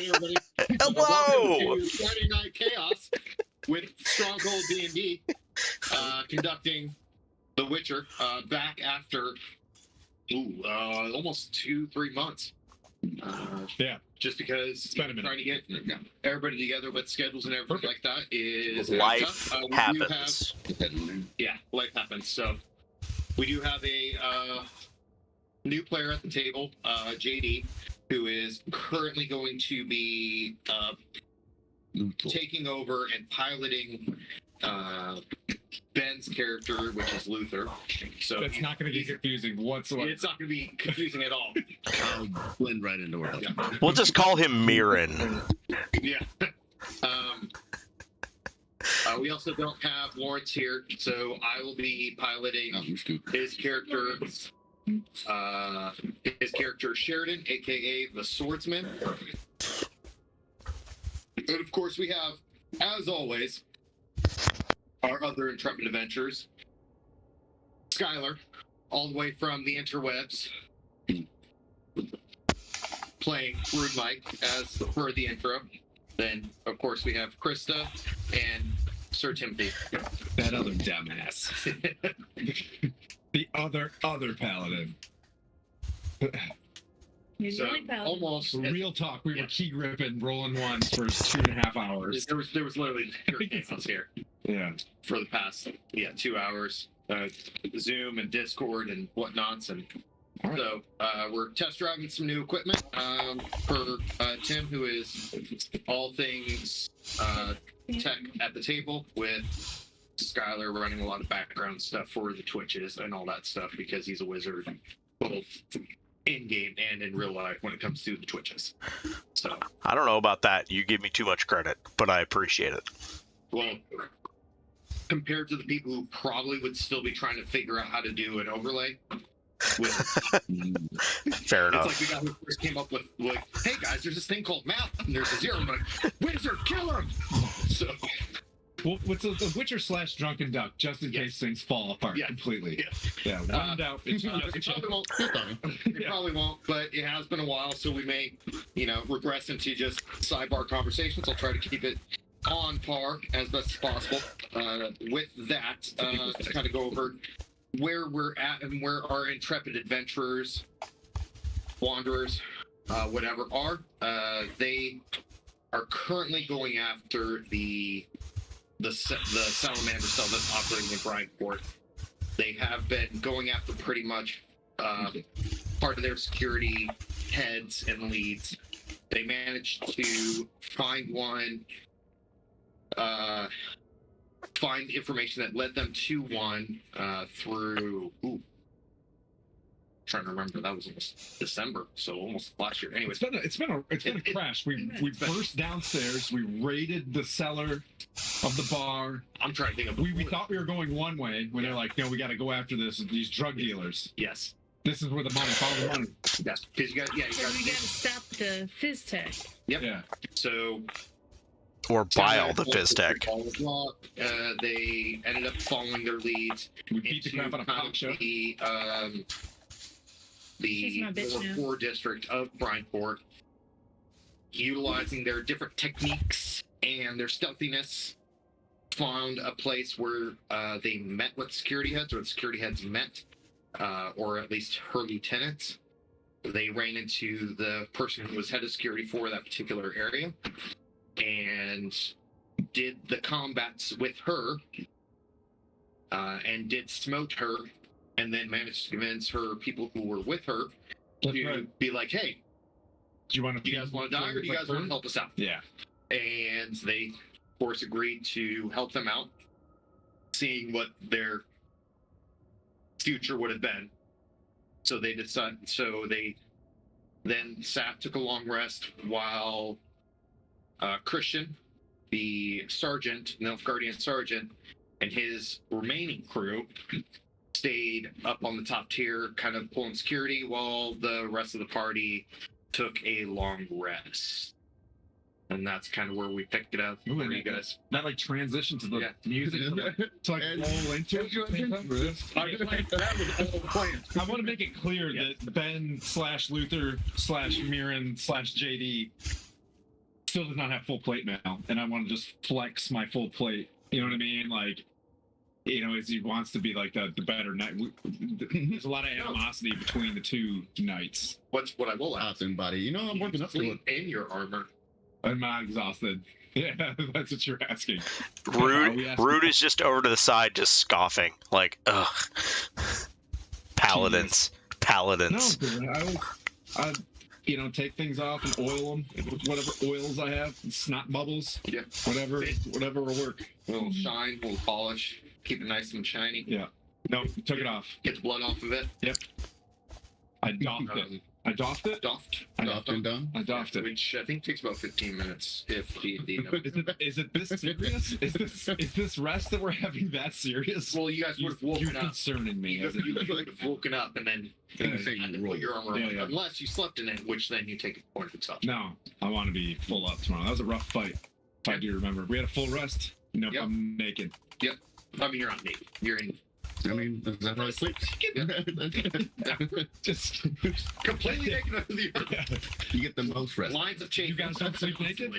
Hi, everybody. Hello! Welcome to Friday Night Chaos with Stronghold D&D, conducting The Witcher, back after almost 2-3 months. Yeah. Just because It's been a minute. trying to get everybody together with schedules and everything like that is Life tough. happens. Life happens. So we do have a new player at the table, JD, who is currently going to be taking over and piloting Ben's character, which is Luther. So It's not going to be confusing whatsoever. It's not going to be confusing at all. I'll blend right into it. Yeah. We'll just call him Mirren. Yeah. We also don't have Lawrence here, so I will be piloting his character. His character Sheridan, aka the Swordsman. And of course, we have, as always, our other intrepid adventurers. Skylar, all the way from the interwebs, playing Rude Mike as per the intro. Then, of course, we have Krista and Sir Timothy. That other dumbass. The other paladin. You're the So, only paladin. almost. Real talk, we were key gripping, rolling ones for 2.5 hours. There was literally pure chaos here Yeah. for the past 2 hours. Zoom and Discord and whatnots, and so we're test driving some new equipment for Tim, who is all things tech at the table, with Skylar running a lot of background stuff for the Twitches and all that stuff, because he's a wizard both in game and in real life when it comes to the Twitches. So I don't know about that. You give me too much credit, but I appreciate it. well, compared to the people who probably would still be trying to figure out how to do an overlay. Fair enough. It's like the guy who first came up with, like, hey guys, there's this thing called map, and there's a zero. I'm like, wizard, kill him! So, Well, what's the Witcher / Drunken Duck, just in case things fall apart completely. Yeah. When in doubt, it's just it probably won't. It probably won't, but it has been a while, so we may, regress into just sidebar conversations. I'll try to keep it on par as best as possible. With that, to kind of go over where we're at and where our intrepid adventurers, wanderers, whatever are. They are currently going after the salamander cell that's operating in Brideport. They have been going after pretty much part of their security heads and leads. They managed to find one, find information that led them to one through. Trying to remember, that was almost December, so almost last year. Anyway, It's been a crash. We burst downstairs. We raided the cellar of the bar. I'm trying to think of. We thought we were going one way when they're like, no, we got to go after these drug dealers. Yes. This is where the money, follow the money. Yes. Because you got. Yeah. You So we gotta stop the fizz tech. Yep. Yeah. So. Or buy all the Fizztech. They ended up following their leads. We beat the crap out of Pop Show. She's my The bitch now. core district of Brideport, utilizing their different techniques and their stealthiness, found a place where they met with security heads, or the security heads met, or at least her lieutenants. They ran into the person who was head of security for that particular area and did the combats with her, and did smote her, and then managed to convince her people who were with her to be like, hey, Do you you guys want to die, or do you guys want to help us out? Yeah. And they, of course, agreed to help them out, seeing what their future would have been. So they decided. So they then took a long rest while Christian, the sergeant, Nilfgaardian sergeant, and his remaining crew stayed up on the top tier, kind of pulling security, while the rest of the party took a long rest. And that's kind of where we picked it up for you guys. That like transition to the Yeah. music to like roll into it. I want to make it clear that Ben /Luther /Mirren /JD still does not have full plate now, and I want to just flex my full plate. You know what I mean? Like, as he wants to be like the better knight. There's a lot of animosity between the two knights. What I will ask, Awesome, buddy. I'm working up to it. in your armor. I'm not exhausted. Yeah, that's what you're asking. Rude is just over to the side, just scoffing, like, ugh. Paladins. No, I take things off and oil them. Whatever oils I have, snot bubbles. Yeah. Whatever will work. A little shine, a little polish, keep it nice and shiny. Yeah. No, took it off. Get the blood off of it. Yep. I doffed it. I doffed it. Doffed. Doffed and done. I doffed it. Which I think takes about 15 minutes if D&D Is it this serious? Is this rest that we're having that serious? Well, you guys would have You're woken up. concerning me. You would have woken up and then Didn't say had to you put your armor on. Yeah, yeah. Unless you slept in it, which then you take a point of itself. No, I want to be full up tomorrow. That was a rough fight. If I do remember. We had a full rest. Nope, Yep. I'm naked. I mean, you're not naked. You're in Is that how it sleeps? Just completely naked under the earth. You get the most rest. Lines of chain. you guys don't sleep naked.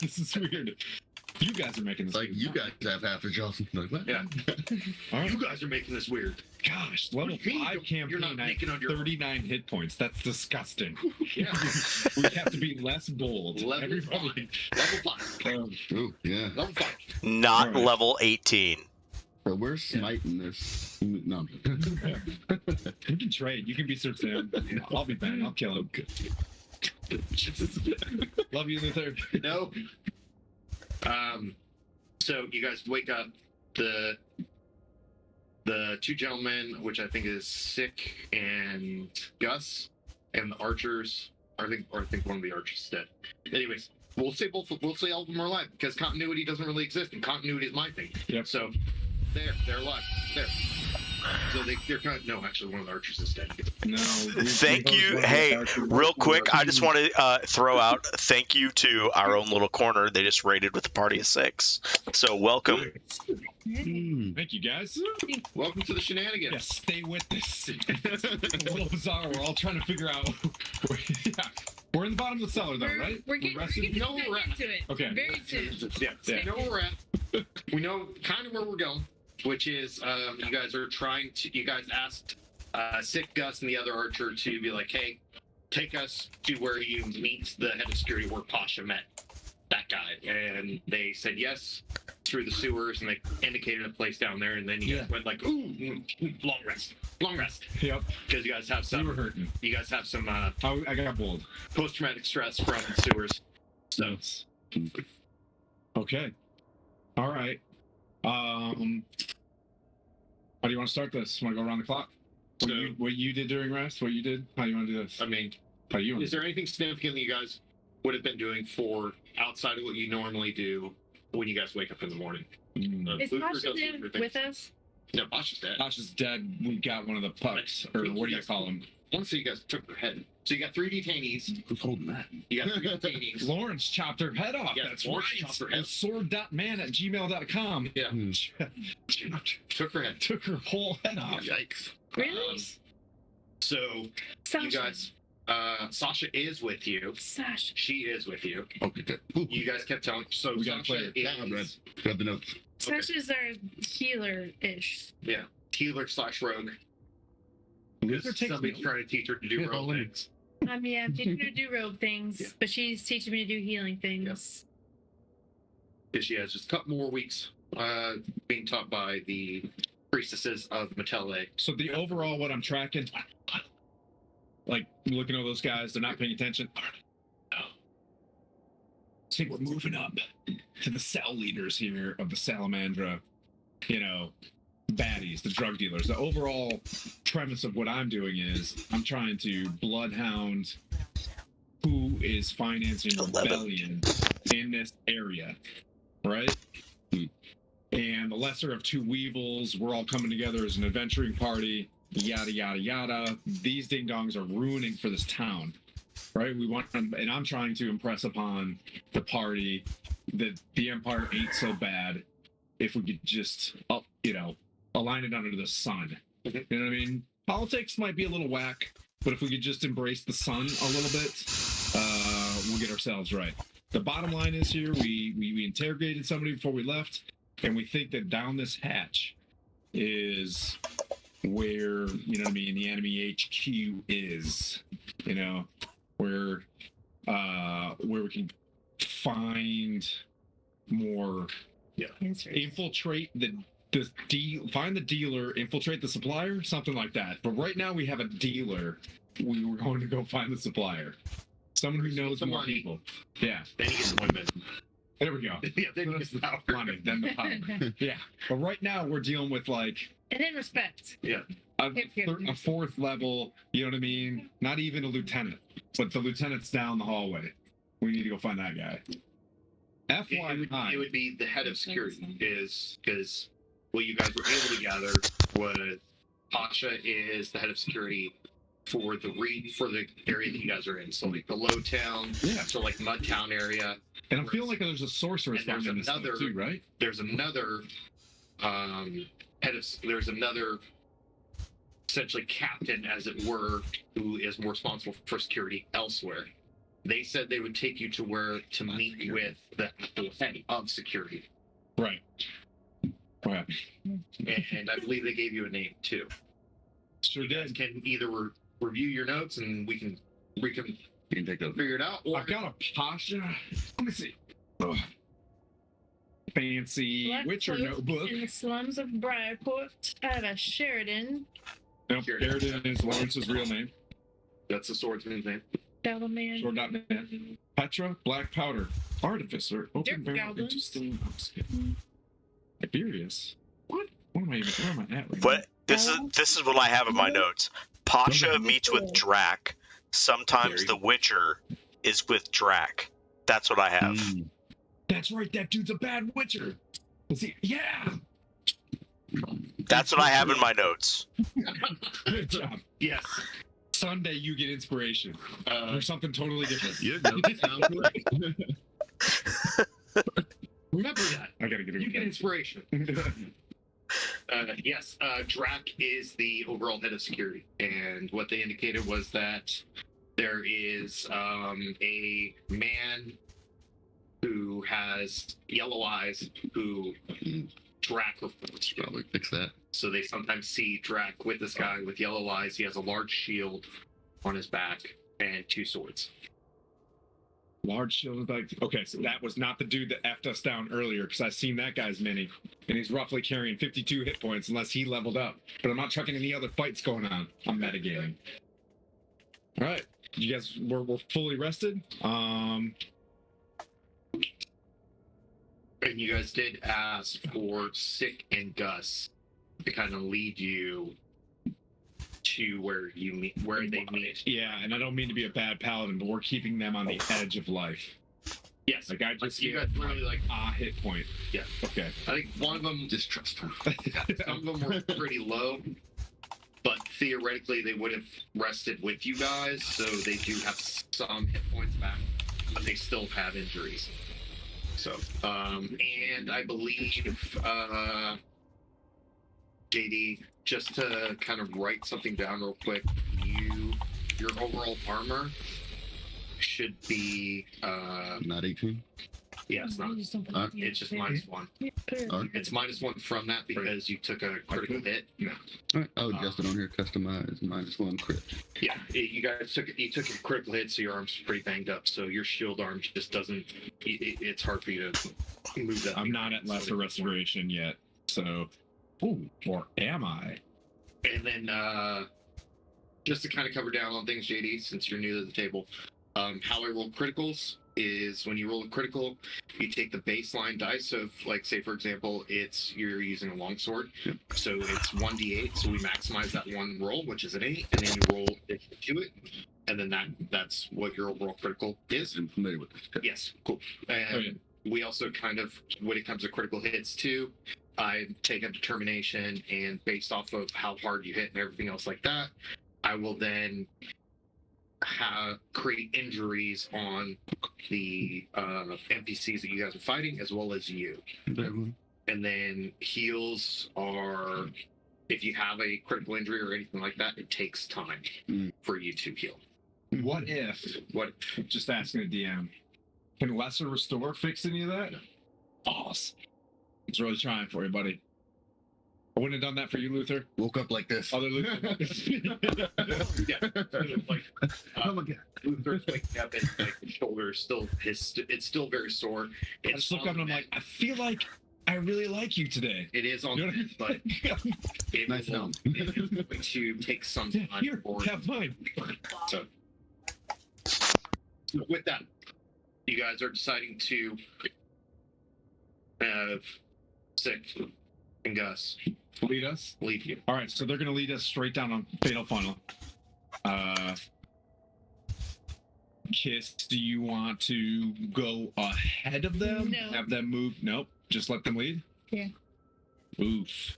This is weird. You guys are making this Like weird. you guys have half a job. Like what? Yeah. All right. You guys are making this weird. Gosh, level What do you mean 5 you're not campaign. I naked on have your- 39 hit points. That's disgusting. Yeah. We have to be less bold. Level Everybody. 5. Level 5. Ooh, yeah. Level 5. Not Alright. level 18. But we're smiting this. No. We can trade. You can be Sir Sam. I'll be back. I'll kill him. Love you, Luther. No. So you guys wake up. The two gentlemen, which I think is Sick and Gus, and the archers. I think one of the archers is dead. Anyways, we'll say all of them are alive because continuity doesn't really exist, and continuity is my thing. Yep. So they're alive. There. So they're kind of actually one of the archers is dead. No. Thank you. Hey, real quick, I just want to throw out thank you to our own little corner. They just raided with a party of 6. So welcome. Thank you, guys. Welcome to the shenanigans. Yeah, stay with this. It's a little bizarre. We're all trying to figure out. We're in the bottom of the cellar, though, right? We're getting rested? No, we're back into it. Okay. Very soon. Yeah, Yeah. we know where we're at. We know kind of where we're going, which is you guys are trying to. You guys asked Sick, Gus, and the other archer to be like, "Hey, take us to where you meet the head of security where Pasha met that guy," and they said yes through the sewers, and they indicated a place down there, and then you guys went like, "Ooh, long rest, Yep. because you guys have We were some. hurting. You guys have some I got bold. post-traumatic stress from the sewers. So Okay. All right. How do you want to start this? Want to go around the clock? What you did during rest? What you did? How do you want to do this? I mean, How do you want is there anything significant that you guys would have been doing for outside of what you normally do when you guys wake up in the morning? Is Luther Pasha does there Luther things. with us? No, Pasha's dead. Josh is dead. We got one of the pucks, or what do you call him? Once you guys took their head. So you got 3 detainees. Who's holding that? You got 3 detainees. Lawrence chopped her head off. Yeah, That's Lawrence right. chopped her head. Sword.man@gmail.com. Yeah. Took her head. Took her whole head off. Yikes. Really? So Sasha. you guys, Sasha is with you. Sasha. She is with you. Okay, good. Ooh, You guys kept telling. So We gotta Sasha play down, Red. is Grab the notes. Sasha's our healer-ish. healer/rogue. Luther takes Somebody's notes. trying to teach her to do Yeah, rogue all things. I'm teaching her to do rogue things, Yeah. but she's teaching me to do healing things. Because she has just a couple more weeks being taught by the priestesses of Matele. So the overall, what I'm tracking, like looking at those guys, they're not paying attention. I think we're moving up to the cell leaders here of the Salamandra, baddies, the drug dealers. The overall premise of what I'm doing is I'm trying to bloodhound who is financing 11. rebellion in this area, right? And the lesser of two weevils, we're all coming together as an adventuring party, yada, yada, yada. These ding-dongs are ruining for this town, right? And I'm trying to impress upon the party that the Empire ain't so bad if we could just, align it under the sun. You know what I mean? Politics might be a little whack, but if we could just embrace the sun a little bit, we'll get ourselves right. the bottom line is here, we interrogated somebody before we left, and we think that down this hatch is where, you know what I mean, the enemy HQ is, you know, where we can find more, Answers. infiltrate find the dealer, infiltrate the supplier, something like that. But right now we have a dealer. We were going to go find the supplier, someone who knows The more money. people. Yeah, Then you get the women. there we go. Yeah, then you get the power. Money, then the power. Yeah, but right now we're dealing with like And then respect. a fourth level. You know what I mean? Not even a lieutenant, but the lieutenant's down the hallway. We need to go find that guy. It would be the head of security, is because what you guys were able to gather was Pasha is the head of security for the area that you guys are in. So like the low town, Yeah. so like mud town area. And I'm feeling like there's a sorceress And there's in this another- too, right? There's another there's another essentially captain, as it were, who is more responsible for security elsewhere. They said they would take you to where to meet with the head of security. Right. Right. And I believe they gave you a name too. Sure You guys did. can either review your notes and we can You can take those. figure it out, or I've got a Pasha. Let me see. Ugh. Fancy Black Witcher cloak notebook. In the slums of Briarport, I have a Sheridan, Nope, Sheridan is Lawrence's real name. that's the swordsman's name. Devilman. Sword.net. Petra, Black Powder, Artificer, Open Dirt Barrel, goblins. Interesting. I'm skipping. Tiberius. What? Where am I at right What this is what I have in my notes. Pasha meets with Drac. Sometimes the Witcher is with Drac. That's what I have. now? That's right, that dude's a bad Witcher. Let's see. Yeah! That's what I have in my notes. Good job. Yes. Sunday you get inspiration. Or something totally different. Your notes sound correct. Remember that. I gotta get You get it. inspiration. Yes, Drac is the overall head of security, and what they indicated was that there is a man who has yellow eyes who Drac reports to. Probably fix that. So they sometimes see Drac with this guy with yellow eyes. He has a large shield on his back and 2 swords. Large shield like okay, so that was not the dude that effed us down earlier because I've seen that guy's mini, and he's roughly carrying 52 hit points unless he leveled up. But I'm not checking any other fights going on. I'm metagaming. All right, you guys we're fully rested. And you guys did ask for Sick and Gus to kind of lead you to where you meet, where they meet. Yeah, and I don't mean to be a bad paladin, but we're keeping them on the edge of life. Yes, Like I just you get guys really like. hit point. Yeah. Okay. I think one of them, Just trust him. some of them were pretty low, but theoretically they would have rested with you guys, so they do have some hit points back, but they still have injuries. So, and I believe, JD, just to kind of write something down real quick, your overall armor should be, Not 18. yeah, it's not. It's just -1. It's -1 from that because you took a critical hit. All right, I'll adjust it on here. Customize -1 crit. Yeah, you guys took a critical hit, so your arm's pretty banged up. So your shield arm just doesn't. It's hard for you to move that. I'm not at lesser restoration yet, so. Ooh, or am I? And then, just to kind of cover down on things, JD, since you're new to the table, how I roll criticals is when you roll a critical, you take the baseline dice of, like, say for example, you're using a longsword, so it's 1d8. So we maximize that one roll, which is an 8, and then you roll to it, and then that's what your overall critical is. I'm familiar with this. Yes, cool. And we also kind of, when it comes to critical hits too, I take a determination, and based off of how hard you hit and everything else like that, I will then create injuries on the NPCs that you guys are fighting, as well as you. And then heals are, if you have a critical injury or anything like that, it takes time for you to heal. What if? What? Just asking a DM. Can Lesser Restore fix any of that? Awesome. It's really trying for you, buddy. I wouldn't have done that for you, Luther. Woke up like this. Other Luther. Yeah. Like, Oh my god. Luther's waking up and like his shoulder is still it's still very sore. I just look up and I'm like, I feel like I really like you today. it is on, You know what I mean? but it Nice will, helm. it is going to take some Yeah, time. here, for have mine. So with that, you guys are deciding to have Six and Gus Lead us. lead you. All right, so they're gonna lead us straight down on Fatal Funnel. Kiss, do you want to go ahead of them? No. Have them move? Nope. Just let them lead? Yeah. Oof.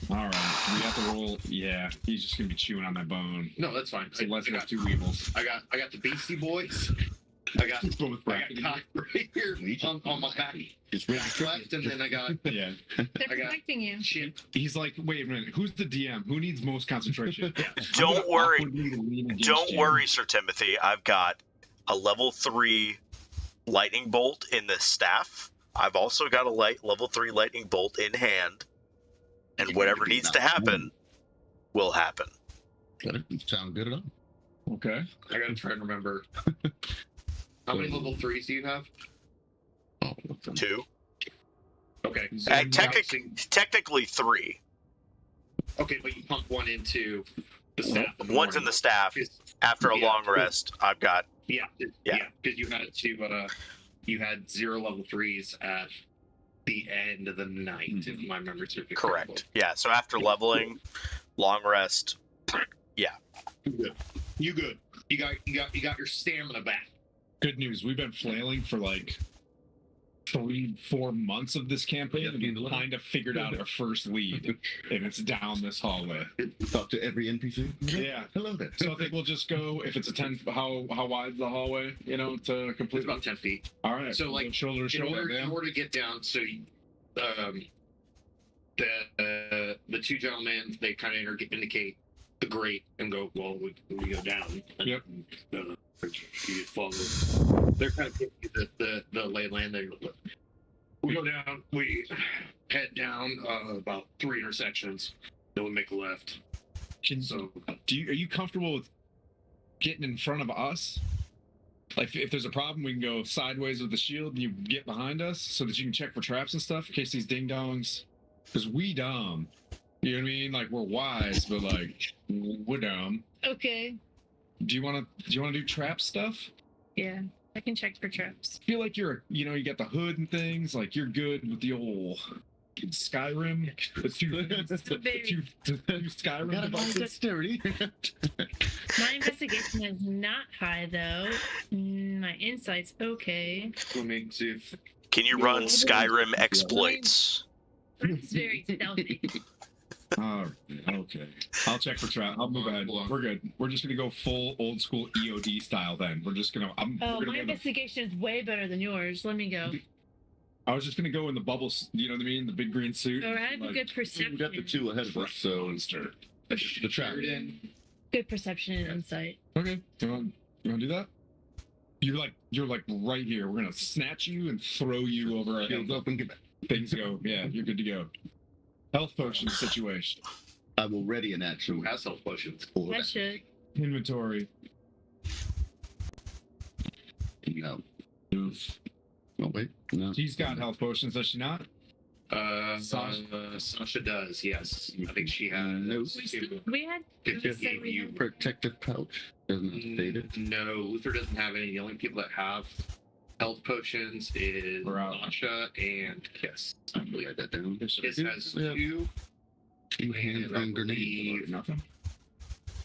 All right. Do we have to roll? Yeah. He's just going to be chewing on that bone. No, that's fine. So let's I have got, 2 weevils. I got the Beastie Boys. I got Both Kai right here on my back left, and then I got Yeah. They're I got- protecting you. Chip. He's like, wait a minute. Who's the DM? Who needs most concentration? Don't worry. Don't Don't worry, Sir Timothy. I've got a level 3 lightning bolt in the staff. I've also got a level 3 lightning bolt in hand. And whatever needs to happen will happen. That doesn't sound good at all. Okay. I gotta try and remember. How many level 3s do you have? Oh, 2. Okay. Technically 3. Okay, but you pump one into the staff. in the One's in morning. the staff. After a Yeah. long rest, I've got Yeah, Yeah. because you had you had 0 level 3s at the end of the night, if my memory serves me correct. Yeah, so after leveling, long rest. You good. You good. You got your stamina back. Good news. We've been flailing for like 3-4 months of this campaign, and we kind of figured out our first lead, and it's down this hallway. Talk to every NPC. Yeah. Hello there. So I think we'll just go, if it's a 10, how wide's the hallway, to It's complete? about 10 feet. All right. So, we'll like, go shoulder to In shoulder. order to get down, so the 2 gentlemen, they kind of indicate the grate and go, well, we go down. And, Yep. You follow. They're kind of giving you the lay of land. We go down. We head down about 3 intersections. Then we make a left. So Are you comfortable with getting in front of us? Like, if there's a problem, we can go sideways with the shield and you get behind us so that you can check for traps and stuff in case these ding-dongs... Because we dumb. You know what I mean? Like, we're wise, but, like, we're dumb. Okay. Do you want to do trap stuff? Yeah. I can check for traps. I feel like you got the hood and things. Like, you're good with the old Skyrim. The two Skyrim Got a devices. dexterity. My investigation is not high, though. My insight's okay. let me see if Can you run Skyrim exploits? It's very stealthy. Oh, okay. I'll check for trap. I'll move ahead. We're good. We're just gonna go full old school EOD style then. We're just gonna. Oh, we're my gonna go investigation is way better than yours. Let me go. I was just gonna go in the bubbles. You know what I mean? The big green suit. Or I have a Like, good We perception. got the 2 ahead of us, so monster. the trap. Good perception and insight. Okay. You want to do that? You're like right here. We're gonna snatch you and throw you over our Shields heads. up and get back. Things go. Yeah, you're good to go. Health potion situation. I will ready an action. who has health potions. I should. Inventory. No. Oof. Oh, wait. No. She's got health potions, does she not? Sasha does, yes. I think she has. No. We had. Did we said give we you had- Protective pouch. Doesn't have stated. No, Luther doesn't have any. The only people that have health potions is We're out. Sasha and Kiss. I believe. Write that down. Kiss has Yeah. 2. 2 hand And I thrown grenades. believe Nothing.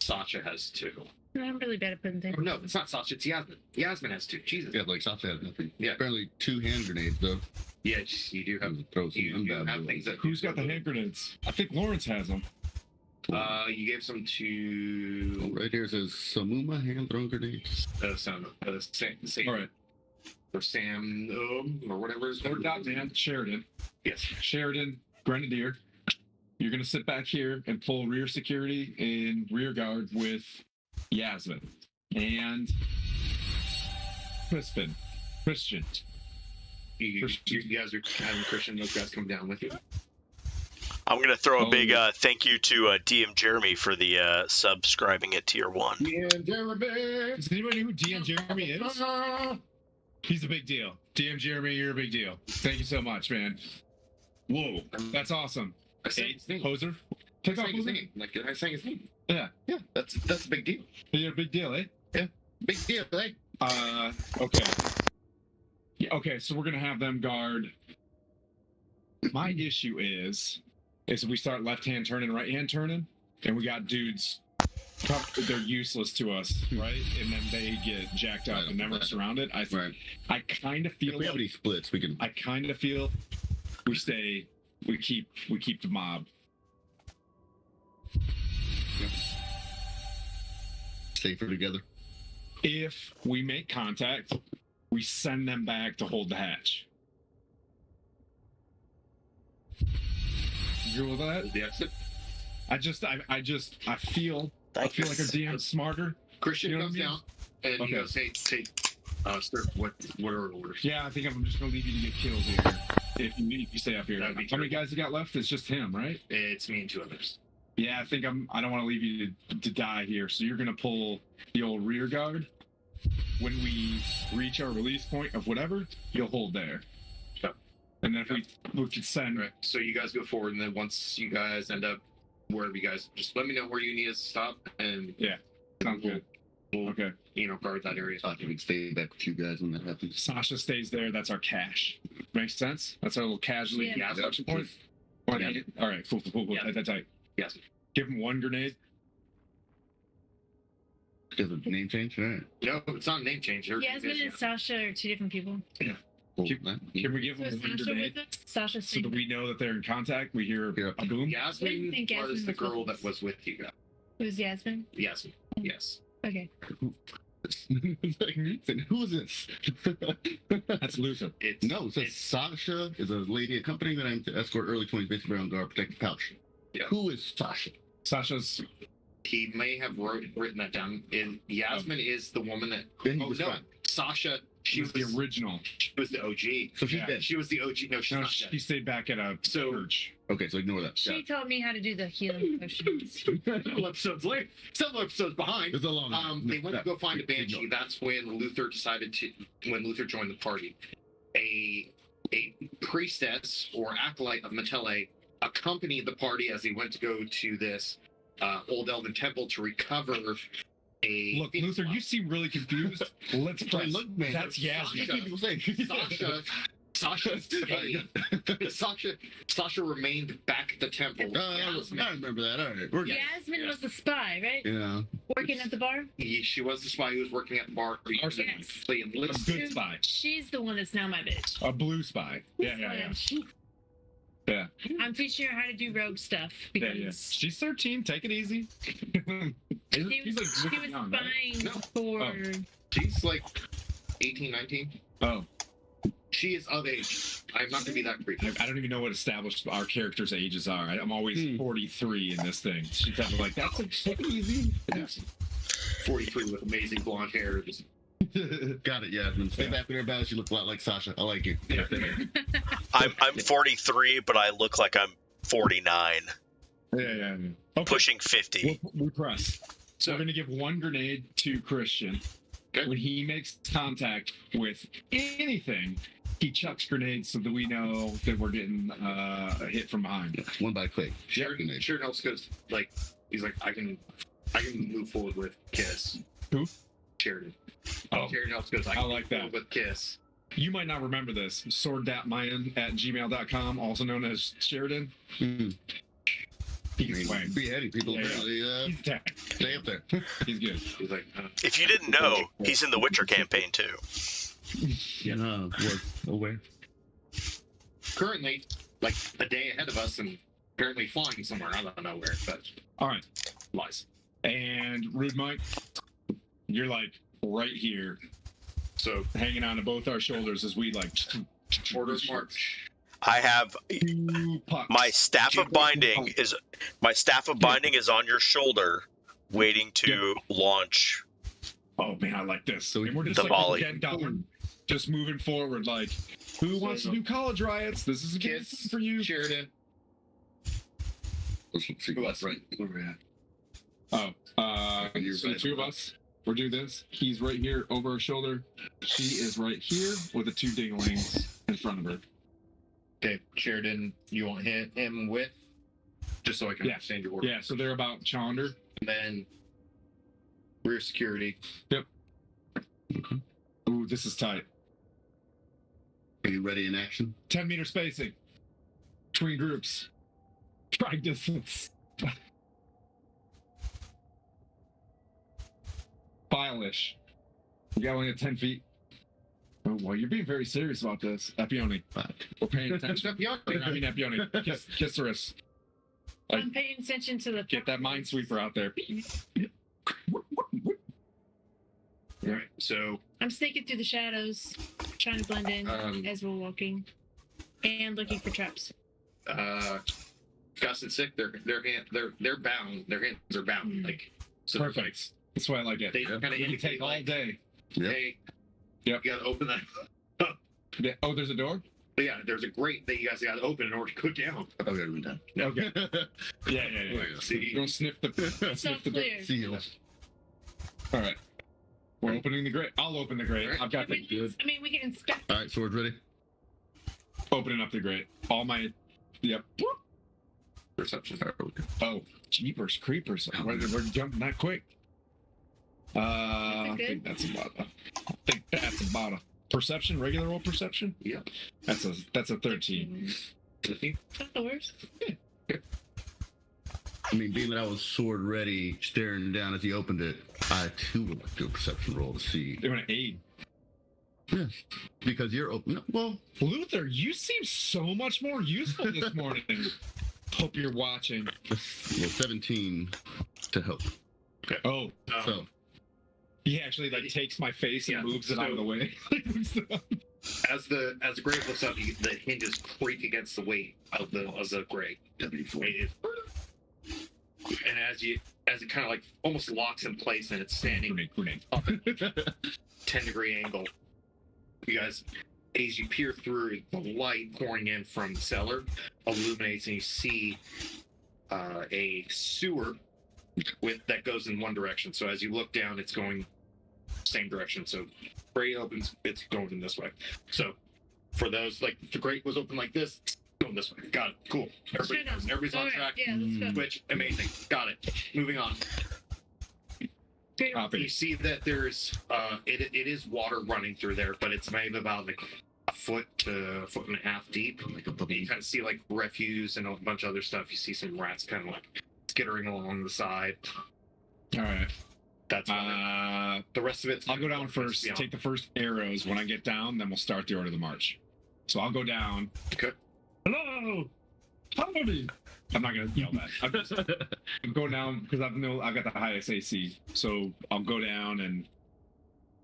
Sasha has 2. I'm really bad at putting things. Oh, no, it's not Sasha. It's Yasmin. Yasmin has 2. Jesus. Yeah, like Sasha has nothing. Yeah. Apparently 2 hand grenades though. Yes, you do have. Throw some You do unbad have bullets. things that. Who's got the hand grenades? I think Lawrence has them. You gave some to Right here it says Samuma hand thrown grenades. Sam, All right. or Sam, or whatever his Lord Man, Sheridan. Yes. Sheridan, Grenadier. You're gonna sit back here and pull rear security and rear guard with Yasmin and Crispin. Christian. You guys are having Christian, those guys come down with you. I'm going to throw a big Oh. thank you to DM Jeremy for the subscribing at tier 1. Yeah, Jeremy. Does anybody know who DM Jeremy is? He's a big deal. DM Jeremy, you're a big deal. Thank you so much, man. Whoa, that's awesome. I sang his name. Poser? I Take off sang his Poser? name. Like I sang his name. Yeah. Yeah, that's a big deal. You're a big deal, eh? Big deal, right? Okay. Yeah, okay, so we're gonna have them guard. My issue is if we start left hand turning, right hand turning, and we got dudes, they're useless to us, right? And then they get jacked up and then we're surrounded. I kind of feel If we have like, any splits, we can. I kind of feel we keep the mob. Safer together. If we make contact, we send them back to hold the hatch. You good with that? The exit. I feel like our DM's smarter. Christian You know what comes I mean? down and he Okay. goes, "Hey, sir, what are orders?" Yeah, I think I'm just gonna leave you to get killed here. If you stay up here. That'd be How many guys you got left? It's just him, right? It's me and 2 others. Yeah, I think I don't want to leave you to die here. So you're gonna pull the old rear guard. When we reach our release point of whatever, you'll hold there. Yep. And then if we could send. Right. So you guys go forward, and then once you guys end up wherever you guys, just let me know where you need us to stop, and Sounds good. we'll Okay. guard that area. I can stay back with you guys when that happens. Sasha stays there. That's our cash. Makes sense. That's our little casually Yeah. gas action point. Yeah. All right. Cool. Yeah. Tight. Yes. Give him one grenade. Does the name change? All right. No, it's not a name change. Yasmin and Sasha are 2 different people. Cool. Keep- That- Can we give So him is one Sasha grenade with us? Sasha's so that we know that they're in contact? We hear Yeah. a boom. Yasmin I think Yasmin was the was girl with us. that was with you guys. Who's Yasmin? Yasmin. Yes. Okay. It's like, who is this? That's Luther. It's No, it says Sasha is a lady accompanying the name to escort early 20s basic ground guard protective pouch. Yeah. Who is Sasha? Sasha's. He may have written that down. And Yasmin is the woman that. Then he Oh was no, fine. Sasha. She was the original. She was the OG. So she's Yeah. dead. She was the OG. No, she's No, not she dead. stayed back at a So- church. Okay, so ignore that. She taught me how to do the healing potions. Several episodes later, several episodes behind. It's a long. They went to go find a banshee. That's when Luther joined the party. A priestess or acolyte of Metele accompanied the party as they went to go to this old elven temple to recover a. Look, Luther, you seem really confused. Let's Hey, press. look, man. That's Yasmin. Sasha. People say. Sasha remained back at the temple. I remember that. All right. We're Yasmin was the spy, right? Yeah. Working at the bar? She was the spy who was working at the bar. Yes. Playing A good spy. She's the one that's now my bitch. A blue spy. Yeah. Yeah. I'm teaching her how to do rogue stuff Yeah. because She's 13. Take it easy. she was young, right? spying No. for. She's like 18, 19. Oh, She is of age. I'm not going to be that creepy. I don't even know what established our characters' ages are. I'm always 43 in this thing. She's kind of like, that's take it easy. Yeah. 43 with amazing blonde hair. Just, Got it, Yasmin. Stay Yeah. back with her balance. You look a lot like Sasha. I like you. Yeah. I'm 43, but I look like I'm 49, Yeah. Okay. pushing 50. We press. So So- we're going to give one grenade to Christian. Okay. When he makes contact with anything, he chucks grenades so that we know that we're getting a hit from behind. One by Clay. Sheridan else goes like, he's like, I can move forward with Kiss. Who? Sheridan. Oh, Sheridan else goes, I I can like move that. forward with Kiss. you might not remember this. sword.mayan@gmail.com, also known as Sheridan. Hmm. He's playing. Beheading people. Yeah, yeah. Apparently, He's dead. stay up there. He's good. He's like, If you didn't know, he's in the Witcher campaign too. No, was aware. currently like a day ahead of us and apparently flying somewhere. I don't know where, but All right. lies. And Rude Mike, you're like right here, So hanging on to both our shoulders as we like orders march. I have two pucks. my staff of binding is on your shoulder, waiting to launch. Oh man, I like this. So And we're just the like volley. dead dog. just moving forward. Like, who wants to do college riots? This is a good Kids for you. Sheridan. Let's see Who else? right. Where we at? So the two of us, we're doing this. He's right here over her shoulder. She is right here with the 2 dinglings in front of her. Okay, Sheridan, you want to hit him with? Just so I can understand your order. Yeah, so they're about Challenger. And then rear security. Ooh, this is tight. Are you ready in action? 10-meter spacing between groups. Strike distance. File-ish. We got only at 10 feet. Oh, well, you're being very serious about this. Epione. We're paying attention. I mean, Epione. Kiss the wrist. Like, I'm paying attention to the. get that minesweeper out there. All right, so I'm sneaking through the shadows, trying to blend in as we're walking, and looking for traps. Gus and Sick, they're bound. Their hands are bound. Like, so Perfect. That's why I like it. They kind of You can indicate take all like, day. hey, Yep. you gotta open that. Yeah. Oh, there's a door? But yeah, there's a grate that you guys gotta open in order to go down. Okay, we're done. Okay. Yeah. See, Don't sniff the It's not clear. Seal. All right. We're opening the grate. I'll open the grate. I've got the good. I mean, we can inspect. All right, swords ready. Opening up the grate. All my. Yep. perception. Oh, jeepers, creepers. We're jumping that quick. I think that's about a perception, regular roll perception. Yeah. That's a 13. Not the worst. I mean, being that I was sword ready, staring down as he opened it, I too would like to do a perception roll to see. They're gonna aid. Yes, because you're open. Well, Luther, you seem so much more useful this morning. Hope you're watching. well, 17 to help. Oh, So he actually takes my face and moves it out of the way. As the grate lifts up, the hinges creak against the weight of the grate. And as it kind of like almost locks in place and it's standing up at 10-degree angle, you guys, as you peer through, the light pouring in from the cellar illuminates, and you see a sewer that goes in one direction. So as you look down, it's going same direction. So grate opens, it's going in this way. So for those, like, the grate was open like this, going this way. Got it. Cool. Everybody's on track. Yeah, let's go. Twitch, amazing. Got it. Moving on. You see that there's it is water running through there, but it's maybe about like a foot to a foot and a half deep. like a You kind of see like refuse and a bunch of other stuff. You see some rats kind of like skittering along the side. All right. That's the rest of it. I'll go down first. Take the first arrows. When I get down, then we'll start the order of the march. So I'll go down. Okay. Hello. Howdy. I'm not gonna yell that. I'm going down because I've got the highest AC. So I'll go down and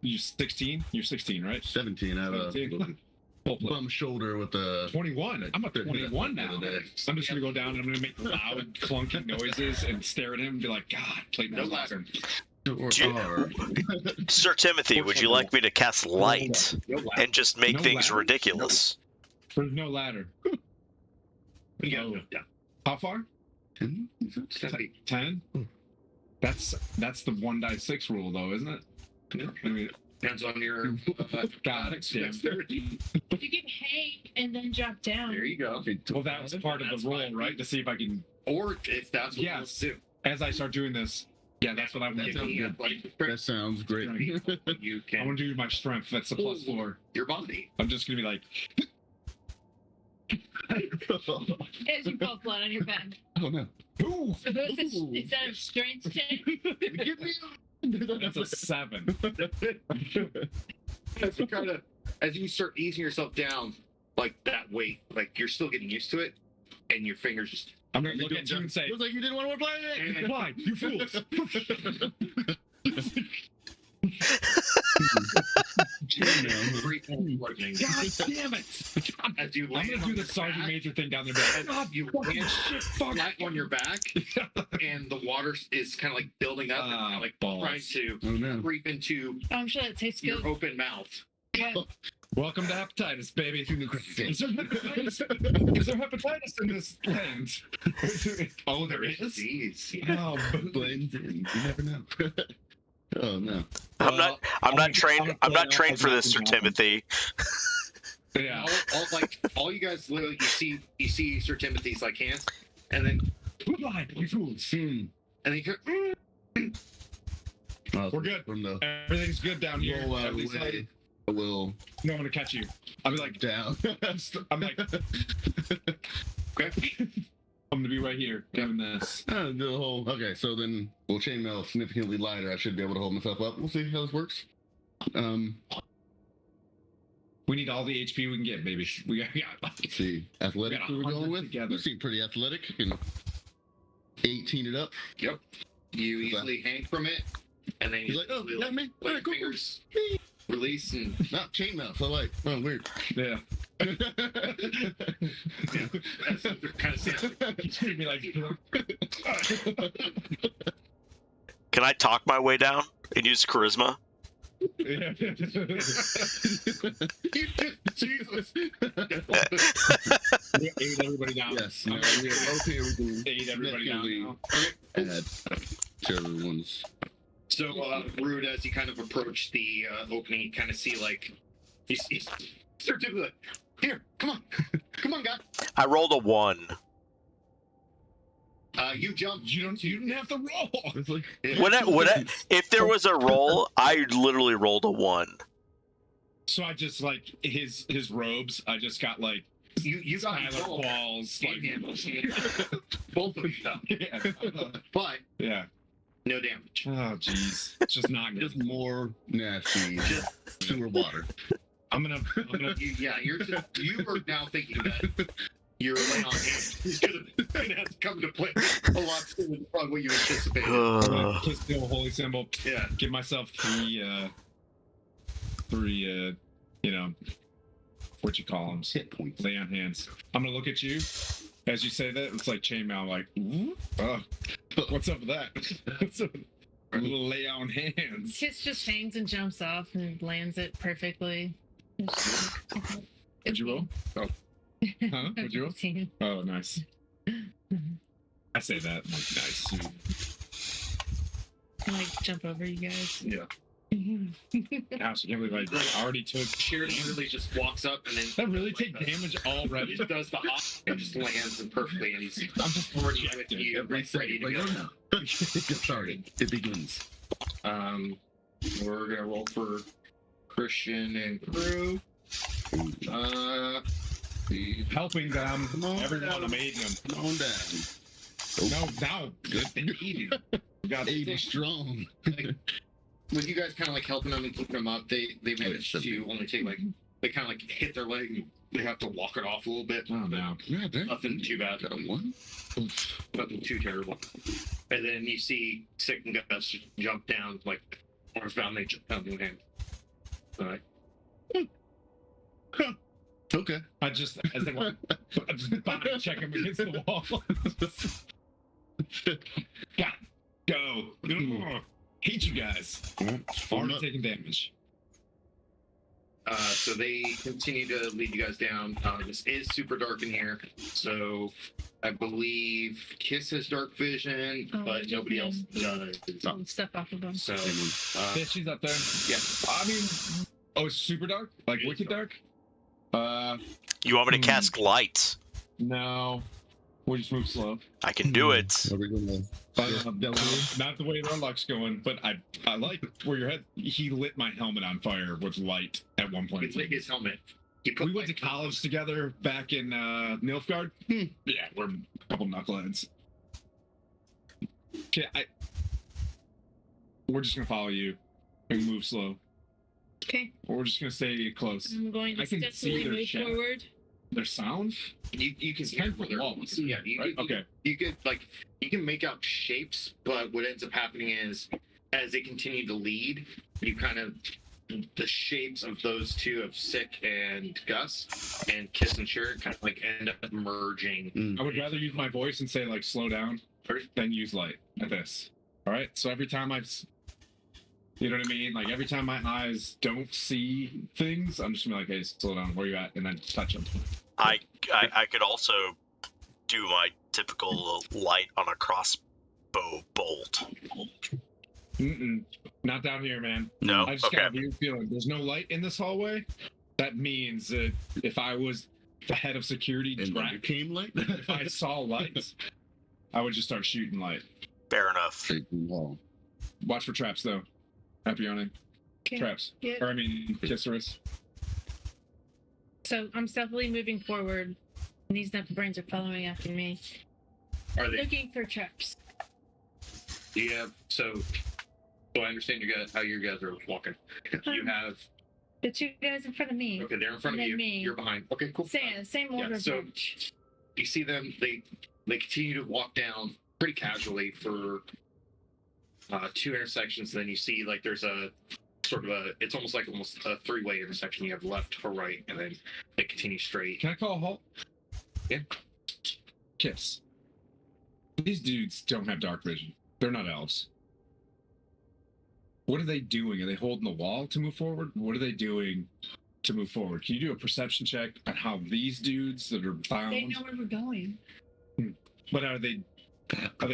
you're 16. You're 16, right? 17 out of 17. bum shoulder with the 21. I'm at 21 now. I'm just gonna go down and I'm gonna make loud, clunky noises and stare at him and be like, God, plate No mail's ladder. Sir Timothy, would you like me to cast light No ladder. and just make No things ladder? ridiculous? There's no ladder. Yeah. Oh. Yeah. How far? 10 feet. 10? That's the 1-die-6 rule, though, isn't it? Yeah. I mean, Depends on your God, damn. dexterity. You can hang and then drop down. There you go. Well, that was part of That's the roll, fine. right? To see if I can. Or if that's what Yeah. you want to do. As I start doing this, yeah, that's what I'm That going sounds to do. good. That sounds great. You I'm can. going to do my strength. That's a +4. Your body. I'm just going to be like, As you fall flat on your back. Oh no. ooh, So is that a strength check? Give me that's a 7. As you start easing yourself down, like that weight, like you're still getting used to it, and your fingers just. I'm going to look at you and say, It was like you didn't want to play it. why? You fools. God damn it. As you I'm land going to on do the your sergeant back, major thing down there. as you land flat on your back, and the water is kind of like building up, and kind of like balls. trying to Oh no. creep into I'm sure that tastes your good. open mouth. Yeah. Welcome to hepatitis, baby. Is there hepatitis in this land? Oh, there is. Jeez. Oh, Blends in. You never know. Oh no. I'm not trained for this, Sir Timothy. Timothy. Yeah. All you guys literally you see Sir Timothy's like hands, and then Who lied? We fools. and then you hear, We're good. From the Everything's good down here. roll At out least way, I will no one to catch you. I'll be like, down. I'm like, okay, I'm gonna be right here doing this. The whole okay. So then we'll chainmail significantly lighter. I should be able to hold myself up. We'll see how this works. We need all the HP we can get, baby. We got Let's see, athletic. We got Who we're 100 going with? together. You seem pretty athletic. You can 18 it up. yep. You easily hang from it, and then He's you like, oh, easily, got me. let Alright, your cool. fingers release and Not chainmail. So like, oh weird. yeah. that's kind of sound. Treat me like Can I talk my way down and use charisma? yeah. Jesus. We ate everybody down. Yes. No, we have both here. We can Ate everybody down. now. add to everyone's. So, Rude, as you kind of approach the opening, you kind of see like you start to be like, here, come on, guy. I rolled a 1. You jump. You didn't have to roll. It's like, If there was a roll, I literally rolled a 1. So I just like his robes. I just got like You got Tyler control. balls. Like, Both of you, yeah. but Yeah. no damage. Oh jeez. It's just not good. just more nasty Just sewer water. I'm gonna you are now thinking that your lay on hands is gonna have to come to play a lot sooner than probably what you anticipated. kiss the old holy symbol. Yeah. Give myself three what you call them? Hit points. Lay on hands. I'm gonna look at you as you say that. It's like chainmail. I'm like, oh, what's up with that? What's up? A little lay on hands. Kiss just hangs and jumps off and lands it perfectly. What'd you roll? Oh. Huh? What'd you roll? 15. Oh, nice. I say that. I'm like, nice. I like jump over you guys. Yeah. Gosh, I can't believe I already took. Sheridan literally just walks up and then That really take damage he already? just does the hop and just lands it perfectly, and he's I'm just already with you, Every ready to like, go. oh no. It started. It begins. We're gonna roll for Christian and crew. Helping them. Come on Everyone, down. I'm aiding them. Come on down. No, good. They need you. We got 80 strong. With you guys kind of like helping them and keeping them up, they manage to only take like they kind of like hit their leg and they have to walk it off a little bit. Oh no. Yeah, there. Nothing too bad. Got a one. Nothing too terrible. And then you see Sick and Gus just jump down, like arms bound, they jump down in hand. All right. Okay. I just as they walk, I just body check them against the wall. God, go. Hate you guys. Already taking damage. So they continue to lead you guys down. This is super dark in here, so I believe Kiss has dark vision, Oh, but nobody else does. Step off of them. So, Yeah, she's up there. yeah. I mean, oh, it's super dark, like It is wicked dark. You want me to cast light? No, we'll just move slow. I can do it. Are we gonna? Not the way their luck's going, but I like where your head. He lit my helmet on fire with light at one point. It's like his helmet. He put We went to college together back in Nilfgaard. Yeah, we're a couple knuckleheads. Okay, we're just gonna follow you and move slow. Okay. Or we're just gonna stay close. I'm going to I can see stealthily their move shadow. forward. Their sound? You can 10 foot their walls. Yeah, you, Right? Okay. You could like you can make out shapes, but what ends up happening is as they continue to lead, you kind of the shapes of those two of Sick and Gus and Kiss and Sheridan kind of like end up merging. I would rather use my voice and say like slow down than use light at this. All right. So every time You know what I mean? Like every time my eyes don't see things, I'm just gonna be like, hey, slow down, where you at? And then touch them. I could also do my typical light on a crossbow bolt. Mm-mm. Not down here, man. No? I just Okay. got a weird feeling. There's no light in this hallway. That means that if I was the head of security, And then Drac, it came like if I saw lights, I would just start shooting light. Fair enough. wall. Watch for traps, though. Apione. Okay. Traps. Yeah. Or, I mean, Kisserus. So I'm stealthily moving forward, and these brains are following after me, Are they? looking for traps. Yeah. So I understand how you guys are walking. You have The two guys in front of me. okay. They're in front And of then you. me. You're behind. Okay, cool. Same order of so- march. You see them. They continue to walk down pretty casually for 2 intersections. Then you see like there's a sort of it's almost a 3-way intersection. You have left or right, and then they continue straight. Can I call a halt? Yeah. Kiss. These dudes don't have dark vision. They're not elves. What are they doing? Are they holding the wall to move forward? What are they doing to move forward? Can you do a perception check on how these dudes that are bound? They know where we're going. But are they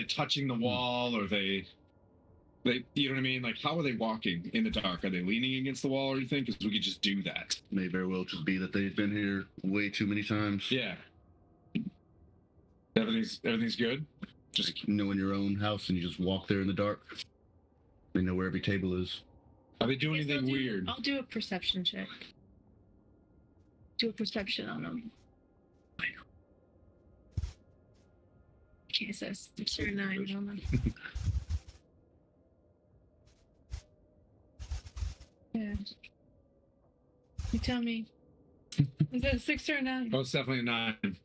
touching the wall? Or they you know what I mean? Like, how are they walking in the dark? Are they leaning against the wall, or do you think? Because we could just do that. May very well just be that they've been here way too many times. Yeah. Everything's good. Just Like, you know, in your own house and you just walk there in the dark. They know where every table is. are they doing Yes, anything weird? I'll do a perception check. Do a perception on them. Okay, so 6 or 9. Hold on. Yeah. You tell me. Is that a 6 or a 9? Oh, it's definitely a 9.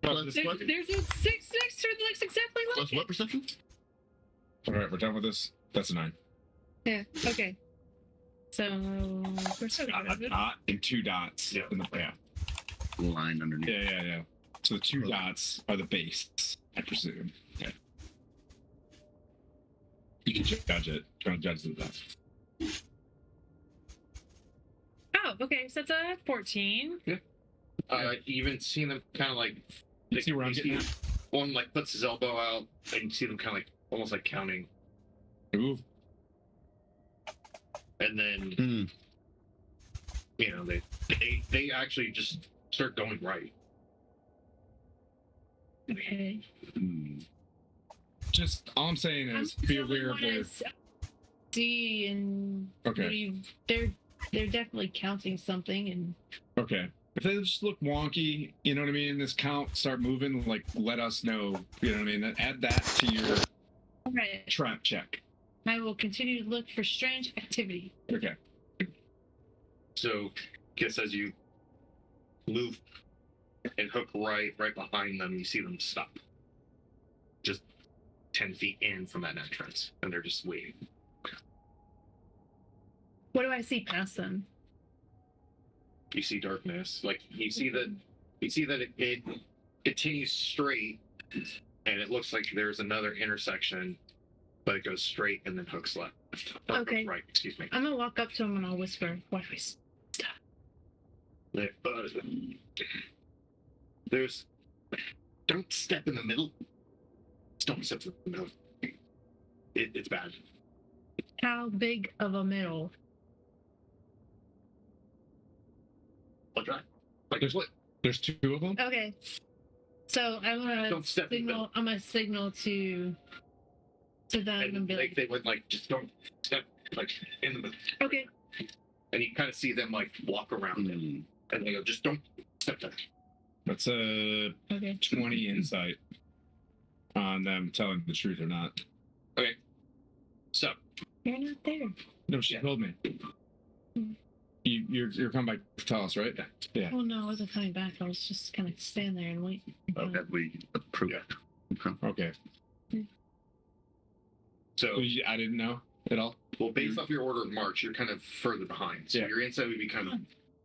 Plus what? There's a 6 next to it that looks exactly like Plus it. what perception? All right, we're done with this. That's a 9. Yeah, okay. So, we're so good. A dot and 2 dots. Yeah. In the, yeah. Line underneath. Yeah. So the 2 dots are the base, I presume. Okay. You can judge it. Try to judge the dots. Oh, okay, so that's a 14. You even see them kind of like. You see where I'm getting at? One like puts his elbow out, and you see them kind of like almost like counting, Ooh. and then Hmm. you know they actually just start going right. Okay. Hmm. Just all I'm saying is be aware of their. D and Okay. they're definitely counting something, and Okay. If they just look wonky, you know what I mean? This count start moving, like let us know. You know what I mean? Add that to your all right, trap check. I will continue to look for strange activity. Okay. So, guess as you move and hook right behind them, you see them stop. Just 10 feet in from that entrance, and they're just waiting. What do I see past them? You see darkness, like you see that it continues straight, and it looks like there's another intersection, but it goes straight and then hooks left. Or Okay. right, excuse me. I'm gonna walk up to him and I'll whisper, "What do I see?" There's don't step in the middle. Just don't step in the middle. It's bad. How big of a middle? I'll try. There's 2 of them. Okay. So I'm gonna Don't step in the middle. signal. I'm gonna signal to them and be Like like, they would like just don't step like in the middle. "Okay, And you kind of see them like walk around it, Hmm. and they go, just don't step there. That's a okay." 20 insight on them telling the truth or not. So You're not there. No, she told me. You're coming back to tell us, right? Yeah. Well, no, I wasn't coming back. I was just gonna stand there and wait. Have we approved? Yeah. Okay. so I didn't know at all. well, based off your order of march, you're kind of further behind. So Yeah. your insight would be kind of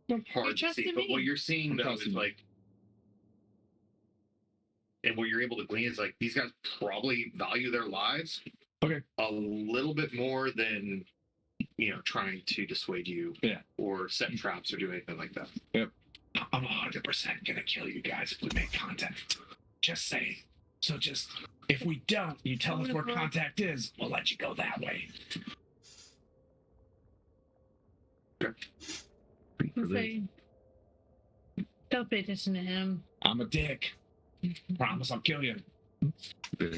You're hard to see. trusting But what me. you're seeing I'm though trusting is you. like, and what you're able to glean is like these guys probably value their lives Okay. A little bit more than trying to dissuade you. Yeah. Or set traps or do anything like that. Yep. I'm 100% gonna kill you guys if we make contact. Just saying. So just if we don't, you tell us where contact is. We'll let you go that way. Say, don't pay attention to him. I'm a dick. Promise I'll kill you. You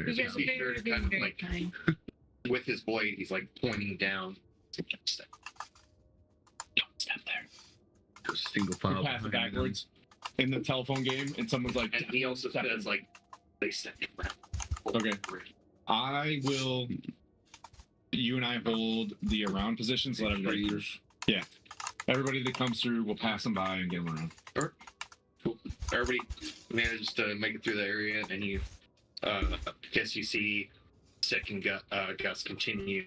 guys are Be sure very, to very, kind of very like kind. with his blade, he's like pointing down. Don't step there. Single file. Pass it backwards in the telephone game, and someone's like, And he also step says like they step around. Okay. I will. You and I hold the around position so that everybody, everybody that comes through will pass them by and get them around. Cool. Everybody manages to make it through the area, and you guess you see Sick and Gus continue,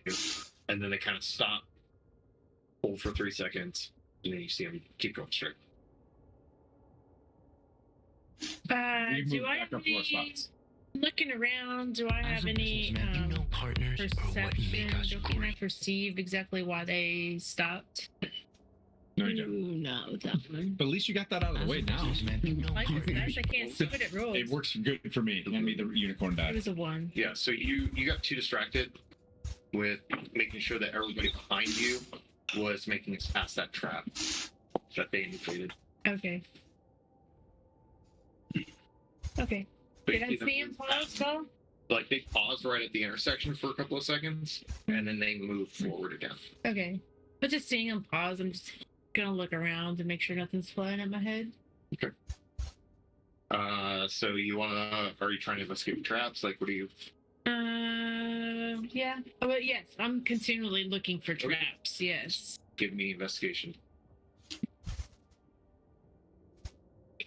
and then they kind of stop, hold for 3 seconds, and then you see them keep going straight. We Do move I back have up to our any, spots. looking around, do I have any perception? Can I perceive exactly why they stopped? No, you don't. No, that one. But at least you got that out of the way now. Like this dice, I can't see what it rolls. It works good for me. Hand me the unicorn It die. was a 1. Yeah, so you got too distracted with making sure that everybody behind you was making it past that trap that they indicated. Okay. Okay. But Did you I them see him move pause past- though? Like they pause right at the intersection for a couple of seconds, and then they move forward again. Okay. But just seeing him pause, I'm just gonna look around to make sure nothing's flying at my head. So you are you trying to escape traps? Like, what are you? Yeah. Oh, but yes, I'm continually looking for Okay. traps. Yes. Give me investigation.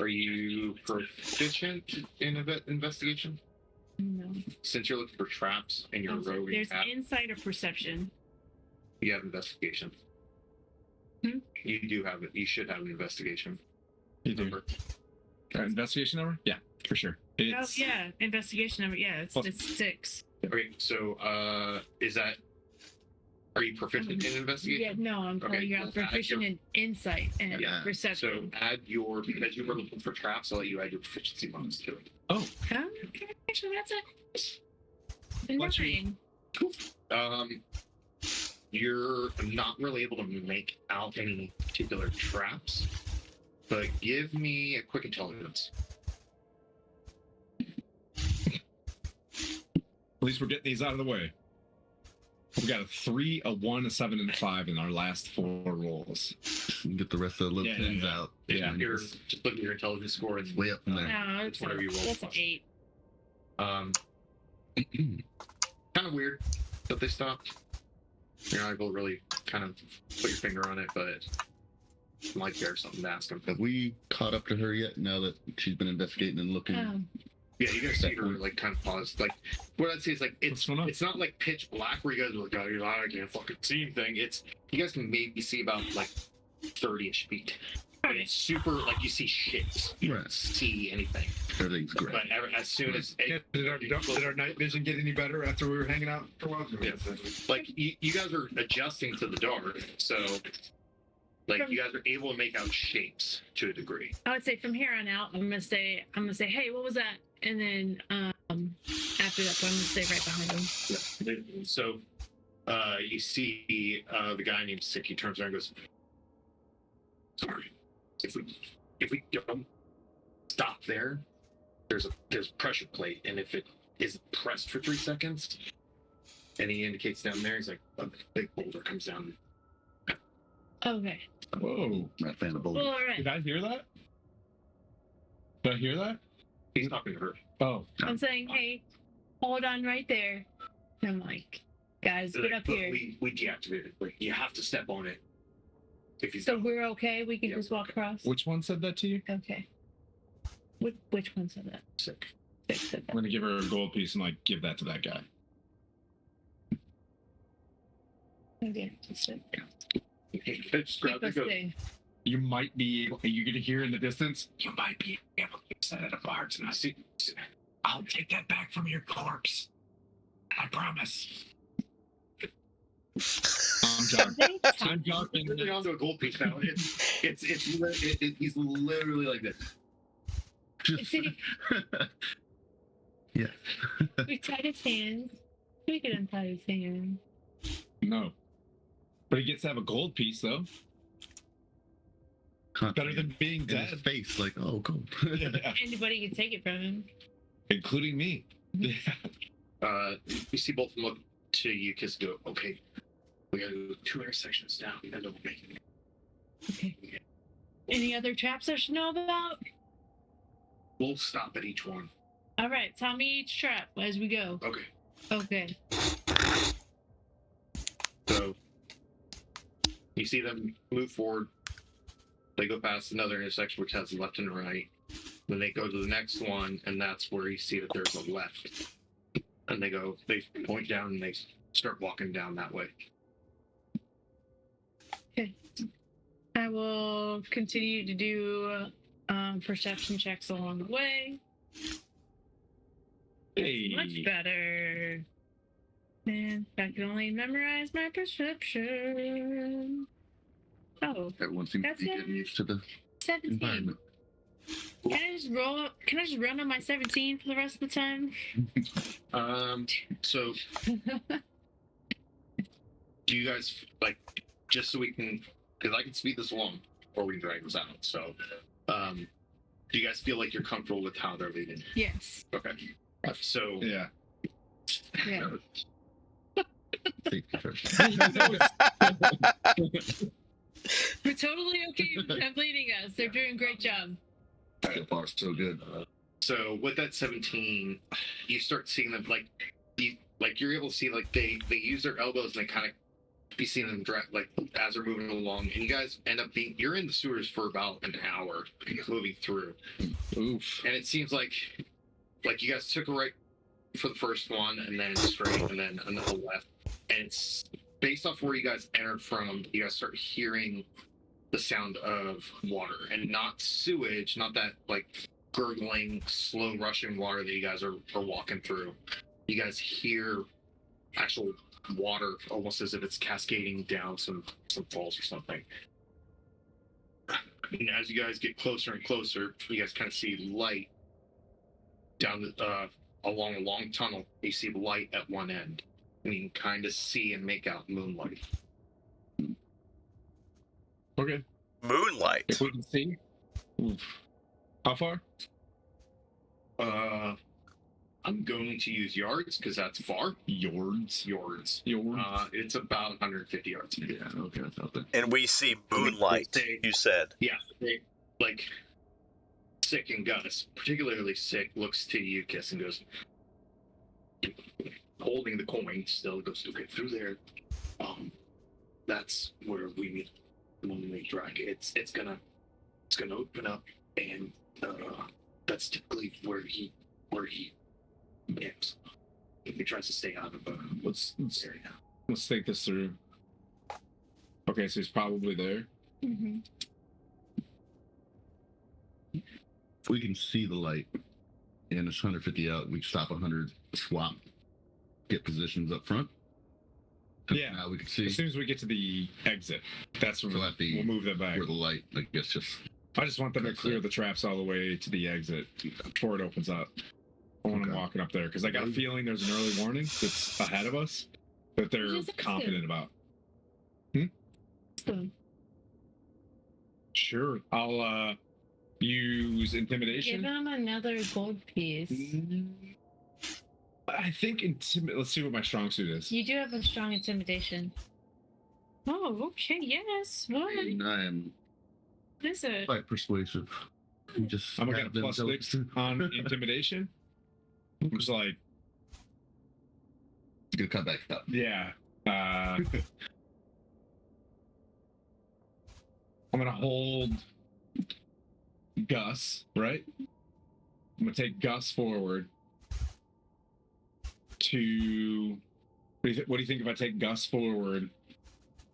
Are you proficient in investigation? No. Since you're looking for traps and you're a rogue, There's insight or perception. you have investigation. Hmm? You do have it. You should have an investigation. You do. Number. Investigation number? Yeah, for sure. It's, Oh yeah, investigation number. Yeah, it's 6. Okay, so is that? Are you proficient in Yeah, investigation? no, I'm calling Okay, you well, out proficient in insight and Yeah, So perception. add your because you were looking for traps. I'll let you add your proficiency bonus to it. Oh, okay. Actually, that's a What's your- 9. You're not really able to make out any particular traps, but give me a quick intelligence. At least we're getting these out of the way. We got a 3, a 1, a 7, and a 5 in our last 4 rolls. Get the rest of the little Yeah, pins yeah. out. Yeah. You're just looking at your intelligence score and Way up from there. No, It's whatever you roll. That's an 8. Kind of weird that they stopped. You're not able to really kind of put your finger on it, but like there's something to ask them. Have we caught up to her yet? Now that she's been investigating and looking. Yeah, you guys see her like kind of pause. Like what I'd say is like What's going on? it's not like pitch black where you guys are like, oh, you're like, I can't fucking see anything. It's you guys can maybe see about like 30-ish feet. But it's super like you see shit. You don't Right. see anything. Everything's great. But as soon as Did our night vision get any better after we were hanging out for a while? Yeah. like you guys are adjusting to the dark, so like you guys are able to make out shapes to a degree. I would say from here on out, I'm gonna say, hey, what was that? And then after that point, I'm gonna stay right behind him. So you see the guy named Sick. He turns around and goes, "Sorry, if we don't stop there, there's a pressure plate, and if it is pressed for 3 seconds, and he indicates down there, he's like a big boulder comes down." Okay. Whoa. Not a fan of Well, bowling. all right. Did I hear that? Did I hear that? He's talking to her. Oh. I'm saying, hey, hold on right there. And I'm like, guys, get up But here. we deactivated it. Like you have to step on it. If you So don't. we're okay. We can Yeah. just walk across. Which one said that to you? Okay. Which one said that? Sick. 6 said I'm that. gonna give her a gold piece and like give that to that guy. Okay. Just said- Just grab Keep the us goat. safe. You might be able. You gonna hear in the distance? You might be able to set it apart tonight. See, I'll take that back from your corpse. I promise. I'm joking. I'm joking. Literally onto a gold piece now. He's literally like this. Just, See, yeah. we tied his hands. We could untie his hands. No. But he gets to have a gold piece, though. Better than being in his dead. face, like, oh, gold. Yeah. Anybody can take it from him. Including me. You see both of them look to you, Kiss, go, okay, we gotta go 2 intersections down, and then we'll make it. Okay. Any other traps I should know about? We'll stop at each one. All right, tell me each trap as we go. Okay. Okay. So, you see them move forward. They go past another intersection, which has left and right. Then they go to the next one, and that's where you see that there's a left. And they point down, and they start walking down that way. Okay. I will continue to do perception checks along the way. Hey. Much better. Man, I can only memorize my perception. Oh, Everyone seems That's to be it. getting used to the 17. environment. Can I just run on my 17 for the rest of the time? So do you guys, like, just so we can, because I can speed this along before we drag this out, so, do you guys feel like you're comfortable with how they're leading? Yes. Okay. So, Yeah. Yeah. Safety first. We're totally okay with them leading us. They're doing a great job. So far, so good. so with that 17, you start seeing them, you're able to see, like, they use their elbows, and they kind of be seeing them like as they're moving along, and you guys end up you're in the sewers for about an hour moving through. Oof. And it seems like you guys took a right for the first one, and then straight, and then another left. And it's based off where you guys entered from, you guys start hearing the sound of water, and not sewage, not that like gurgling, slow rushing water that you guys are walking through. You guys hear actual water, almost as if it's cascading down some falls or something. And as you guys get closer and closer, you guys kind of see light down along a long tunnel. You see light at one end, and you can kind of see and make out moonlight. Okay. Moonlight. If we can see. Oof. How far? I'm going to use yards because that's far. Yards. Yards. Yards. It's about 150 yards. Yeah, okay, that's out there. And we see moonlight, you said. Yeah, like Sick and Gus, particularly Sick, looks to you, Kiss, and goes, holding the coin still, goes, okay, through there. That's where we meet when we make drag. It's gonna open up, and that's typically where he is. He tries to stay out of Let's area. let's think this through. Okay, so he's probably there. Mm-hmm. If we can see the light and it's 150 out, we can stop 100, swap, get positions up front. Yeah. Now we can see As soon as we get to the exit, that's when So at the- we'll move them back. where the light, I guess, just I just want them to clear the traps all the way to the exit before it opens up. I want them Okay. walking up there because I got a feeling there's an early warning that's ahead of us that they're Which is confident about. So, Sure, I'll use give intimidation. him another gold piece. I think Let's see what my strong suit is. You do have a strong intimidation. Oh, okay, yes. What? I am What is it? quite persuasive. Just I'm gonna get a have them plus go- 6 on intimidation. I'm just like, Good comeback. yeah. I'm gonna hold Gus, right? I'm gonna take Gus forward to. What do you think if I take Gus forward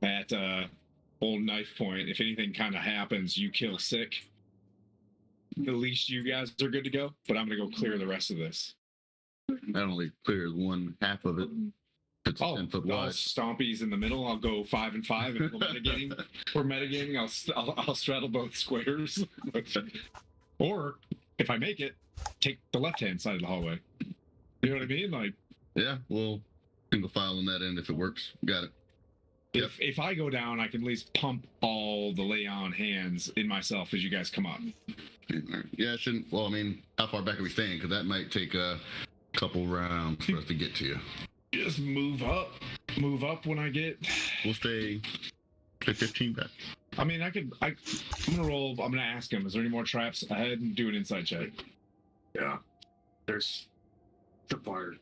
at old knife point? If anything kind of happens, you kill Sick. At least you guys are good to go. But I'm gonna go clear the rest of this. That only clears one half of it. It's 10 foot I'll wide. Stompy's in the middle. I'll go 5 and 5. If we're metagaming, I'll straddle both squares. Or if I make it, take the left-hand side of the hallway. You know what I mean? Like, Yeah, we'll single file on that end if it works. Got it. if I go down, I can at least pump all the lay on hands in myself as you guys come up. Yeah, it shouldn't. Well, I mean, how far back are we staying? Because that might take a couple rounds for us to get to you. Just move up. Move up when I get. We'll stay 15 back. I mean, I'm gonna roll. I'm gonna ask him. Is there any more traps ahead? And do an insight check. Yeah. There's tripwire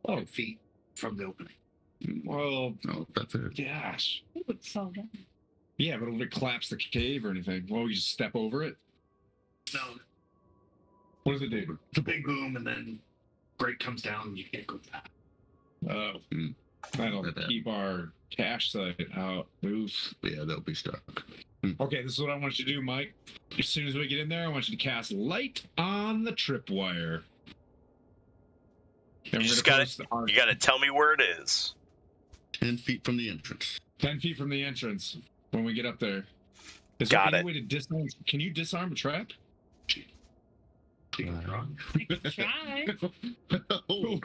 10 feet from the opening. Well, Oh, that's it. gosh. It would solve that. Yeah, but if it collapse the cave or anything, well, we just step over it. No, What does it do? it's a big boom, and then grate comes down, and you can't go back. Oh, Mm. that'll Like that. keep our cash site out. Oof. Yeah, they'll be stuck. Okay, this is what I want you to do, Mike. As soon as we get in there, I want you to cast light on the tripwire. And You we're just gonna gotta, post our you gotta tell me where it is. 10 feet from the entrance. 10 feet from the entrance when we get up there. Is Got there it. any way to disarm? Can you disarm a trap? I could try. Oh,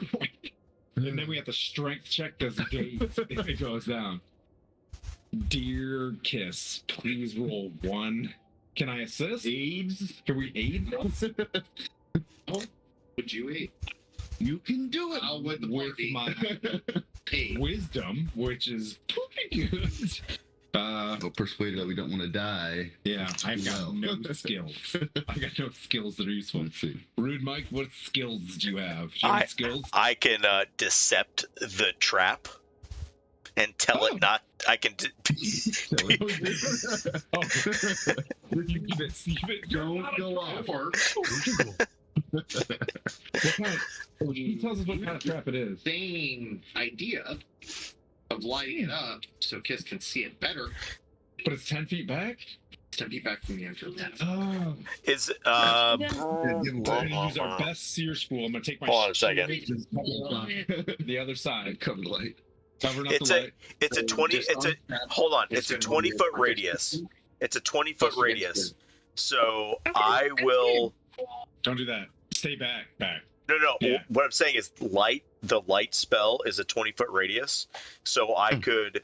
And then we have to strength check this gate if it goes down. Dear Kiss, please roll 1. Can I assist? AIDS? Can we aid this? Would you eat? You can do it. How would the With party my pay? wisdom, which is pretty good. Well, persuaded that we don't want to die. Yeah, I've got No. no skills. I got no skills that are useful. Let's see. Rude Mike, what skills do you have? Do you have any skills? I can decept the trap and tell it not. I can. Oh. Would you keep it? Don't go off. What kind of, he tells us what kind of trap it is. Same idea of lighting it up so Kiss can see it better. But it's 10 feet back? 10 feet back from the entrance. Oh. Is We're gonna use our best seer school. I'm gonna take my Hold on a second. the other side. Cover the light. Covering up It's the a light. it's a 20 it's a hold on, it's a 20-foot radius. It's a 20-foot radius. So I will Don't do that. Stay back. no. Yeah. What I'm saying is the light spell is a 20-foot radius. So I could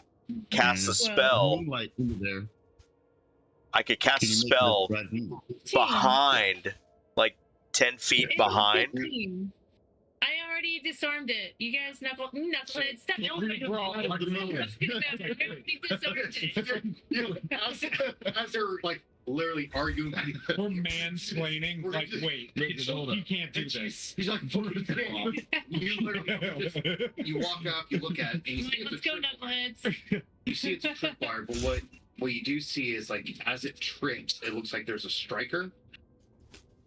cast a spell. Moonlight into there. I could cast a Can you make spell this bright beam? behind, like 10 feet It's behind. 15. I already disarmed it. You guys knuckleheads, stop. No, As they're like literally arguing. We're mansplaining. We're Like, just- wait, hold you up. can't do this. He's like, you literally just, you walk up, you look at it, and you see it's a Let's go, trip- knuckleheads. you see it's a tripwire, but what you do see is like as it trips, it looks like there's a striker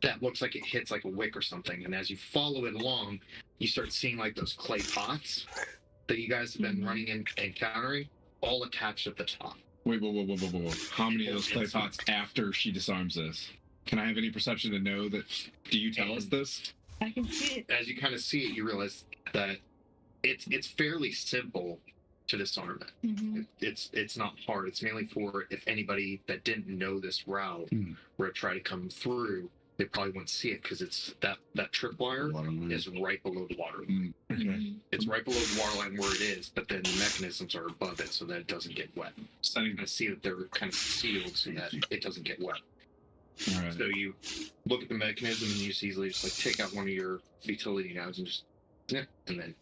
that looks like it hits like a wick or something, and as you follow it along, you start seeing like those clay pots that you guys have been running and encountering, all attached at the top. Wait. How many of those clay pots after she disarms this? Can I have any perception to know that? Do you tell us this? I can see it. As you kind of see it, you realize that it's fairly simple to disarm it. Mhm. It's not hard. It's mainly for if anybody that didn't know this route were to try to come through, they probably wouldn't see it because it's that tripwire Waterline. is right below the water. Okay. It's right below the water line where it is, but then the mechanisms are above it so that it doesn't get wet. Setting I see that they're kind of sealed so that it doesn't get wet. All right. So you look at the mechanism and you just easily just like take out one of your utility knives and just snip, and then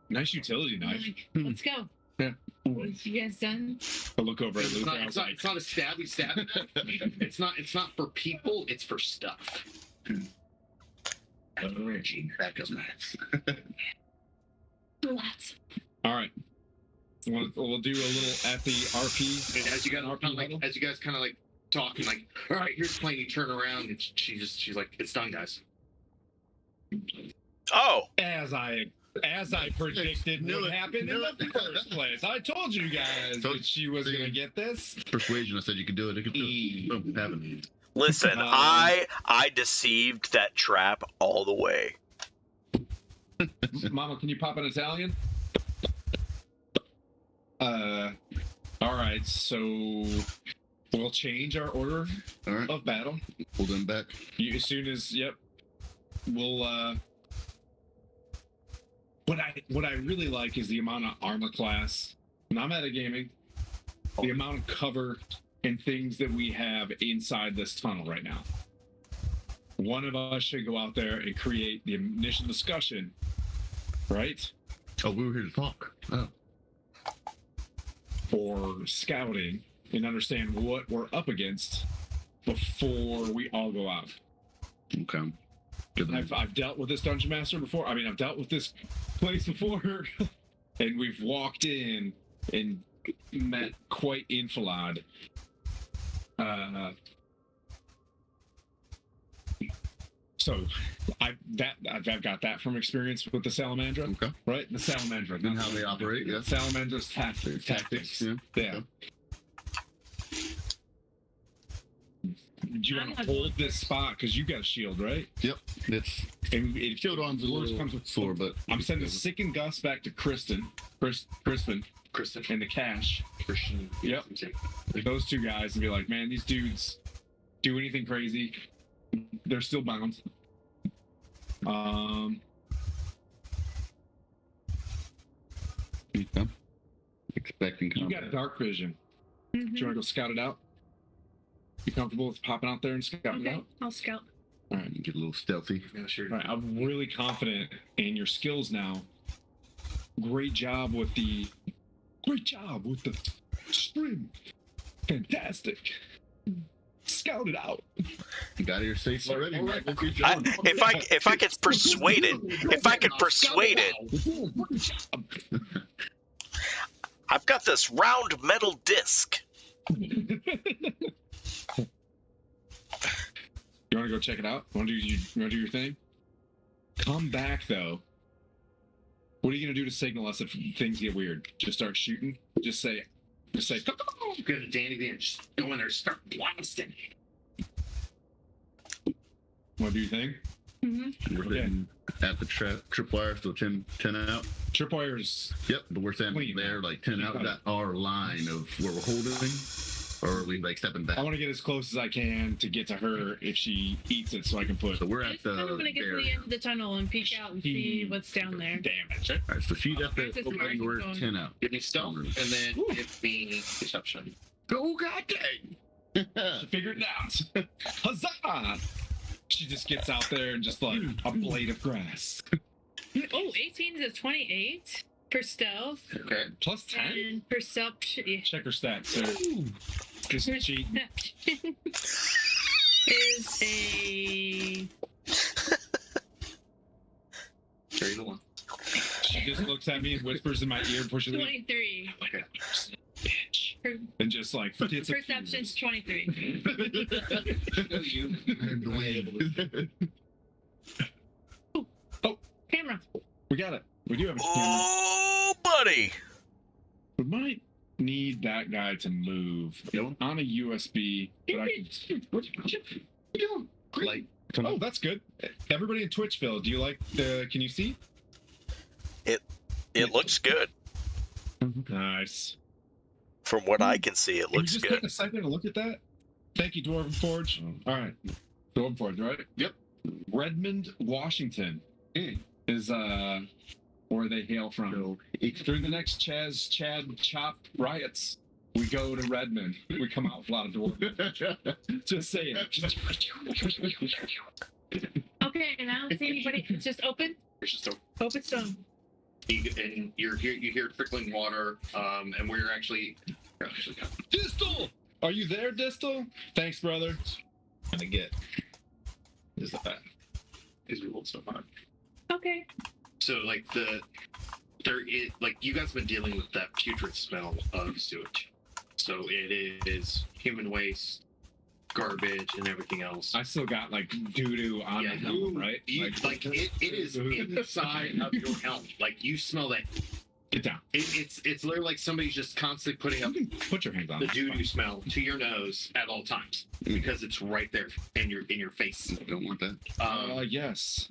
Nice utility I'm knife. like, let's go. Yeah. What you guys done? I look over at it's Luke. not, and I it's, was not, like, it's not a stabby knife. It's not for people. It's for stuff. That goes nuts. Lots. all right. We'll do a little at the RP. And as you guys RP kind of level? like, as you guys kind of like talking, like, all right, here's the plan. You turn around, and she's like, it's done, guys. Oh, As I predicted Knew would it. happen in Knew the it. first place. I told you guys So- that she was gonna get this. Persuasion. I said you could do it. You could do it. Boom, happened. listen, Um, I deceived that trap all the way. Mama, can you pop an Italian? All right, so we'll change our order All right. of battle. Pull them back. As soon as, yep, we'll. What I really like is the amount of armor class. And I'm at a gaming. The amount of cover and things that we have inside this tunnel right now. One of us should go out there and create the initial discussion, right? Oh, we were here to talk. Oh. For scouting and understand what we're up against before we all go out. Okay. Good. I've dealt with this dungeon master before. I mean, I've dealt with this place before, and we've walked in and met quite infilad. So I've got that from experience with the Salamandra, Okay. right? The Salamandra, And how they operate, yeah. Salamandra's tactics. Yeah. Do you want to hold this spot because you got a shield, right? Yep. It's And it shield arms a little comes with sore, but I'm sending Sick and Gus back to Crispin, and the Cash. Christian. Yep. Those two guys and be like, man, these dudes do anything crazy, they're still bound. okay. Expecting You combat. got dark vision. Do you want to go scout it out? You comfortable with popping out there and scouting it Okay, out? I'll scout. All right. Get a little stealthy. Yeah, sure. All right. I'm really confident in your skills now. Great job with the string. Fantastic. Scout it out. You got your safe already. All right. Michael. Good I, job. if I could persuade it, I've got this round metal disc. You want to go check it out? You want to do your thing? Come back though. What are you gonna do to signal us if things get weird? Just start shooting. Just say. Go to Danny V and just go in there and start blasting. Want to do your thing? We're sitting at the tripwire, so 10 out. Tripwires. Yep, but we're standing Clean. there like 10 out. That our line of where we're holding, or are we like stepping back? I want to get as close as I can to get to her if she eats it, so I can put. So we're I at just kind of the want to get to the barrier. end of the tunnel and peek out and see what's down there. Damn it! All right, so she's at the Francis opening. We're Martin's 10 out. Give me stealth, and then give me perception. Go, goddamn! She figured it out. Huzzah! She just gets out there and just like a blade of grass. Oh, 18 is a 28 for stealth. Okay. Plus 10. And perception. Yeah. Check her stats, sir. Just cheat. Perception is a. Carry the one. She just looks at me and whispers in my ear before she leaves. 23. Okay. Bitch. Per- And just like gets a- Perception's 23. Camera. We got it. We do have a camera. Oh, buddy. We might need that guy to move on a USB. But I can... Like, Oh, that's good. Everybody in Twitchville, do you like the? Can you see? It looks good. Nice. From what I can see, it Can you looks just good. take a second to look at that? Thank you, Dwarven Forge. All right, Dwarven Forge, right? Yep. Redmond, Washington is where they hail from. During the next Chad Chop riots, we go to Redmond. We come out with a lot of dwarves. Just saying. Okay, and I don't see anybody. It's just open. It's just a Open stone. and you hear trickling water, and we're actually Distal! Are you there, Distal? Thanks, brother. gonna get is the fact is we rolled so hard. Okay. So like like you guys have been dealing with that putrid smell of sewage. So it is human waste, garbage, and everything else. I still got like doo-doo on my helmet, right? Like it is inside of your helmet. Like you smell that. Get down. It's literally like somebody's just constantly putting up You can put your hands on the it. doo-doo smell to your nose at all times because it's right there in your face. Don't want that. Yes.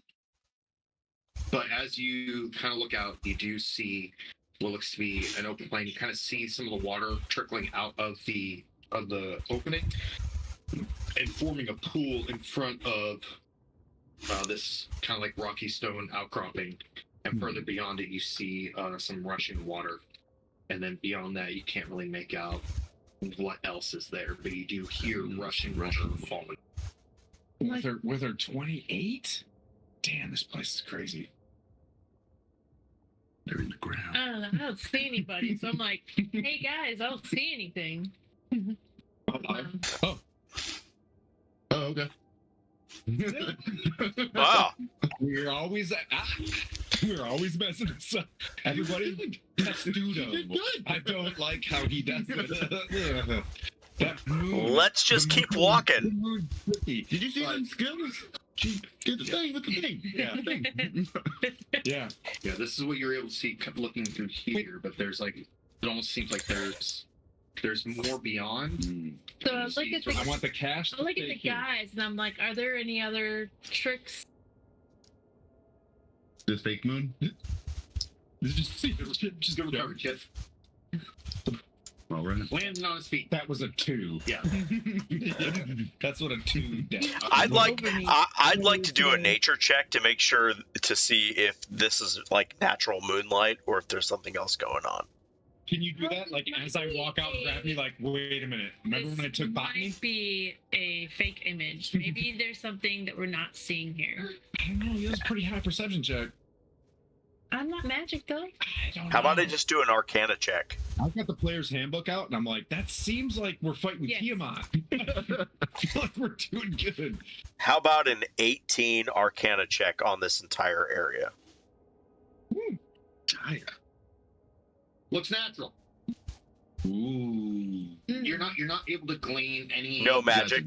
But as you kind of look out, you do see what looks to be an open plain. You kind of see some of the water trickling out of the opening and forming a pool in front of this kind of like rocky stone outcropping. And further beyond it, you see some rushing water. And then beyond that, you can't really make out what else is there, but you do hear rushing water falling. With her 28? Damn, this place is crazy. They're in the ground. I don't know. I don't see anybody, so I'm like, hey guys, I don't see anything. Oh, okay. Wow. we're always messing this up. Everybody, Testudo. I don't like how he does it. That moon. Let's just keep walking. Did you see them skills? She did the thing with the thing. Yeah. Yeah. Yeah, this is what you're able to see looking through here, but there's like, it almost seems like there's more beyond. So I look at I want the cash. I look at the guys, and I'm like, are there any other tricks? This fake moon? Just go Recovered, kid. All right. Landing on his feet. That was a 2. Yeah. That's what a 2 did. I'd like to do a nature check to make sure to see if this is like natural moonlight or if there's something else going on. Can you do that? Like as I walk out and grab me, like, wait a minute. Remember when I took botany? Might be a fake image. Maybe there's something that we're not seeing here. I don't know. That's a pretty high perception check. I'm not magic though. I don't know. How about I just do an Arcana check? I've got the player's handbook out, and I'm like, that seems like we're fighting Yes. Tiamat. I feel like we're doing good. How about an 18 Arcana check on this entire area? Looks natural. Ooh. You're not able to glean any No magic.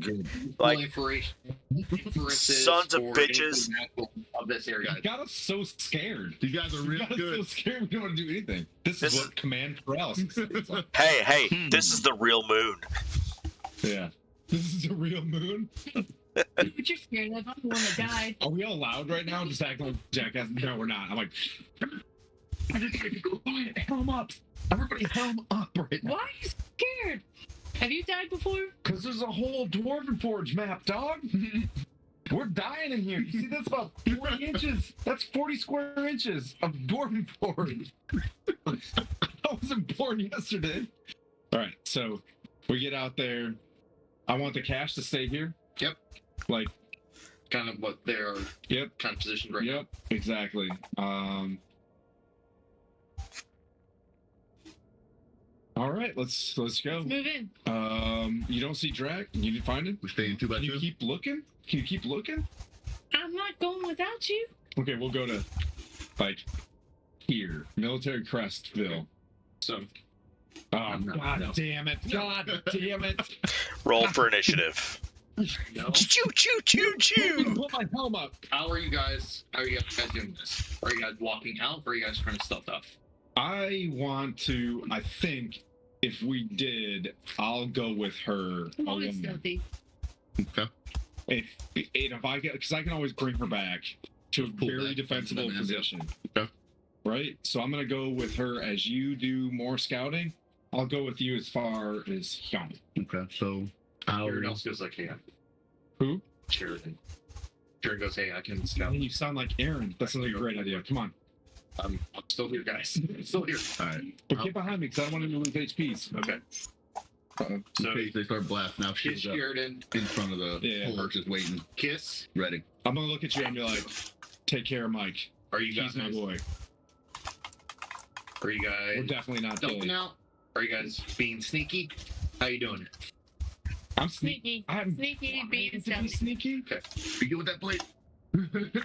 Like, inferences sons of or bitches. anything natural of this area. You got us so scared. You guys are You really got us so good. scared we don't want to do anything. This This is is- what command paralysis is. Like, hey, this is the real moon. yeah. This is a real moon. What you're scared of? I'm the one that died. Are we all loud right now? Just acting like jackass? No, we're not. I'm like, everybody go quiet. Helm up. Everybody helm up right now. Why are you scared? Have you died before? Because there's a whole Dwarven Forge map, dog. We're dying in here. You see, that's about 40 inches. That's 40 square inches of Dwarven Forge. I wasn't born yesterday. All right, so we get out there. I want the cash to stay here. Yep. Like, Kind of what they're yep, kind of positioned right yep, exactly. All right, let's go. Let's move in. You don't see Drac? You didn't find him? We're staying 2 by Can you 2. keep looking? Can you keep looking? I'm not going without you. Okay, we'll go to, like, here. Military Crestville. So Oh, I'm not- God no. damn it. God damn it. Roll for initiative. no. Choo choo choo choo. Put my helm up. How are you guys doing this? Are you guys walking out or are you guys trying to stealth off? I think if we did, I'll go with her I'm always alone. stealthy. Okay. If I get, because I can always bring her back to a Pull very back. defensible Yeah. position. Okay. Right? So I'm going to go with her as you do more scouting. I'll go with you as far as young. Okay. So I'll. Everyone else goes like, hey, Who? Sheridan. Sheridan goes, hey, I can scout. You sound like Aaron. That sounds like a great idea. Come on. I'm still here, guys. I'm still here. All right. But get behind me because I don't want him to lose HPs. Okay. In So case they start blasting out kiss shit up Sheridan, in front of the Yeah. porch, just waiting, kiss. ready. I'm going to look at you and be like, take care of Mike. Are you guys He's my boy. Are you We're guys definitely not stealthing dead. out? Are you guys being sneaky? How you doing? I'm sneaky. Sneaky. I haven't Sneaky being to be stealthy. sneaky. You get with that plate.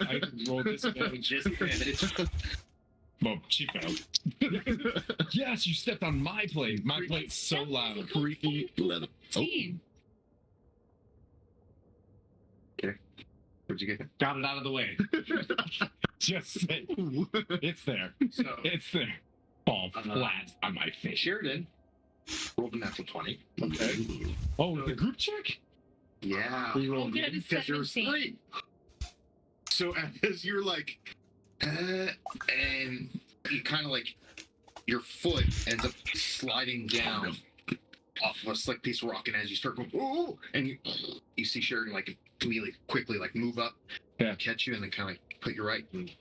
I rolled this advantage. Just advantage. Well, cheap out. Yes, you stepped on my plate. My plate's so loud. Freaky leather. Oh, Where'd you get Got it out of the way. Just say it's there. that? So It's there. Fall flat on my face. Sheridan rolled a natural 20. Okay. Oh, the group check? Yeah. Oh, good, it's Because there was 17. 3. So as you're like And you kind of like your foot ends up sliding down off of a slick piece of rock, and as you start going, oh, and you see Sheridan like immediately, quickly, like move up, catch you, and then kind of like put you right and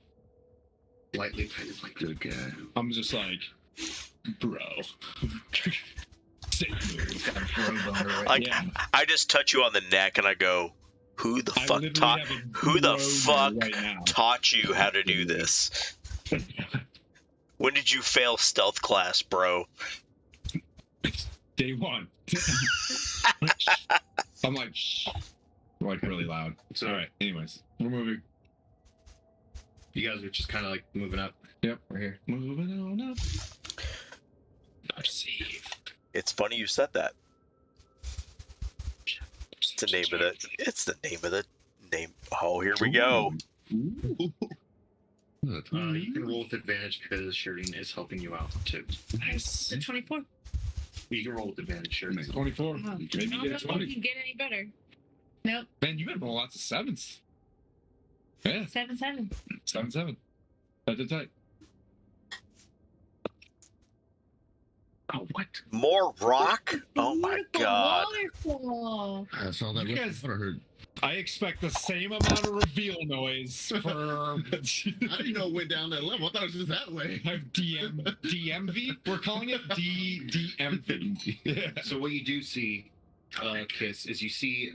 lightly pat you like, Good guy. I'm just like, bro. Sick move. Like, Yeah. I just touch you on the neck and I go, who the fuck taught? Who the fuck taught you how to do this? When did you fail stealth class, bro? Day one. I'm like, shh. Like really loud. So, all right. Anyways, we're moving. You guys are just kind of like moving up. Yep. We're here. Moving on up. Perceive. It's funny you said that. It's the name of the. It's the name of the name. Oh, here we go. You can roll with advantage because Sheridan is helping you out too. Nice. 24. You can roll with advantage, Sheridan. 24. Oh, Maybe I you don't get know a if 20. you can get any better. Nope. Man, you better roll lots of sevens. Yeah. 7-7. 7-7. That's a tight. Oh, what? More rock? Oh my Beautiful god. Waterfall. I saw that. You guys- What I heard. I expect the same amount of reveal noise for. I didn't know it went down that level. I thought it was just that way. I have DMV. We're calling it DMV. Yeah. So what you do see, Kiss, is you see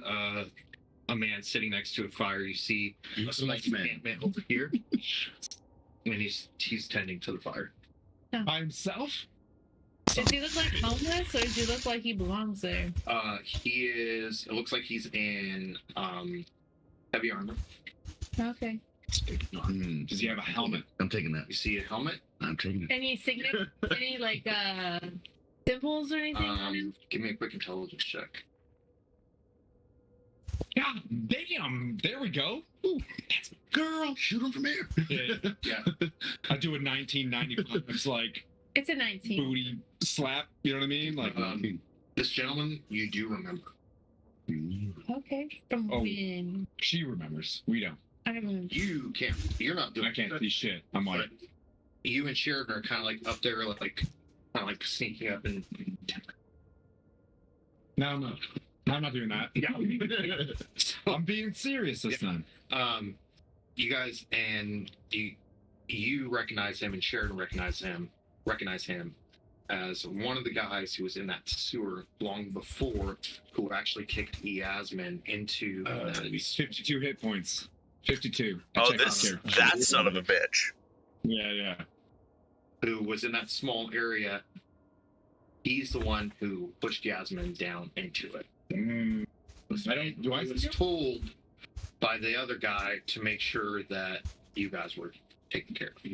a man sitting next to a fire. You see a small man over here, and he's tending to the fire. By himself? Does he look like homeless, or does he look like he belongs there? He is. It looks like he's in heavy armor. Okay. Does he have a helmet? I'm taking that. You see a helmet. I'm taking it. Any significant, any like symbols or anything on him? Give me a quick intelligence check. God damn! There we go. Ooh, that's girl. Shoot him from here. Yeah. Yeah. I do a 1995. It's like It's a 19. booty slap. You know what I mean? Like, This gentleman, you do remember. Okay. From Oh. when? she remembers. We don't. I remember. You can't. You're not doing. I can't see shit. I'm like, But you and Sheridan are kind of like up there, like kind of like sneaking up and. no, I'm not. No, I'm not doing that. Yeah. I'm being serious this time. You guys and you recognize him, and Sheridan recognize him as one of the guys who was in that sewer long before, who actually kicked Yasmin into that. 52 hit points. 52. Oh, Check this out here. that son of a bitch. Yeah. Who was in that small area. He's the one who pushed Yasmin down into it. Do I was told by the other guy to make sure that you guys were taken care of.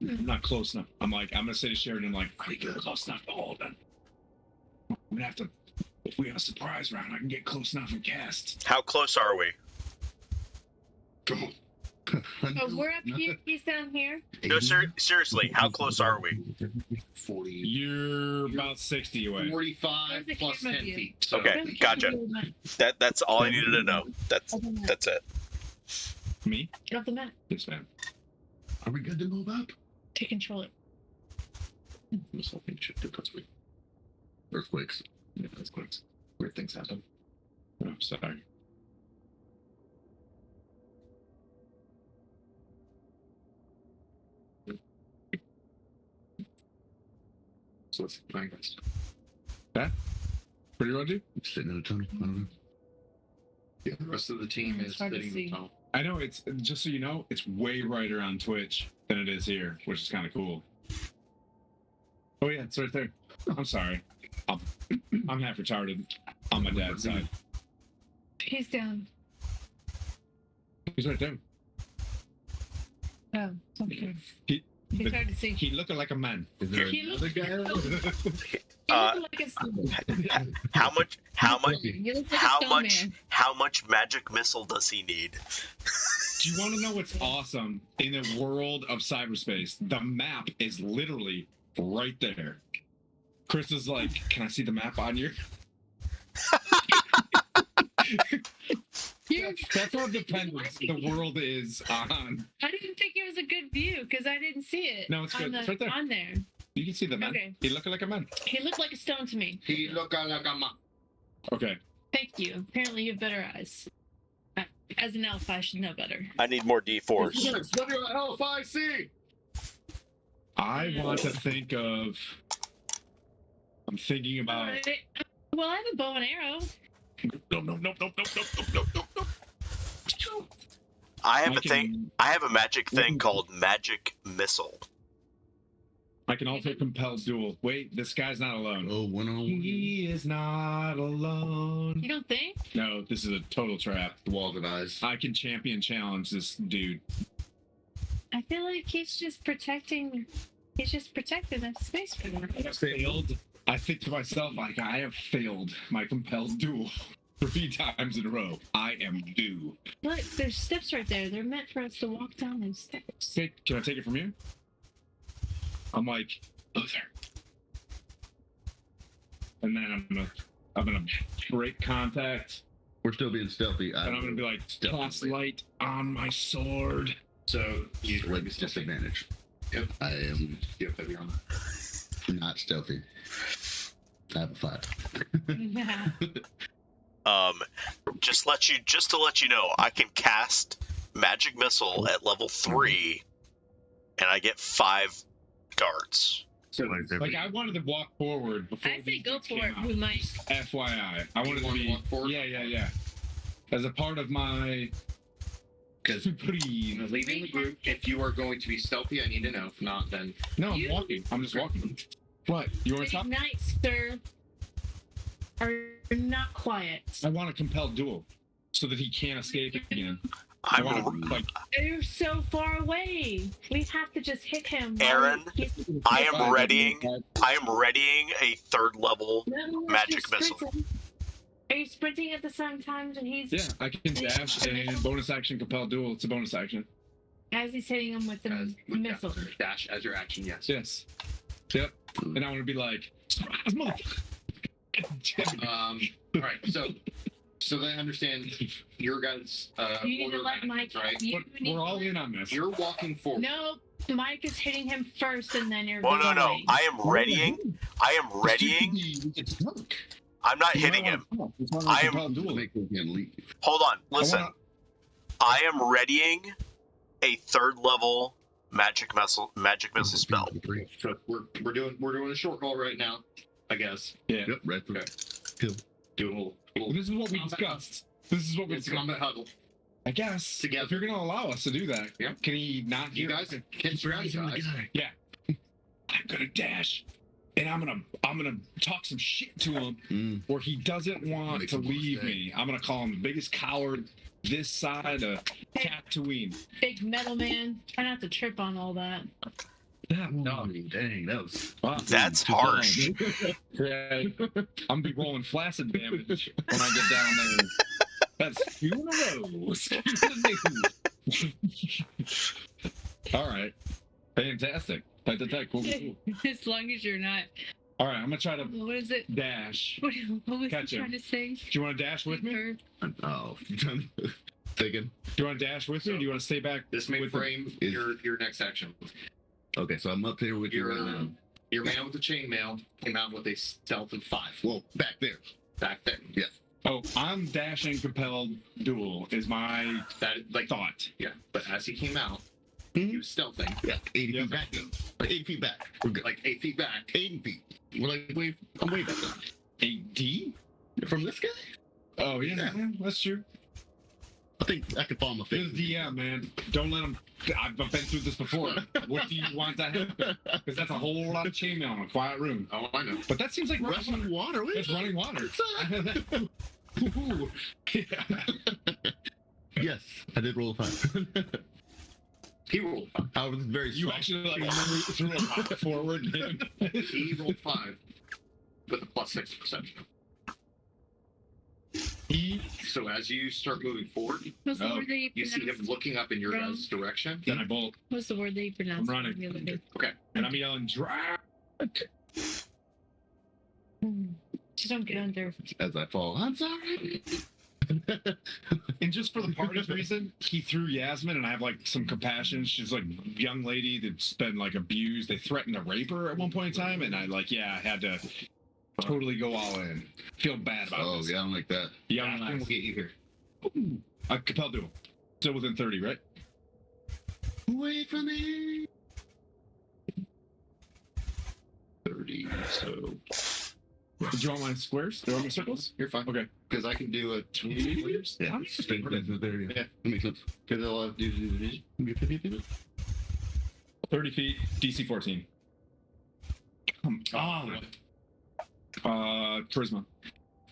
I'm not close enough. I'm gonna say to Sheridan, like, are you close enough to hold them? I'm gonna have to, if we have a surprise round, I can get close enough and cast. How close are we? Oh, we're up here. He's down here. No, seriously, how close are we? 40. You're about 60 away. 45 Where's the plus camera 10 view? feet. So Okay, gotcha. That's all I needed to know. That's it. Me? Get off the mat. Yes, ma'am. Are we good to move up? To control it. This whole thing shifted because we. Earthquakes. Yeah, earthquakes. Weird things happen. Oh, sorry. So what's the plan, guys? What do you want to do? Sitting in a tunnel. I don't know. Yeah, the rest of the team It's is hard to sitting in the see. tunnel. I know it's, just so you know, it's way brighter on Twitch than it is here, which is kind of cool. Oh yeah, it's right there. I'm sorry. I'm half retarded on my dad's side. He's down. He's right there. Oh, okay. He- He's hard to see. He looking like a man. Is there He another guy? He looked like a stone. How much? You look like How a stone much? man. How much magic missile does he need? Do you want to know what's awesome in the world of cyberspace? The map is literally right there. Chris is like, "Can I see the map on your?" You're That's how dependent the world is on. I didn't think it was a good view because I didn't see it. No, it's good. It's right there. On there. You can see the man. Okay. He looked like a man. He looked like a stone to me. He look like a man. Okay. Thank you. Apparently, you have better eyes. As an elf, I should know better. I need more D4s. Yes, WLFIC. I want to think of. I'm thinking about. Well, I have a bow and arrow. No. I have I a thing. I have a magic thing called magic missile. I can also compel duel. Wait, this guy's not alone. Oh, one on one. He is not alone. You don't think? No, this is a total trap. The walls of eyes. I can champion challenge this dude. I feel like he's just protecting. He's just protecting that space for them. I have failed. I think to myself, like, I have failed my compelled duel 3 times in a row. I am due. Look, there's steps right there. They're meant for us to walk down those steps. Okay, can I take it from you? I'm like, Luther. And then I'm gonna break contact, We're still being stealthy. and I'm gonna be like, cast light on my sword. So you With disadvantage. Yep. I am You have to be on. not stealthy. I have a 5. Yeah. Just to let you know, I can cast magic missile at level 3, and I get 5 darts. So, like, I wanted to walk forward before. I say these go dudes for came it. out. We might. FYI, I wanted to wanna be. walk forward? Yeah. As a part of my. Because Supreme. leaving the group, if you are going to be stealthy, I need to know. If not, then No, I'm walking. I'm just walking. What? You want to stop? Big knights, sir, are not quiet. I want a compelled duel, so that he can't escape again. I'm I want to, like, They're so far away. We have to just hit him. while Aaron, he's- I am readying a 3rd level No, magic you're missile. sprinting. Are you sprinting at the same time that he's yeah, I can dash and bonus action compelled duel. It's a bonus action. as he's hitting him with the missile? dash as your action. Yes. Yes. Yep. And I want to be like, surprise, motherfucker. All right. So they understand your guys' You need order to of let actions, Mike. right? You need We're all to in on this. You're walking forward. No, Mike is hitting him first, and then you're Well, no. going. I am readying. I'm not hitting him. I am- Making him leave. Hold on. Listen. I am readying a 3rd level magic missile spell. So we're doing a short haul right now, I guess. Yeah. Yep, right through. Okay. Doing a little This is what we discussed. This is what we it's discussed. combat huddle. I guess. Together. If you're going to allow us to do that, Yeah. can he not You hear? guys can strategize. Yeah. I'm going to dash. And I'm gonna talk some shit to him, or he doesn't want Make to him leave stay. me. I'm gonna call him the biggest coward this side of Tatooine. Big metal man. Try not to trip on all that. No, dang, that was. That's harsh. Yeah, I'm gonna be rolling flaccid damage when I get down there. That's 2 in a row. All right, fantastic. Cool. As long as you're not. All right, I'm gonna try to What is it? dash. What was Catch he him. trying to say? Do you want to dash with me? Do Oh, you trying to thinking? you want to dash with me? Or do you want to stay back? This may with the- frame your next action. Okay, so I'm up here with you right now. Your man with the chainmail came out with a stealth of 5. Whoa, back there. Back there. Yeah. Oh, I'm dashing compelled duel is my That like thought. yeah. But as he came out, he was stealthing. Yeah, 80 Yeah. feet back though. Like 80 feet back. We're good. Like 8 feet back. 80 feet. We're like, wait, I'm way back there. 8D? From this guy? Oh yeah, that's true. I think I could follow my This face. DM, man. Don't let him. I've been through this before. What do you want to happen? Because that's a whole lot of chainmail in a quiet room. Oh, I know. But that seems like Rushing water. It's running water. Ooh. Yeah. Yes, I did roll a 5. He rolled 5. I was very You strong. actually like threw a rock forward. He rolled 5 with a +6 perception. So as you start moving forward, What's the Oh, word that you you see him pronounced? looking up in your Wrong. guys' direction. Then I bolt What's the word that you pronounced? I'm running. The other day? and I'm yelling, "Drag!" Just don't get under. As I fall. I'm sorry. And just for the party's reason, he threw Yasmin, and I have like some compassion. She's like a young lady that's been like abused. They threatened to rape her at one point in time, and I had to totally go all in. Feel bad about this. Yeah, I don't like that. Young We'll get you here. I compelled to him. Still within 30, right? Wait for me. 30. So. Did you want my squares? Do you want my circles? You're fine. Okay. Because I can do a 20 meters. Yeah, I'm straight to there. Yeah, Yeah. that makes sense. Because they'll have to do 30 feet, DC 14. Charisma.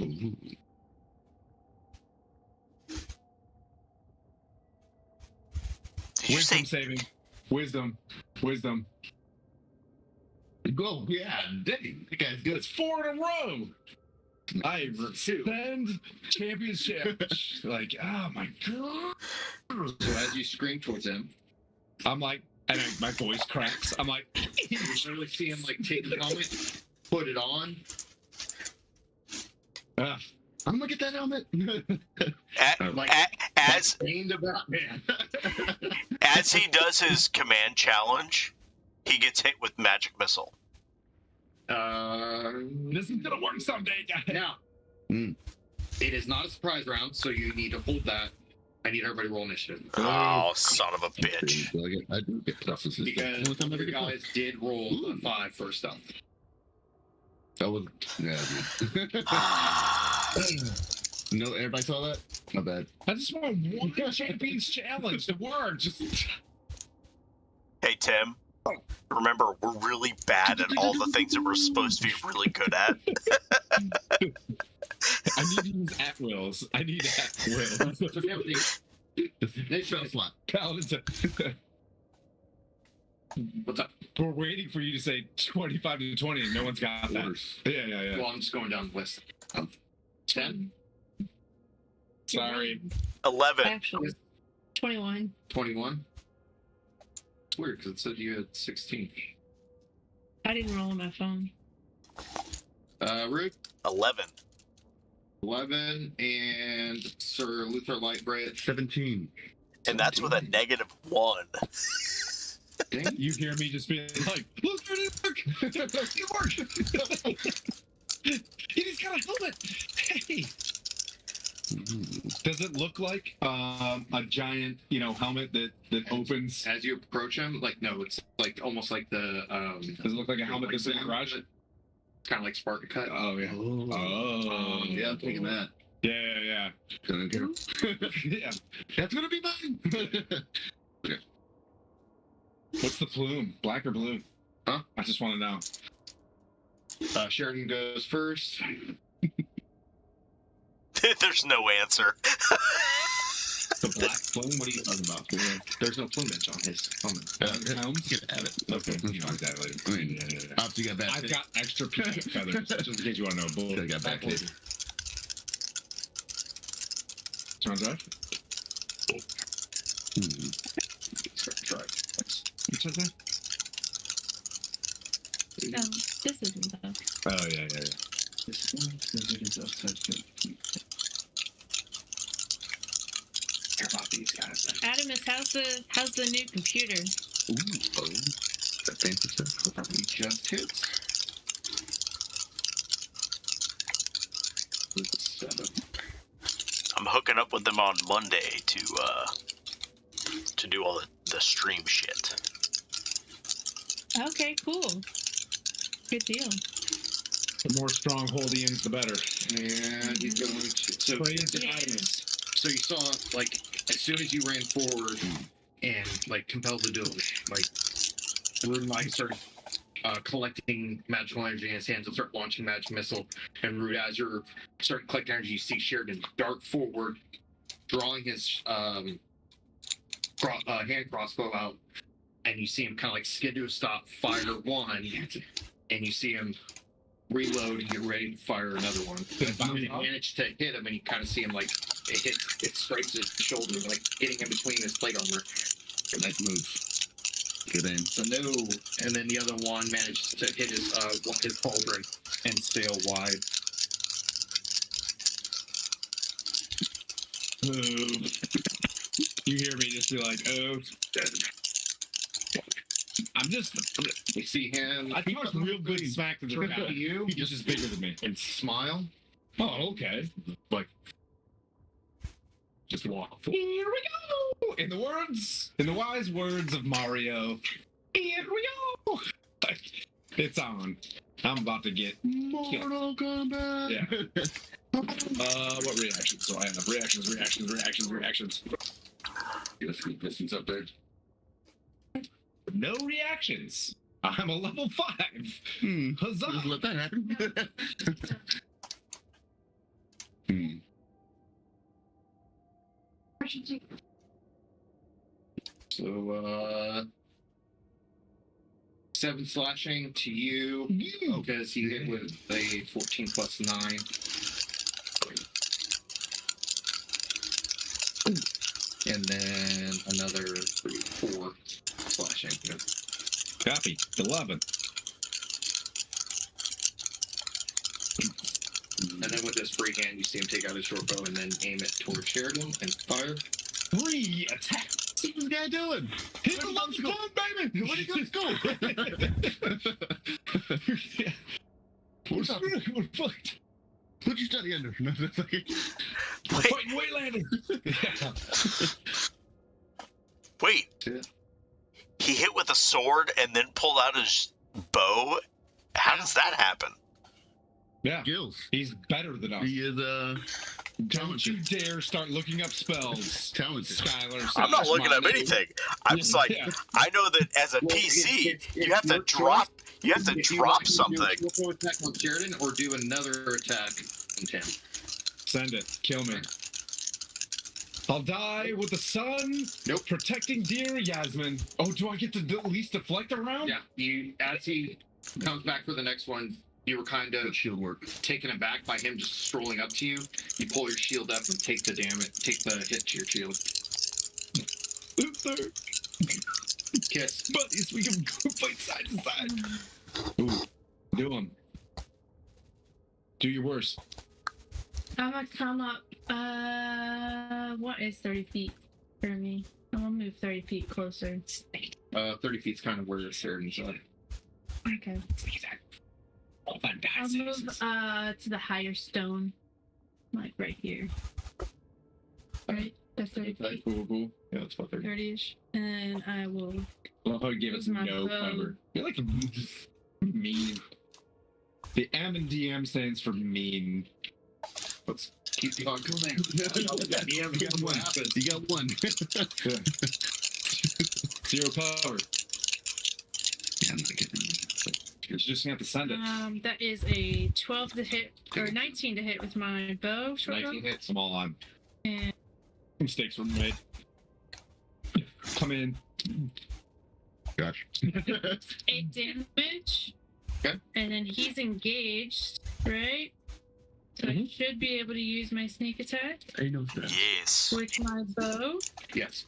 Ooh. Did you Wisdom say saving. Wisdom. Go, yeah, dang, that guy's good. It's 4 in a row. I rescind Champions Challenge. Like, oh my god. So as you scream towards him, I'm like, and my voice cracks. I'm like, you literally see him like take the helmet, put it on. ah. I'm gonna get that helmet. as Aimed about man. as he does his command challenge, he gets hit with magic missile. This is gonna work someday, guys. Now, Mm. it is not a surprise round, so you need to hold that. I need everybody to roll initiative. Oh, son of a bitch. I do get pluses. Because Only time I you get guys did roll a 5 for stuff. that was no. Everybody saw that. My bad. I just want one Champions Challenge to work. Just Hey, Tim. Remember, we're really bad at all the things that we're supposed to be really good at. I need to use at wills. I need at wills. They show slot. Paladin, What's up? we're waiting for you to say 25 to 20, and no one's got that. Orders. Yeah. Well, I'm just going down the list. 10, Sorry. 11. Actually, 21. 21. It's weird because it said you had 16. I didn't roll on my phone. Root, 11. 11, and Sir Luther Lightbread. 17. And that's with a -1. Dang. You hear me just being like, look, it worked! He's got a helmet! Hey! Does it look like a giant, helmet that opens? As you approach him, like, no, it's like almost like the. Does it look like a helmet that's in the garage? It's kind of like Spartan Cut. Oh, yeah. Oh. Yeah, I'm taking that. Yeah. Gonna get him. Yeah. That's gonna be mine. What's the plume? Black or blue? Huh? I just want to know. Sheridan goes first. There's no answer. The black plume? What are you talking about? There's no plumage on his helmet. Helms? Get at it. Okay. That's I'll fine. do that later. I mean, Yeah. obviously, you got bad. I've got extra peanut feathers, just in case you want to know. Bull. I got back tape. Turn drive? What's that there? No, this isn't though. Oh, yeah. Adamus, how's the new computer? Ooh, that fancy stuff. Probably just hits. With a 7. I'm hooking up with them on Monday to do all the stream shit. Okay, cool. Good deal. The more Strongholdians, the better. And he's going to. So, Praise Yeah. Adamus. So you saw, like, as soon as you ran forward and, like, compelled to do it, like, Rude Mike started collecting magical energy in his hands and start launching magic missile. And Rude, as you're starting to collect energy, you see Sheridan dart forward, drawing his hand crossbow out, and you see him kind of like skid to a stop, fire one, and you see him reload and get ready to fire another one. And you manage to hit him, and you kind of see him like it strikes his shoulder, like getting in between his plate armor. Nice move. Good aim. So no, and then the other one manages to hit his pauldron and sail wide. You hear me just be like, oh. I'm just. You see him. I talk real good smack to the turn guy. to you He's just bigger than me. and smile. Oh, okay. Like, just walk. Here we go! In the wise words of Mario, here we go! It's on. I'm about to get killed. Mortal Kombat. Yeah. What reactions? So I have reactions. Let's keep distance up there. No reactions. I'm a level 5. Huzzah! Just let that happen. So, 7 slashing to you because you hit with a 14 plus 9. And then another 4 slashing. Yeah. Copy. 11. And then with this free hand, you see him take out his short bow and then aim it towards Sheridan and fire. 3 attack. What's this guy doing? He's a level 5, baby! Where'd he go to school? We're fucked. What'd you study under? No, that's like, We're fighting Waylander. Wait. Yeah. He hit with a sword and then pulled out his bow? How does that happen? Yeah, skills. he's better than us. He is Don't you dare start looking up spells, talented. Skylar. I'm not looking up anything. I'm just like, Yeah. I know that as a PC, you have to drop. You have to If you drop want to something. Do a triple attack on Sheridan or do another attack on Tim. Send it. Kill me. I'll die with the sun. Nope. Protecting dear Yasmin. Oh, do I get to at least deflect around? Yeah, you as he comes back for the next one, you were kind of Good shield work. taken aback by him just strolling up to you. You pull your shield up and take the damage, take the hit to your shield. Luther. Kiss. Buddies, we can fight side to side. Ooh. Do them. Do your worst. I'm gonna come up. What is 30 feet for me? I'm gonna move 30 feet closer. 30 feet's kind of where Sheridan's at. Okay. I'll Fantastic. move to the higher stone, like right here. Right. That's 30 feet. Cool. Yeah, that's about 30. 30ish, and I will. I love how you gave us Use my no bow. cover. You're like just mean. The M and DM stands for mean. Let's Keep the on going. You got one. You got one. 0 cover. Yeah, I'm not getting You're just gonna have to send it. That is a 12 to hit or 19 to hit with my bow. Short 19 bow. hits. I'm all on. And Mistakes were made. Come in. Gotcha. 8 damage. Okay. And then he's engaged, right? So I should be able to use my sneak attack I know that. Yes. with my bow. Yes.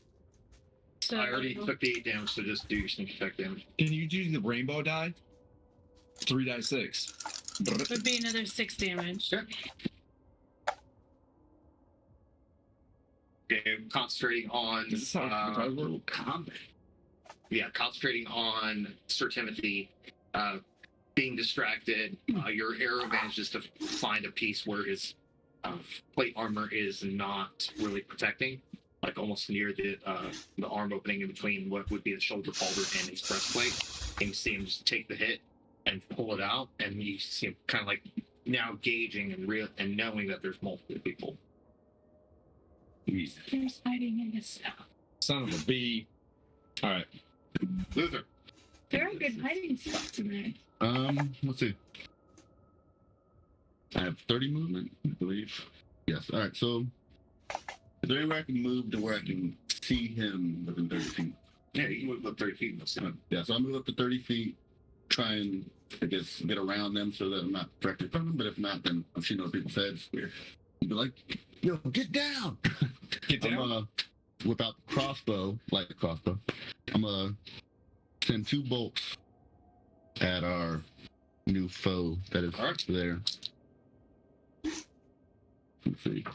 So I already took the 8 damage, so just do your sneak attack damage. Can you do the rainbow die? 3 die 6. would be another 6 damage. Okay. Okay, concentrating on Is this how it works? combat. Yeah, concentrating on Sir Timothy being distracted. Your arrow manages to find a piece where his plate armor is not really protecting, like almost near the arm opening in between what would be the shoulder pauldron and his breastplate. And you see him just take the hit and pull it out, and you see him kind of like now gauging and knowing that there's multiple people. There's hiding in this stuff. Son of a bee. Alright. Luther. There are good hiding spots in there. Let's see. I have 30 movement, I believe. Yes. All right. So, is there anywhere I can move to where I can see him within 30 feet? Yeah, you can move up 30 feet. Yeah. So I move up to 30 feet, try and I guess get around them so that I'm not directly from them. But if not, then I'm shooting over people's heads. Be like, yo, get down! Get I'm down. gonna whip out the crossbow, like the crossbow. I'm gonna send 2 bolts at our new foe that is All right. there. Let's see.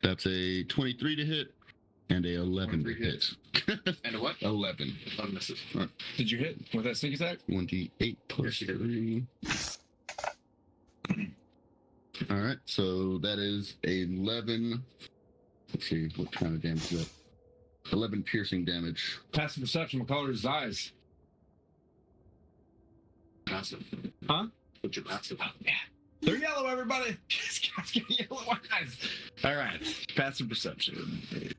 That's a 23 to hit and a 11 to 23 hit. And a what? 11. 11 misses. Did you hit with that sneak attack? 28 plus Yes, you did. 3. All right, so that is 11. Let's see, what kind of damage is that? 11 piercing damage. Passive perception. What color is his eyes? Passive. Huh? What's your passive? Oh, yeah. They're yellow, everybody. This guy's got yellow eyes. All right. Passive perception.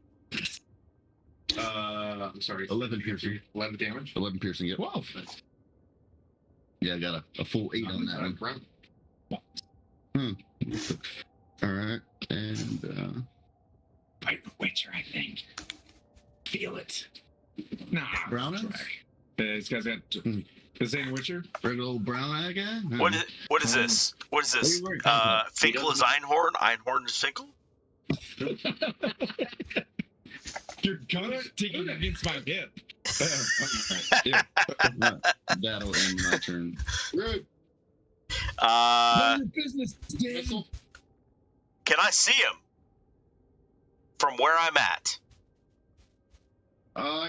I'm sorry. 11 piercing. 11 damage. 11 piercing, yep. 12. Yeah, I got a full 8 on that one. Round. All right, and Fight the Witcher, I think. Feel it. Nah. Brown eyes? This guy's got. This ain't Witcher? regular old brown eye guy. What is this? What is this? What are you Finkel is Einhorn. Einhorn is Finkel. You're gonna take it against my hip. Yeah. That'll end my turn. Rude. Business, Dan. Missile. Can I see him from where I'm at?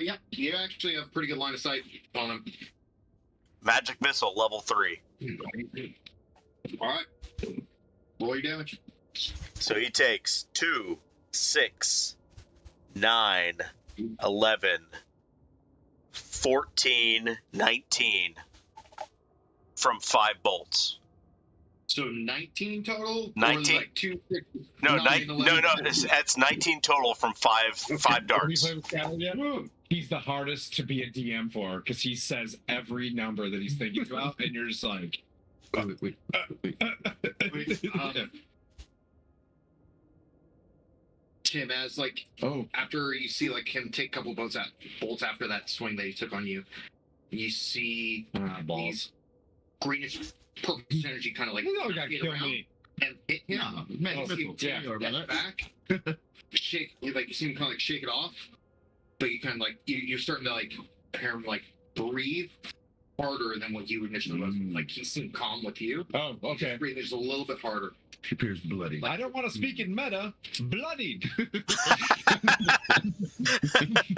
Yeah. You actually have pretty good line of sight on him. Magic missile level 3. All right. Roll your damage. So he takes 2, 6, 9, 11, 14, 19 from 5 bolts. So 19 total? 19. Or like 2, 6, No, 9, 11, that's 19 total from 5 darts. Have you played with Scal yet? He's the hardest to be a DM for because he says every number that he's thinking about, and you're just like, Wait, Tim, as like oh, after you see like him take a couple bolts after that swing that he took on you, you see balls. these greenish purplish energy kind of like You know you gotta get kill around me. and hit him. No, And man, you see him yeah, take or that about back, shake like you see him kind of like shake it off, but you kind of like you're starting to like hear him like breathe harder than what you initially was. Like he seemed calm with you. Oh, okay. Breathing just a little bit harder. She appears bloody. I don't want to speak in meta. Bloodied.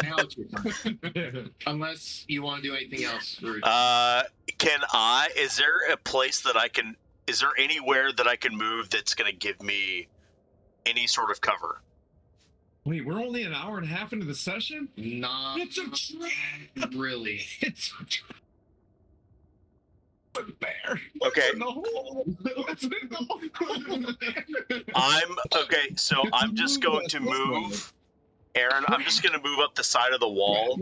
Now it's your turn. Unless you want to do anything else. Rude. Is there a place that is there anywhere that I can move that's going to give me any sort of cover? Wait, we're only an hour and a half into the session? Not It's a trap. really. It's a trap. Bear. Okay. In the hole. What's in the hole? So I'm just going to move, Aaron. I'm just going to move up the side of the wall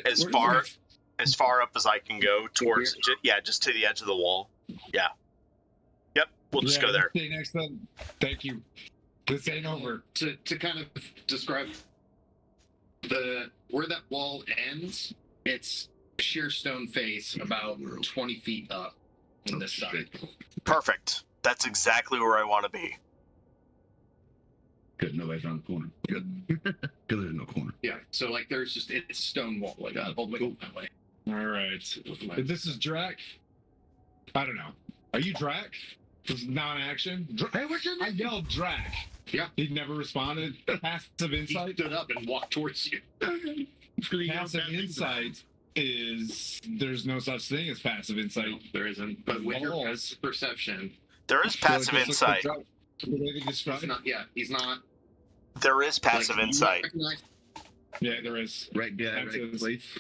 as far up as I can go towards. Just to the edge of the wall. Yeah. Yep. We'll just go there. Stay next to. Thank you. This ain't over. To kind of describe where that wall ends, it's sheer stone face about 20 feet up on this side. Perfect. That's exactly where I want to be. Good, nobody's around the corner. Good. Because there's no corner. Yeah, so like there's just it's stone wall like that, all the way up that way. All right. This is Drac. I don't know. Are you Drac? This is non-action. Hey, what's your I yelled Drac. Yeah. He never responded. Passive He insight. stood up and walked towards you. Passive insight is there's no such thing as passive insight. No, there isn't. But with your Balls. passive perception, There is passive insight. The way they describe he's it? not. Yeah, he's not. There is passive like, insight. Yeah, there is. Right guy, That's right his- place.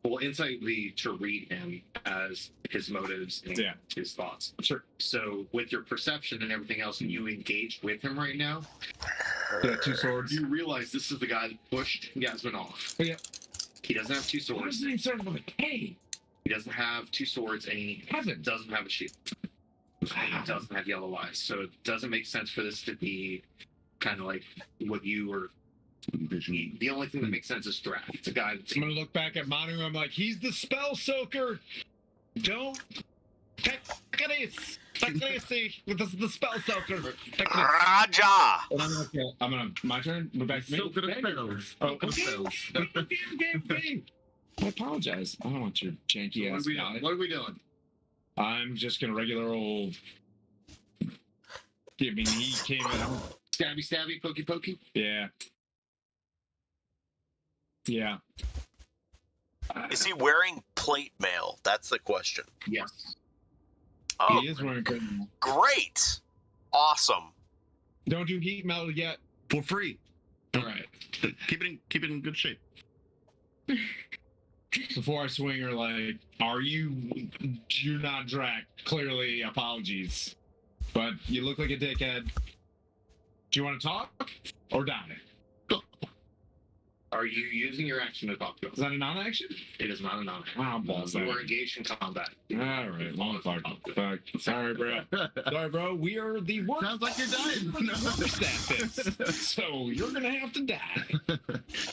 Well, insight would be to read him as his motives and Yeah. his thoughts. Sure. So with your perception and everything else, and you engaged with him right now, Yeah, 2 swords. you realize this is the guy that pushed Yasmin off. Oh, yeah. He doesn't have 2 What swords. is the name starting with a K? He doesn't have 2 swords, and he Heaven. doesn't have a shield. And he doesn't have yellow eyes. So it doesn't make sense for this to be kind of like what you were. Vision. The only thing that makes sense is Draft. It's a guy that's I'm gonna look back at Manu. I'm like, he's the spell soaker. Don't. With the spell soaker. Raja. And I'm gonna. My turn. We're back to me. So good at spells. Oh, okay. I apologize. I don't want your janky ass guy. What are we doing? I'm just gonna regular old. I mean, he came in. Stabby, stabby, pokey, pokey. Yeah. Yeah. Is he wearing plate mail? That's the question. Yes. Oh, He is wearing good. great. Awesome. Don't do heat metal yet. For free. All right. Keep it in good shape. Before I swing her, like, are you? Do not Drac. Clearly, apologies, but you look like a dickhead. Do you want to talk or die? Are you using your action to talk to Is us? that a non-action? It is not a non. Wow, balls. You are engaged in combat. All right, long fuck. Sorry, bro. Sorry, bro. We are the worst. Sounds like you're dying. worst at this, so you're gonna have to die.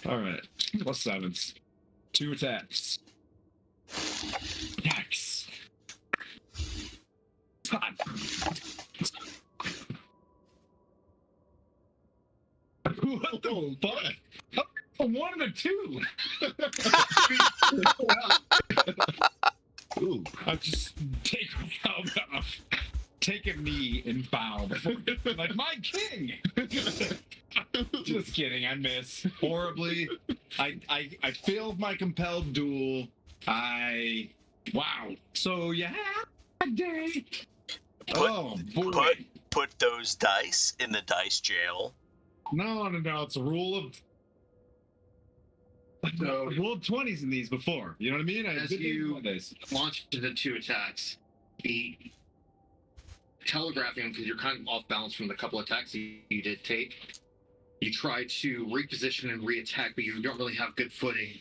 All right, plus 7s, 2 attacks. Yikes! God. What the fuck? A 1 and a 2. Ooh. I just take a knee and bow like my king. Just kidding, I miss horribly. I failed my compelled duel. Wow. So yeah, a day. Oh boy. Put those dice in the dice jail. No. It's a rule of. So Rolled 20s in these before. You know what I mean? As did you- this. launch into 2 attacks. The telegraphing, because you're kind of off balance from the couple attacks you did take. You try to reposition and re-attack, but you don't really have good footing.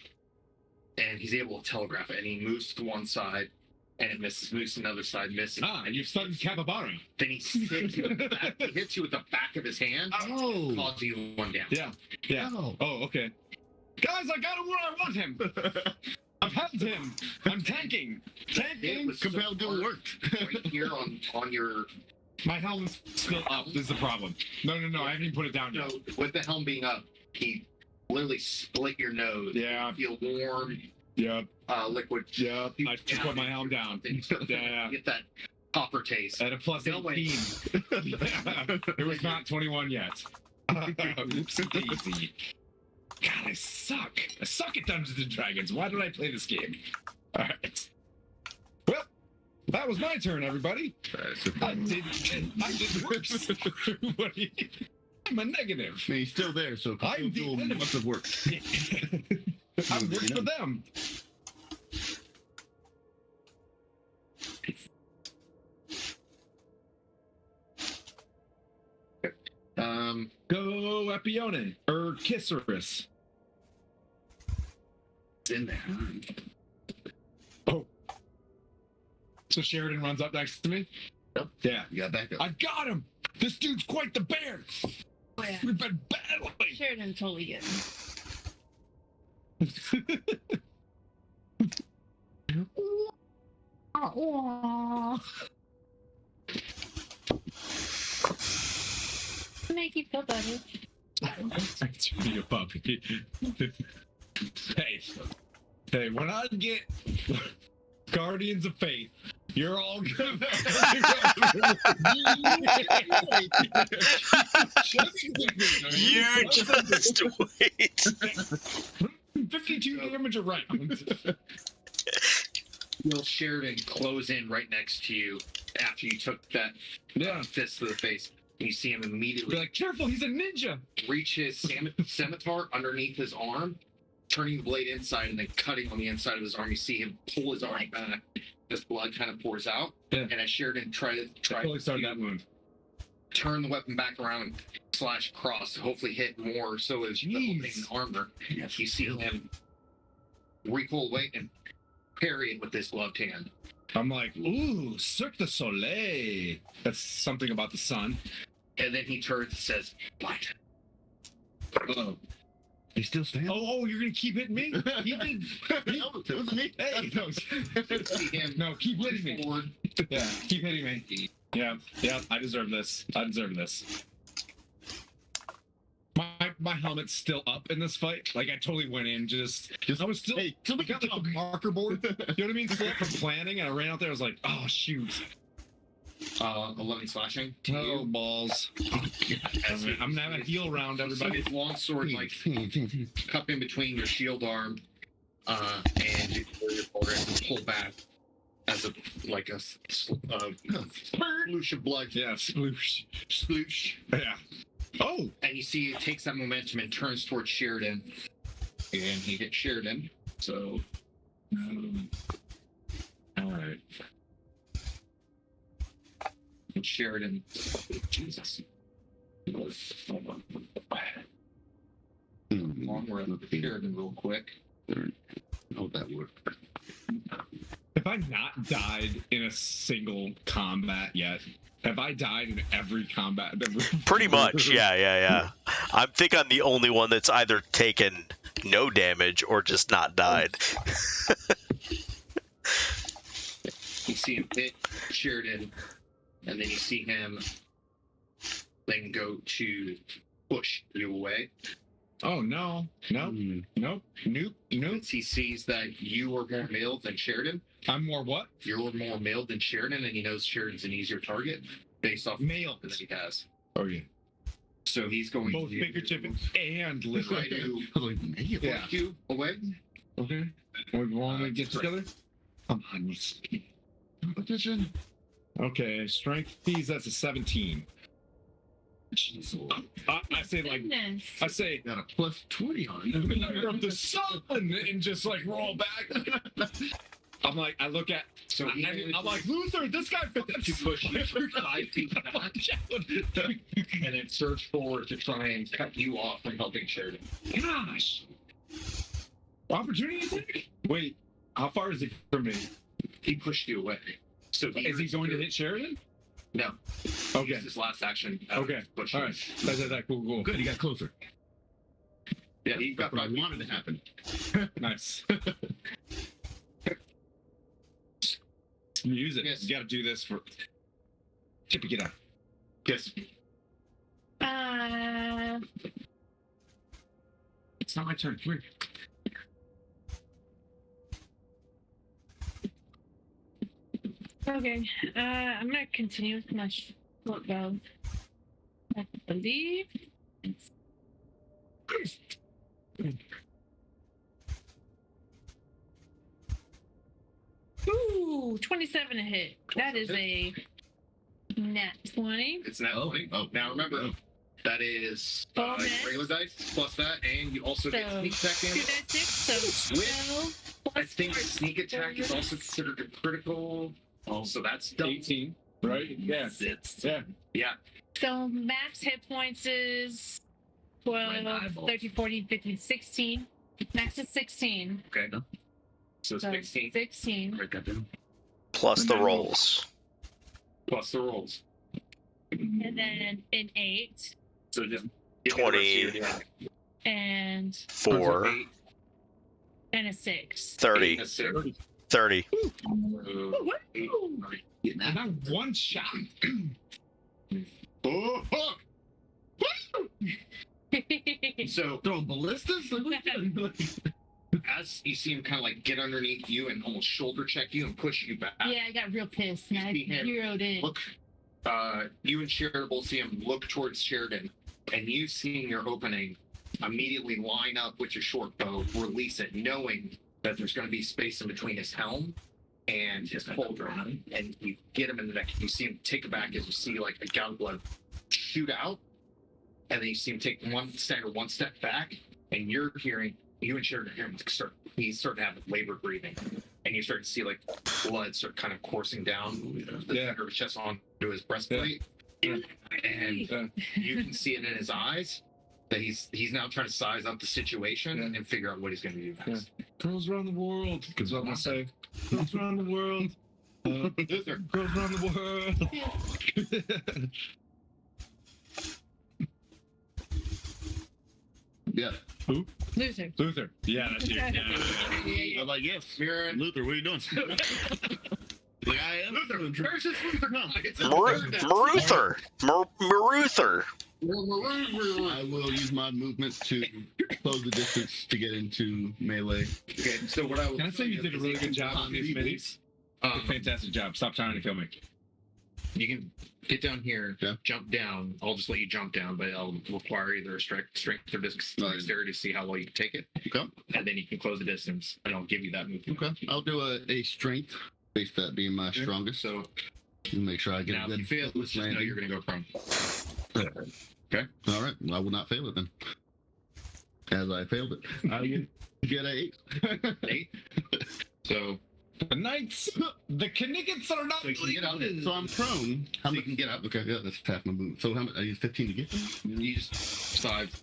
And he's able to telegraph it, and he moves to one side, and it misses. Moves to another side, misses. You've stunned Capybara. Then he hits you with the back. He hits you with the back of his hand, Oh. causing you 1 down. Yeah. Oh. Oh, okay. Guys, I got him where I want him. I've held him. I'm tanking. It was Compelled so duel hard worked. right here on your. My helm's still up. This is the problem. No. I haven't even put it down yet. So with the helm being up, he literally split your nose. Yeah. You feel warm, Yep. liquid. Yep. I just put my helm down. Yeah. Get that copper taste. At a plus No way. 18. It was not 21 yet. Oops daisy. God, I suck. I suck at Dungeons and Dragons. Why did I play this game? All right. Well, that was my turn, everybody. I did worse. What do you- I'm a negative. He's still there, so I'm compelled the duel enemy. must have worked. I worked for them. Go Epione or Kisserus. It's in there. Oh. So Sheridan runs up next to me? Yep. Yeah. You got back up. I got him! This dude's quite the bear! Oh, yeah. We've been battling! Sheridan totally get him. Make you feel better. To be a puppy. Hey, when I get Guardians of Faith, you're all good. You just wait. 52 damage around. Will Sheridan close in right next to you after you took that fist to the face? And you see him Be immediately like, careful, he's a ninja. reach his scimitar underneath his arm, turning the blade inside and then cutting on the inside of his arm. You see him pull his arm back. This blood kind of pours out. Yeah. And as Sheridan tried Totally started that wound. turn the weapon back around and slash across to hopefully hit more so as the opening armor. You see him recoil away and parry it with his gloved hand. I'm like, ooh, Cirque du Soleil. That's something about the sun. And then he turns and says, "What?" Oh, He's still standing. oh, you're gonna keep hitting me? He did. No, it wasn't me. Hey, no, You see him no, keep hitting me. forward. Yeah, keep hitting me. Yeah, I deserve this. My helmet's still up in this fight. Like I totally went in I was still. Hey, I got like a marker board. You know what I mean? Still up from planning, and I ran out there. I was like, oh shoot. 11 slashing to Oh, you. balls. As he- I'm gonna have a heal round, So everybody. his long sword like cup in between your shield arm, and you pull back as a like a sploosh of blood. Yeah, sploosh. Sploosh. Yeah. Oh! And you see it takes that momentum and turns towards Sheridan, and he hits Sheridan. So, All right. and Sheridan, Jesus. Long rest of Sheridan real quick. Hope that worked. Have I not died in a single combat yet? Have I died in every combat? Pretty much, yeah. I think I'm the only one that's either taken no damage or just not died. You see him hit Sheridan, and then you see him then go to push you away. Oh, no. Nope. Nope. Nope. Nope. Once he sees that you are more mailed than Sheridan, I'm more what? you're more mailed than Sheridan, and he knows Sheridan's an easier target based off Mailed. that he has. Oh, yeah. So he's going Both to figurative and try literal. to I was like, man, Yeah. push you away. Okay. We want to get Strength. together? Come on, you skinny. competition. Okay, strength fees, that's a 17. I say like, Goodness. I say, Got a plus 20 on it. Mother of the sun, and just like roll back. I'm like, I look at, So he I'm like, Luther, this guy fits. to push you 5 feet back and then surge forward to try and cut you off from helping Sheridan. Gosh. Opportunity attack? Wait, how far is he from me? He pushed you away. So Is he going to hit Sheridan? No. Okay. His last action. Okay. Push All right. That, cool. Good, he got closer. Yeah, he got That's what I wanted to happen. Nice. Music. Yes. You gotta do this for. Chippy, get out. Yes. It's not my turn. Come here. Okay. I'm gonna continue with my short bow. I believe. Ooh, 27 to hit. That is a nat 20. It's now. Oh. Now remember, that is Bonus. regular dice plus that, and you also get So, sneak attack 2 damage. dice 6, so With- 12. I think sneak attack is also considered a critical. So that's double. 18, right? Yeah. Yeah. Yeah. So max hit points is 12, 13, 14, 15, 16. Max is 16. Okay. So So 16 16. Write that down. Plus the rolls. plus the rolls. And then an 8. So just 20. And 4, 8, and a 6. 30, a 6. 30. Getting that. Not one shot. Oh, fuck! So Throwing ballistas? Like, what are you doing? as you see him kind of like get underneath you and almost shoulder check you and push you back. Yeah, I got real pissed and I See him. zeroed in. Look, you and Sheridan both see him look towards Sheridan, and you seeing your opening immediately line up with your short bow, release it, knowing that there's going to be space in between his helm and his holder, and you get him in the neck. You see him take it back as you see like a gout of blood shoot out, and then you see him take one step back, and you're hearing, you and Sheridan hear him start. He's starting to have labor breathing, and you start to see like blood start kind of coursing down the Yeah. center of his chest onto his breastplate, and Yeah. you can see it in his eyes that he's now trying to size up the situation Yeah. and figure out what he's going to do next. Girls around the world. Because what I'm gonna say. Girls around the world. Luther, Girls around the world. Yeah. Loser. Luther. Yeah, that's you. Yeah. I'm like, yes. Mirren, Luther, what are you doing? Like, I am. Luther, where's this Luther? No, it's a Maruther. Maruther. I will use my movement to close the distance to get into melee. Okay, so what I will Can I say you did a really good job on these minis? A fantastic job. Stop trying to kill me. You can get down here, Yeah. jump down. I'll just let you jump down, but I'll require either a strength or dexterity to see how well you can take it. Okay. And then you can close the distance, and I'll give you that move. Okay. I'll do a strength, base that being my strongest. So Make sure I get now, a if you good fail, let's just know landing. you're going to go prone. Okay. All right. I will not fail it then. As I failed it, I will get a 8. 8. So The knights, the Kniggets are not. So you can get out of it. So I'm prone. How So you much? can get up. Okay, yeah, that's half my move. So how much? I use 15 to get. You just 5,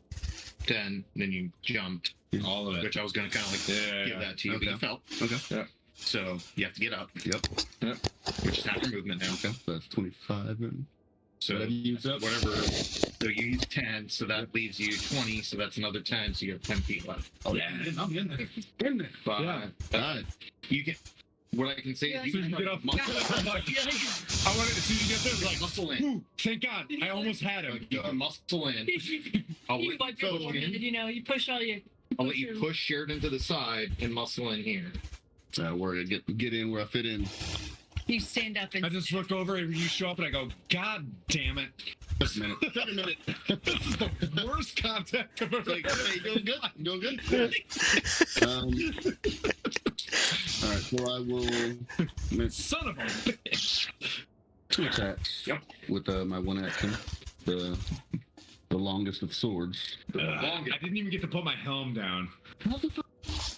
10, then you jumped, All of it. which I was going to kind of like give that to you, but you Okay. fell. Okay. Yeah. So you have to get up, Yep. which is half your movement now. Okay. So that's 25 then. So Whatever you use up. whatever. So you use 10, so that leaves you 20. So that's another 10. So you have 10 feet left. Oh yeah. I'm in there. In there. 5. Yeah. All right. You can. What I can say is you Soon can as you get off, muscle, I wanted to see you get there. Like, muscle in. ooh, thank God, I almost had him. You can muscle in. I'll You let wipe you your push forehead, in. you know, you push all your. I'll let you push Sheridan to the side and muscle in here. Where I get in where I fit in. You stand up and. I just look over and you show up and I go, God damn it. Just a minute. Wait a minute. This is the worst contact I've ever Like, had. hey, doing good? Doing good? All right, so I will make Son of a bitch. 2 attacks. Yep. With my one action. The longest of swords. I didn't even get to put my helm down.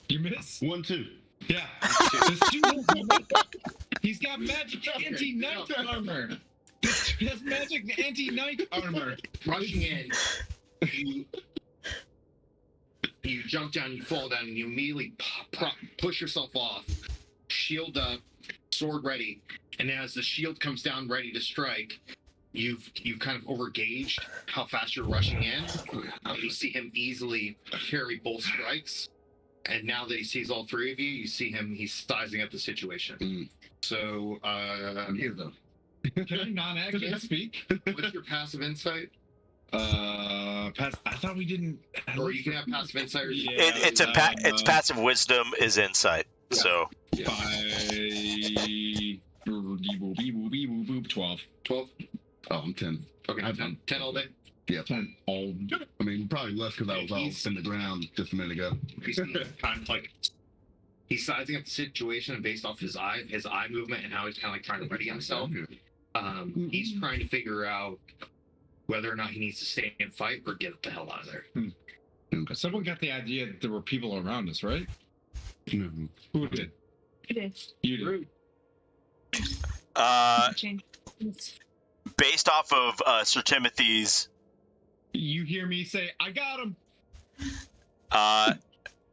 You miss? 1, 2. Yeah. This dude he's got magic anti-knight armor. This dude has magic anti-knight armor. Rushing in, you jump down, you fall down, and you immediately push yourself off, shield up, sword ready, and as the shield comes down ready to strike, you've kind of overgauged how fast you're rushing in. You see him easily parry both strikes, and now that he sees all 3 of you, you see him, he's sizing up the situation. Mm. So, I'm here though. Can I non-action speak? what's your passive insight? I thought we didn't. Or you can have passive insight. Or Yeah. It's passive wisdom is insight. Yeah. So 12. 12. Oh, I'm 10. Okay, I've 10, 10 all day. 10. Oh, I mean, probably less because I was all in the ground just a minute ago. He's kind of like he's sizing up the situation, and based off his eye movement and how he's kind of like trying to ready himself. He's trying to figure out whether or not he needs to stay and fight or get the hell out of there. someone got the idea that there were people around us, right? Mhm. Who did? It is. You did. Change. based off of Sir Timothy's, You hear me say, I got him. I'm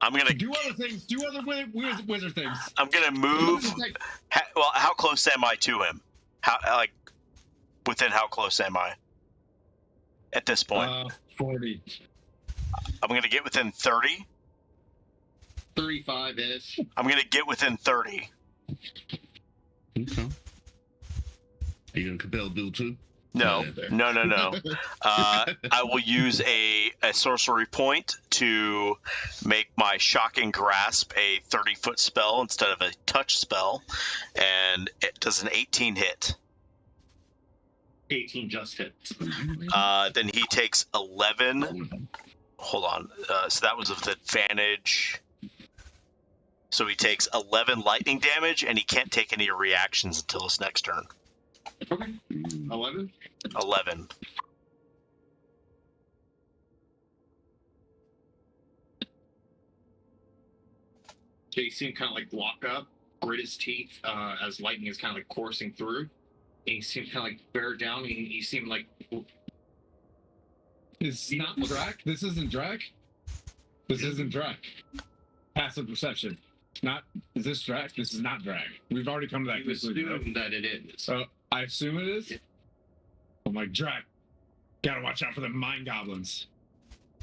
gonna Do other things. Do other wizard things. I'm gonna move. Well, how close am I to him? Within how close am I? At this point, 40. I'm gonna get within 30. 35-ish. I'm gonna get within 30. Okay. Are you gonna compel duel too? No. I will use a sorcery point to make my shocking grasp a 30-foot spell instead of a touch spell, and it does an 18 hit. 18 just hit. Then he takes 11. Hold on. So that was with advantage. So he takes 11 lightning damage, and he can't take any reactions until his next turn. Okay. 11. 11. So you see him kind of like lock up, grit his teeth as lightning is kind of like coursing through. And you see him kind of like bear down, and you see him like It's not Drac. This isn't Drac. This isn't Drac. Passive perception. Not. Is this Drac? This is not Drac. We've already come to that you conclusion. assume that it is. So I assume it is. Yeah. I'm like Drac. Gotta watch out for the mind goblins.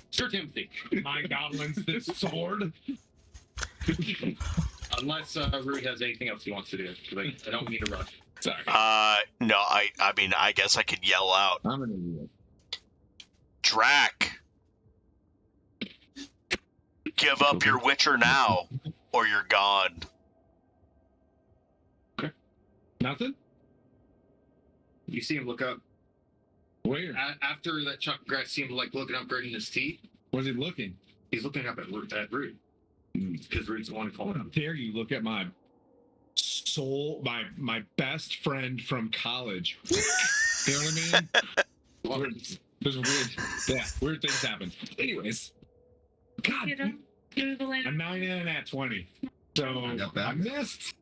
Sir Timothy. Mind goblins. This sword. Unless Rudy has anything else he wants to do. Like, I don't mean to rush. Sorry. No, I mean, I guess I could yell out, I'm an idiot. Drac, give up your Witcher now, or you're gone. Nothing. You see him look up. Where? After that chuck grass, see him like looking up, gritting his teeth. Was he looking? He's looking up at Root. Because Root's the one calling How him. dare you look at my soul, my best friend from college. You know what I mean? There's weird things happen. Anyways, God, You know, do the I'm land. 9 in at 20, so got that. I missed.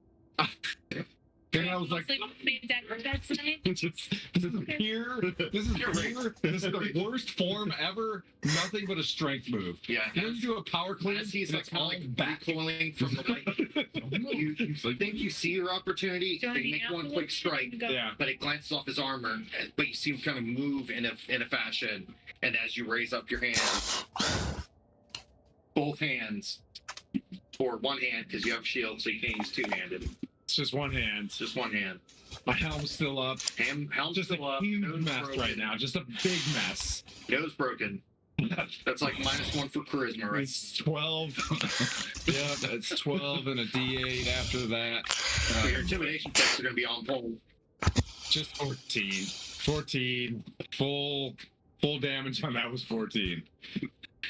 Then I was like, Made that bet tonight. this is pure. This is pure. This is the worst form ever. Nothing but a strength move. Yeah. You know, you do a power clean, As he's and like it's all back. recoiling from the light, you think you see your opportunity. Do I They need make to one go? quick strike, Go. Yeah. but it glances off his armor. But you see him kind of move in a fashion, and as you raise up your hand, both hands, or one hand because you have a shield, so you can't use two-handed. It's just one hand. It's just one hand. My helm's still up. Helm's Just a still up, huge nose mess broken. right now. Just a big mess. Nose broken. That's like -1 for charisma, right? It's 12. Yeah, it's 12 and a D8 after that. So your intimidation checks are going to be on hold. Just 14. 14. Full damage on that was 14.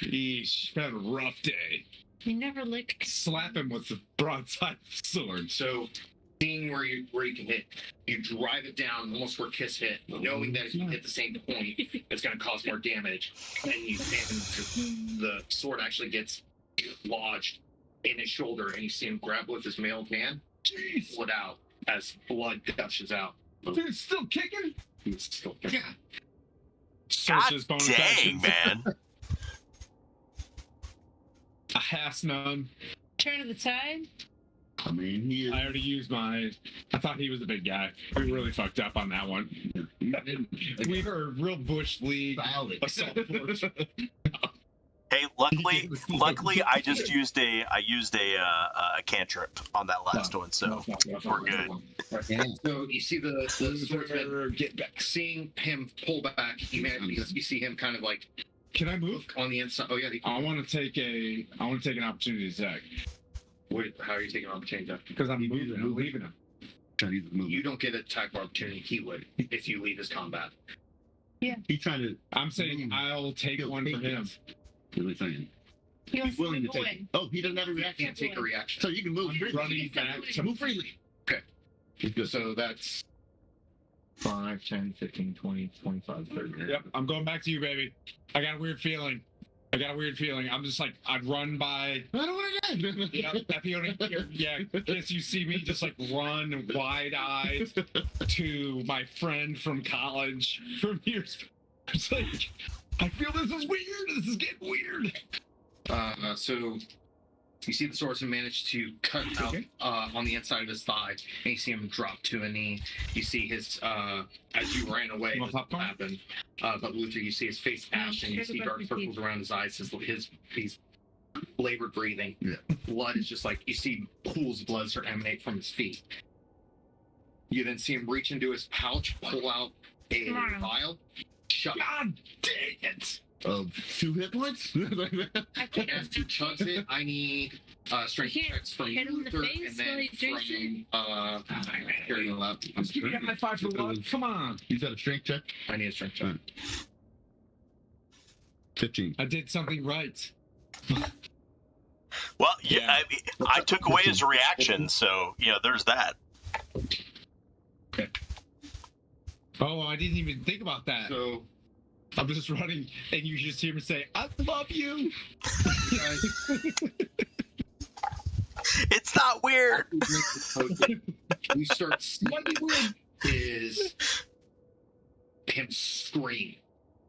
Eesh. Had a rough day. You never lick. Slap him with the broadside sword. So, seeing where you can hit, you drive it down almost where Kiss hit, knowing that if you hit the same point, it's going to cause more damage. And the sword actually gets lodged in his shoulder, and you see him grab with his mailed hand, pull it out as blood gushes out. Dude, it's still kicking? He's still God Searches bonus dang, actions. man. A has none. Turn of the tide. I mean, he is. I already used my. I thought he was a big guy. We really fucked up on that one. We were a real bush league Valid. assault force. Hey, luckily, I just used a cantrip on that last one, so we're good. So you see the swordsman Get back. seeing him pull back, because you see him kind of like Can I move? on the inside. Oh yeah, I want to take an opportunity attack how are you taking an opportunity? because I'm moving. I'm leaving him. He's moving. You don't get an attack of opportunity. He would if you leave his combat. He's trying to. I'm saying I'll take one for him. Really saying. He wants He's willing to go take it. in. Oh, he doesn't have a reaction. Can't take a reaction. So you can move freely. Running back to Move freely. Okay. He's good. So that's 5, 10, 15, 20, 25, 30. Yep, I'm going back to you, baby. I got a weird feeling. I'm just like, I'd run by. I don't want to Yeah, at the only, yeah, guess you see me just like run wide-eyed to my friend from college from years. It's like, I feel this is weird. This is getting weird. so you see the swordsman manage to cut out on the inside of his thigh, and you see him drop to a knee. You see his as you ran away, You want this popcorn? happened. But Luther, you see his face ashen. You see dark circles around his eyes. He's labored breathing. Yeah. Blood is just like you see pools of blood start to emanate from his feet. You then see him reach into his pouch, pull out a vial, shut. God dang it. Of 2 hit points? I can't. As he chugs it, I need strength You can't checks from hit him in the Luther face and then while he's drinking from Harry and Lap. I'm giving you a high five for luck. Come on. He's got a strength check. I need a strength check. 15. I did something right. Well, Yeah. yeah, I took away his reaction, so there's that. Oh, I didn't even think about that. So, I'm just running, and you just hear me say, I love you. It's not weird. you start seeing is him scream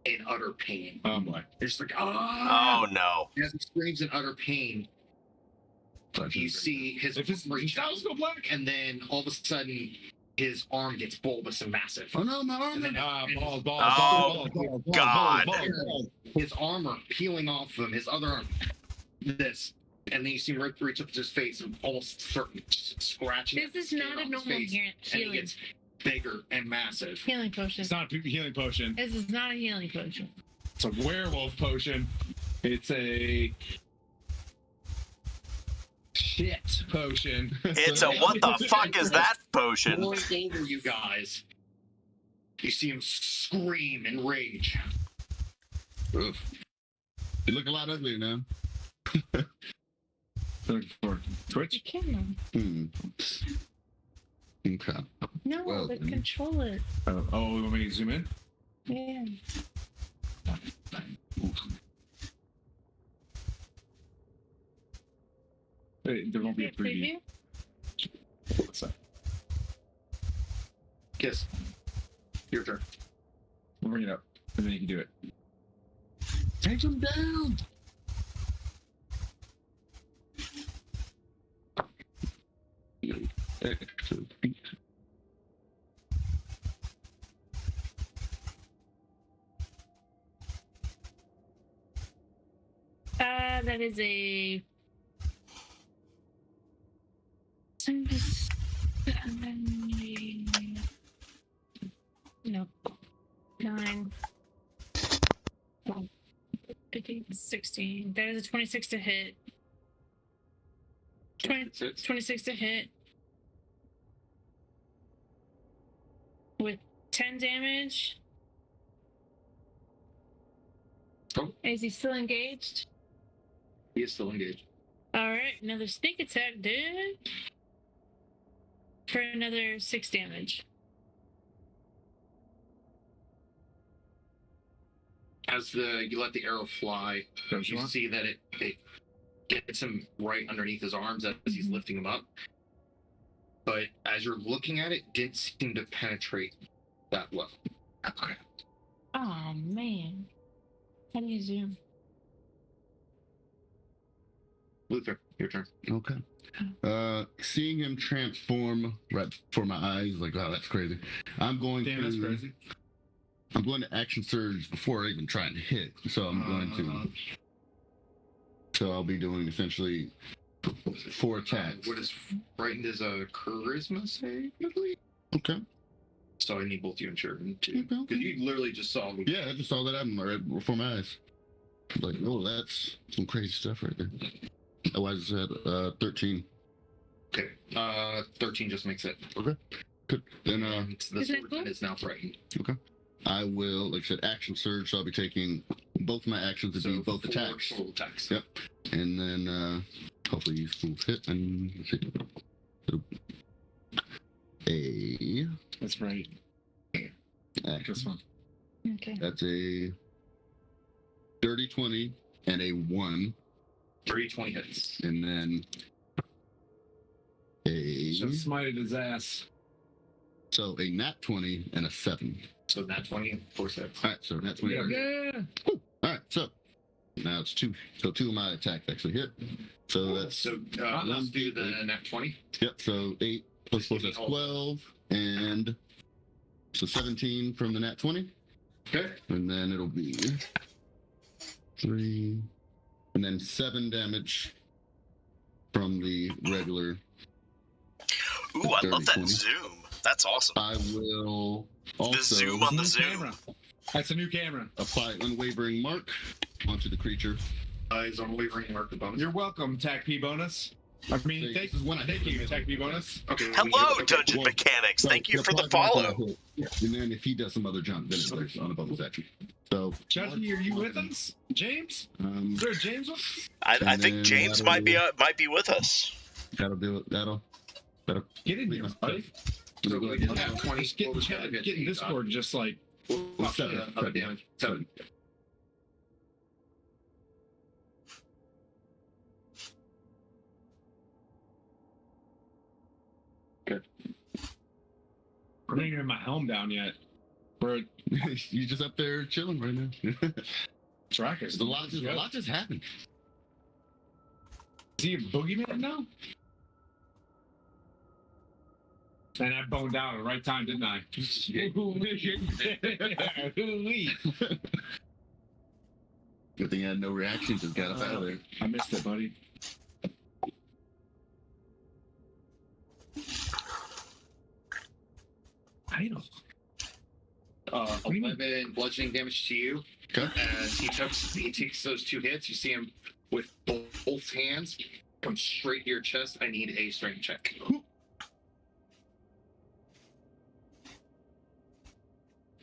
in utter pain. Oh, boy. It's like, ah! Oh no. As he screams in utter pain, you see his If his reach out, styles go black. and then all of a sudden, his arm gets bulbous and massive. Oh no, my arm! And then Balls, Oh, God. his armor peeling off of him, his other arm, this, and then you see him reach up to his face and almost start scratching. This is skin not a on his normal face, and he healing gets bigger and massive. healing potion. It's not a healing potion. This is not a healing potion. It's a werewolf potion. It's a shit potion. It's a what the fuck is that potion? Rolling over you guys, You see him scream in rage. Oof. You look a lot uglier now. Looking for Twitch. You can. Okay. No, Well, but then. control it. Oh, you want me to zoom in? Yeah. There won't be a preview. What's that? Kiss. Your turn. We'll bring it up, and then you can do it. Take him down. Extra feet. That is a. No. 9. 15, 16. That is a 26 to hit. 26 to hit. With 10 damage. Oh. Is he still engaged? He is still engaged. Alright, another sneak attack, dude. For another 6 damage. As you let the arrow fly, you see that it gets him right underneath his arms as he's lifting him up. But as you're looking at it, didn't seem to penetrate that well. Okay. Oh man. How do you zoom? Luther, your turn. Okay. Seeing him transform right before my eyes, like, wow, that's crazy. I'm going That's crazy. I'm going to action surge before even trying to hit. So I'm going to. So I'll be doing essentially 4 attacks. What is frightened is a charisma save, I believe. Okay. So I need both you and Sherman too. Okay. Because you literally just saw me. Yeah, I just saw that happen right before my eyes. Like, oh, that's some crazy stuff right there. Otherwise, it's at 13. Okay. 13 just makes it. Okay. Good. Then The Is that swordsman cool? is now frightened. I will, like I said, action surge. So I'll be taking both my actions to do both 4 attacks. total attacks. Yep. And then hopefully these fools hit. And let's see. That's right. Action. This one. Okay. That's a dirty 20 and a 1. 320 hits. And then Just smited his ass. so a nat 20 and a 7. So nat 20 and 4 6. All right, so nat 20. Yeah. All right, so now it's 2. So 2 of my attacks actually hit. So that's So let's do the nat 20. yep. So 8 plus 4, that's 12, and so 17 from the nat 20. Okay. And then it'll be 3, and then 7 damage from the regular. Ooh, I love that 30, 20. zoom. That's awesome. I will also The zoom on the New zoom. camera. That's a new camera. apply unwavering mark onto the creature. Is unwavering mark the bonus. You're welcome, Tac P bonus. I mean, This is when I thank you, Tac P bonus. Okay. Hello, Dungeon well, Mechanics. So Thank you for the apply mark follow. on a hit, and then if he does some other jump, then it's like on a bonus action. So Judgy, are you with us? James? Is there a James with us? I And think then James that'll- might be with us. that'll do it. That'll Get in here, buddy. So we did have 20. Just get in Discord, just like. Other damage. 7. I didn't even have my helm down yet. We're You're just up there chilling right now. trackers. A lot just happened. Is he a boogeyman now? And I boned out at the right time, didn't I? Good thing I had no reaction. Just got up out of there. I missed it, buddy. Idle. 11 bludgeoning damage to you. Okay. As he takes those 2 hits, you see him with both hands come straight to your chest. I need a strength check.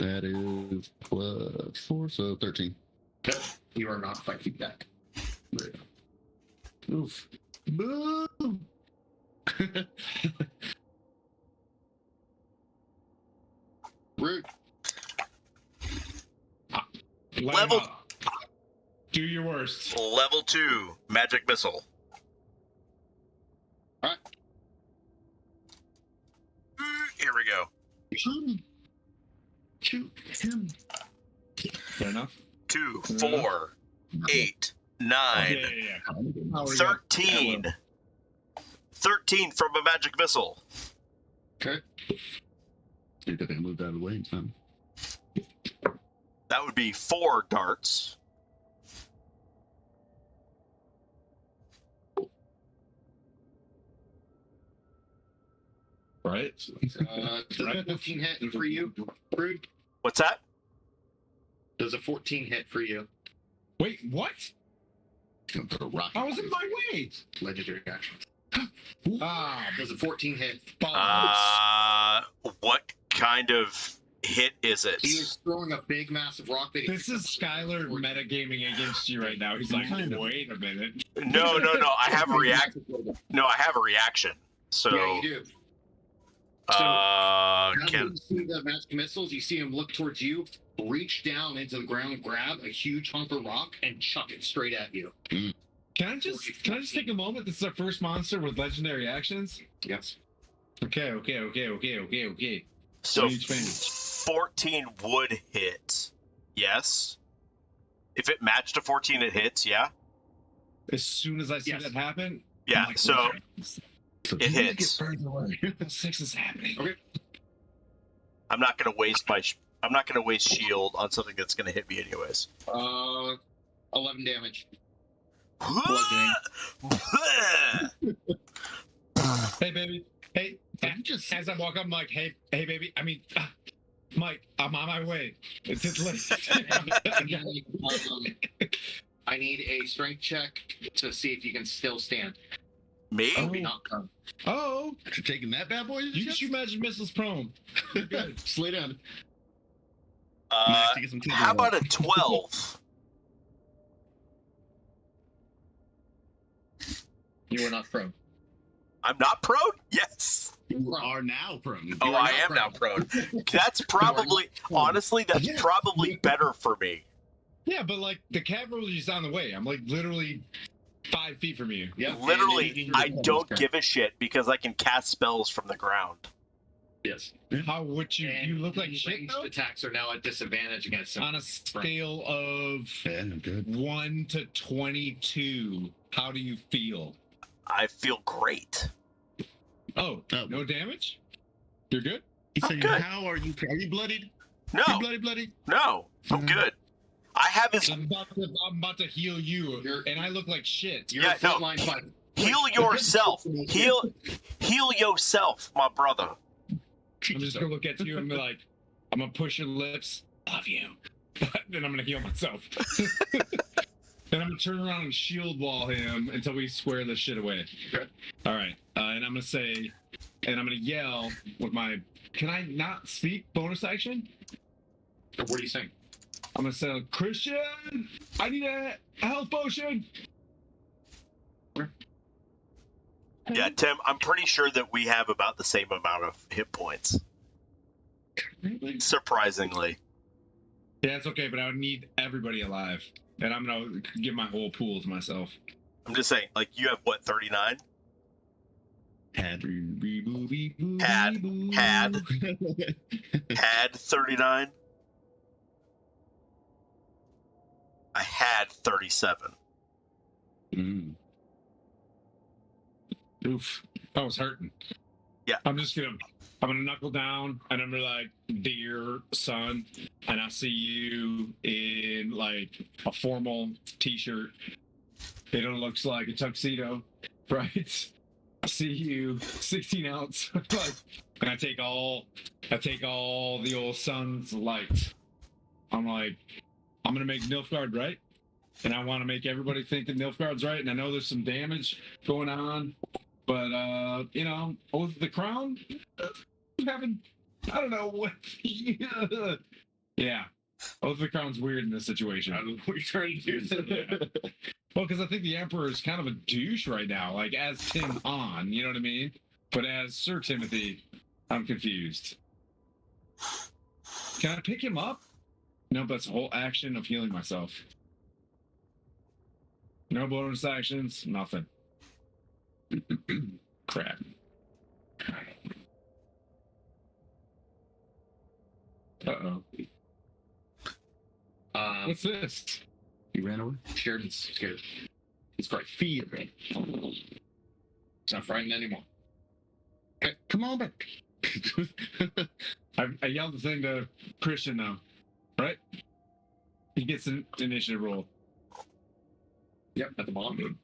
That is +4, so 13. Yep. You are not 5 feet back. Oof. Boo! Rude. Let him Level- out. Do your worst. Level 2 magic missile. Alright. Here we go. Shoot him. Fair enough. 2, Fair 4, 8, 9, How are you? 13. 13 from a magic missile. Okay. See if I moved out of the way in time. That would be 4 darts. Right? Does a 14 hit for you, Rude? What's that? Does a 14 hit for you? Wait, what? Gonna put a rocket. I was in my way. Legendary action. Ah, Does a 14 hit? balls. What kind of hit is it? He is throwing a big, massive rock that he This is Skylar metagaming against you right now. He's like, wait a minute. No. I have a No, I have a reaction. So, Yeah, you do. As you see the magic missiles, you see him look towards you, reach down into the ground and grab a huge hunk of rock and chuck it straight at you. Can I just take a moment? This is our first monster with legendary actions. Yes. Okay. So Huge fan. 14 would hit. Yes. If it matched a 14, it hits. Yeah. As soon as I see Yes. that happen, Yeah. I'm like, So So it hits. Get further away. 6 is happening. Okay. I'm not gonna waste I'm not gonna waste shield on something that's gonna hit me anyways. 11 damage. Hey, baby. Hey, You just as I walk up, I'm like, hey, baby. I mean, Mike, I'm on my way. It's late. I need a strength check to see if you can still stand. Me? Oh. Maybe not prone. Oh, you're taking that bad boy? you can shoot magic missiles prone. You're good. Slay down. Uh, To get some how about a 12? You are not prone. I'm not prone? Yes. You are now prone. Oh, I am now prone. That's probably, honestly, that's Yeah. probably better for me. Yeah, but like the cat roll is on the way. I'm like literally 5 feet from you. Yeah. Literally, I don't give a shit because I can cast spells from the ground. Yes. How would you? And You look like the shit ranged though? attacks are now at disadvantage against him. On a scale of Yeah, good. 1 to 22, how do you feel? I feel great. Oh, Oh. no damage? You're good? He's I'm saying, good. how are you? Are you bloodied? No, You bloody? no, I'm good. I have his I'm about to heal you, You're- and I look like shit. You're Yeah, a frontline fighter. heal yourself. Heal yourself, my brother. I'm just gonna look at you and be like, I'm gonna push your lips, love you. Then I'm gonna heal myself. Then I'm gonna turn around and shield wall him until we square this shit away. Okay. All right, and I'm gonna say, and I'm gonna yell with my. Can I not speak bonus action? What are you saying? I'm gonna say, Christian, I need a health potion. Yeah, Tim, I'm pretty sure that we have about the same amount of hit points. Surprisingly. Yeah, it's okay, but I would need everybody alive, and I'm gonna give my whole pool to myself. I'm just saying, like, you have what, 39? Had. Had 39? I had 37. Oof, that was hurting. Yeah. I'm gonna knuckle down and I'm gonna be like, dear son, and I see you in like a formal t-shirt. It looks like a tuxedo, right? I see you 16 ounce, like, and I take all the old son's light. I'm like, I'm gonna make Nilfgaard right, and I want to make everybody think that Nilfgaard's right. And I know there's some damage going on, but you know, with the crown, having, I don't know what. Yeah. Both the Crown's weird in this situation. I don't know what you're trying to do. Well, because I think the Emperor is kind of a douche right now, like as Tim Han, you know what I mean? But as Sir Timothy, I'm confused. Can I pick him up? No, that's a whole action of healing myself. No bonus actions, nothing. Crap. Uh-oh. What's this? He ran away. Sheridan's scared. He's frightened. Feed me. He's not frightened anymore. Come on back. I yelled the thing to Christian now, right? He gets an initiative roll. Yep, at the bottom.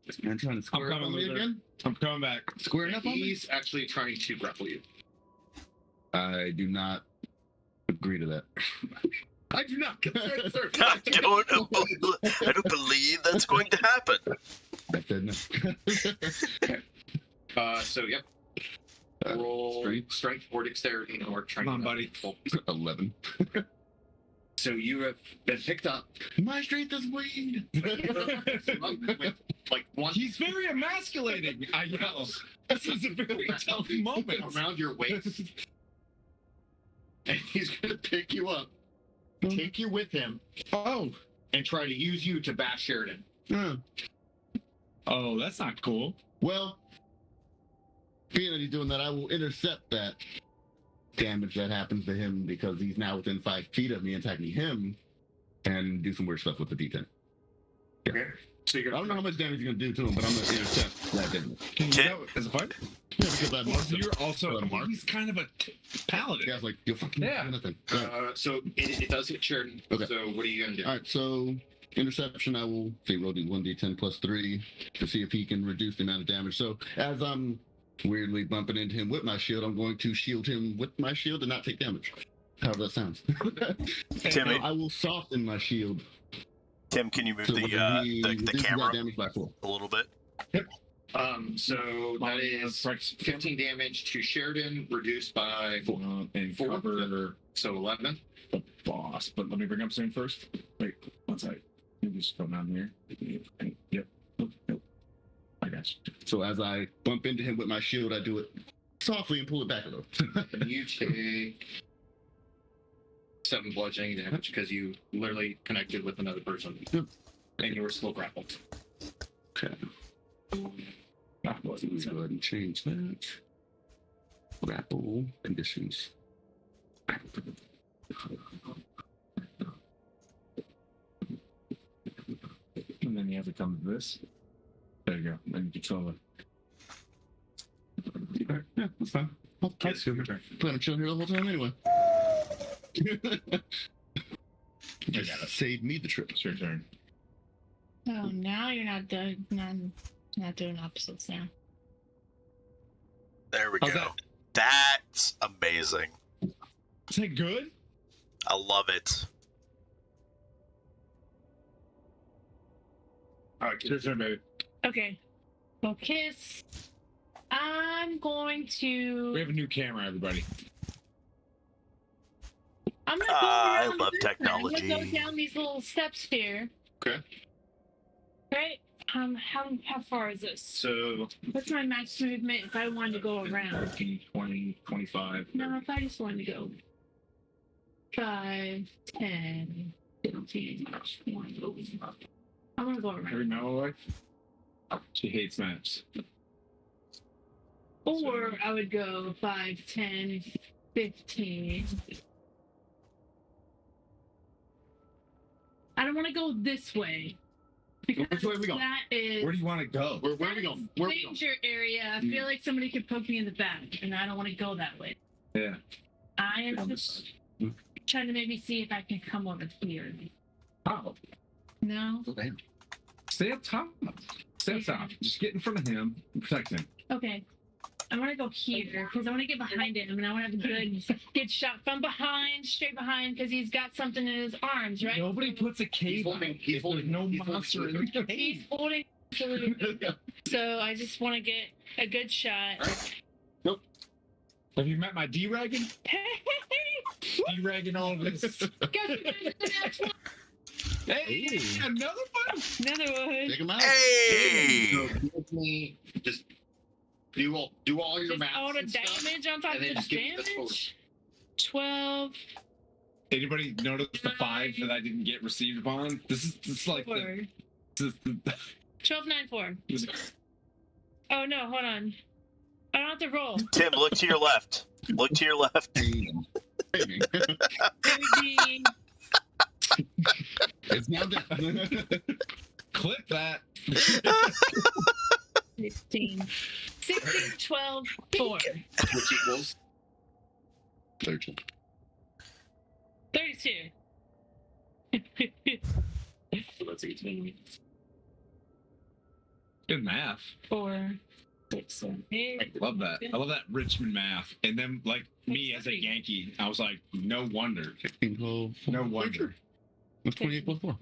This man trying to square up coming, on me loser. again? I'm coming back. Squaring up on me? He's actually trying to grapple you. I do not agree to that. I do not consent, sir. I don't believe that's going to happen. I said no. So, yep. Roll strength or dexterity or trying. Come on, buddy. 11. So you have been picked up. My strength is weed. With, like one He's very emasculating, I yell. This is a very tough moment. around your waist, and he's gonna pick you up, take you with him, Oh. and try to use you to bash Sheridan. Oh, that's not cool. Well, being that he's doing that, I will intercept that damage that happens to him because he's now within 5 feet of me attacking him and do some weird stuff with the D10. Okay. So you're I don't know how much damage you're going to do to him, but I'm going to intercept that damage. Can you do that as a fight? Yeah, because I marked Also, him. you're also, a mark. he's kind of a paladin. Yeah, I was like, you'll fucking Yeah. do nothing. Go ahead. So it does hit Sheridan. Okay. So what are you gonna do? All right, so interception, I will say roll D1d10 plus 3 to see if he can reduce the amount of damage. So as I'm weirdly bumping into him with my shield, I'm going to shield him with my shield and not take damage. However that sounds. Timmy, I will soften my shield. Tim, can you move So the reduces that camera damage by 4. a little bit? So that is 15 damage to Sheridan, reduced by 4. And 4. cover So 11. the boss. But let me bring up something first. Wait, one second. You just come down here. Yep. Nope. I got you. So as I bump into him with my shield, I do it softly and pull it back a little. And you take 7 bludgeoning damage because you literally connected with another person. Yep. And you were still grappled. Okay. Ah, Let me go ahead and change that. Grapple conditions. And then you have to come to this. There you go. Then you control it. Alright, yeah, that's fine. I'll Yes, chill here. Plan on chilling here the whole time anyway. Just got it. save me the trip. It's your turn. Oh, now you're not doing opposites now. There we How's go. that? That's amazing. Is that good? I love it. All right, It's your turn, baby. Okay. Well, kiss. I'm going to. We have a new camera, everybody. I'm gonna go I around love this way. I'm gonna technology. go down these little steps here. Okay. Right. How far is this? So What's my max movement if I wanted to go around? 15, 20, 25. No, if I just wanted to go 5, 10, 15, 20. I'm gonna go Every around. metal wife? She hates maps. Or I would go 5, 10, 15. I don't want to go this way. Because Which way are we going? that is Where do you want to go? where are we going? Where are we going? danger area. I feel like somebody could poke me in the back, and I don't want to go that way. Yeah. I am just trying to maybe see if I can come over here. Oh, No? stay up top. Stay up top. Just get in front of him and protect him. Okay. I want to go here because I want to get behind him and I want to have a good shot from behind, straight behind, because he's got something in his arms, right? Nobody puts a cave on holding- it he's if there's holding- no he's holding- monster in the He's cave. holding. So I just want to get a good shot. Have you met my D-Ragon? D-Ragon all this. Hey, another one. Another one. Take him out. Hey! So give me just do all your Just math. all the and stuff. damage on top and of then the just give me the total. damage. 12. Anybody notice the 5 that I didn't get received upon? This is like 4. this is the 12, 9, 4. this is- Oh no, hold on. I don't have to roll. Tim, look to your left. Look to your left. It would be It's now done. clip that. 16. 16, 12, 4. Which equals 13. 32. so that's 18. Good math. 4, 6, 7, 8. I love that. I love that Richmond math. And then, like me as a Yankee, I was like, no wonder. 15, 12, No wonder. That's 28 plus 4.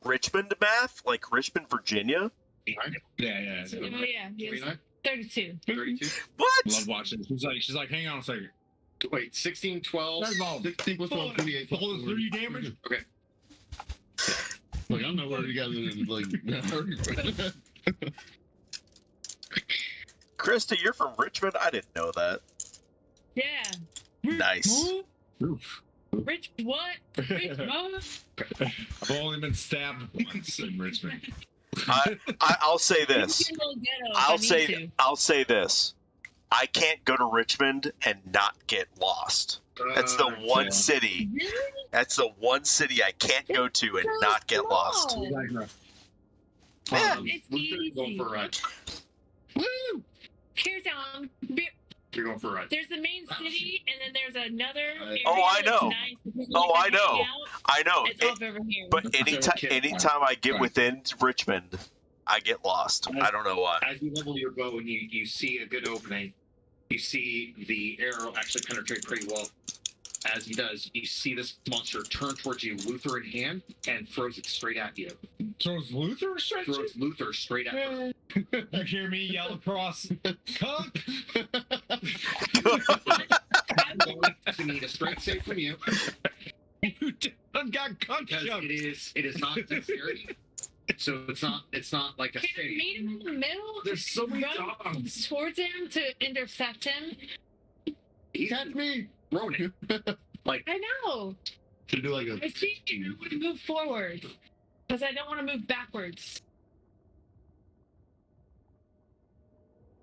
Richmond math? Like Richmond, Virginia? Yeah. Oh yeah, yes. 29? 32. 32? What? Love watching. She's like, hang on a second. Wait, 16, 12. That's all. 16 plus 12, 28 plus Full of 3 damage. Okay. Look, I don't know where you guys are in, like, Krista, you're from Richmond? I didn't know that. Yeah. Nice. Oof. Rich what? Rich what? I've only been stabbed once in Richmond. I'll say this. You can go ghetto if I need to. I'll say this. I can't go to Richmond and not get lost. That's the one yeah. city. Really? That's the one city I can't go to and So not get lost. small. Yeah. It's Luther, you're going easy. for a ride. Woo! Here's how You're going for a ride. there's the main city, and then there's another area Oh, I that's know. nice for people Oh, that I can hang know. out. I know. It's off over here. But anytime I get Right. within Richmond, I get lost. I don't know why. As you level your bow and you see a good opening, you see the arrow actually penetrate pretty well. As he does, you see this monster turn towards you, Luther in hand, and throws it straight at you. Throws Luther straight? Throws Luther straight at you. You hear me yell across, "Cuck!" I'm going to need a strength save from you You done got cuck because shoved. it is not dexterity. So it's not like a Can save. meet him in the middle? There's so many Run dogs. towards him to intercept him. He's Catch me! Ronan. I know. Should do like a. I see you. I want to move forward because I don't want to move backwards.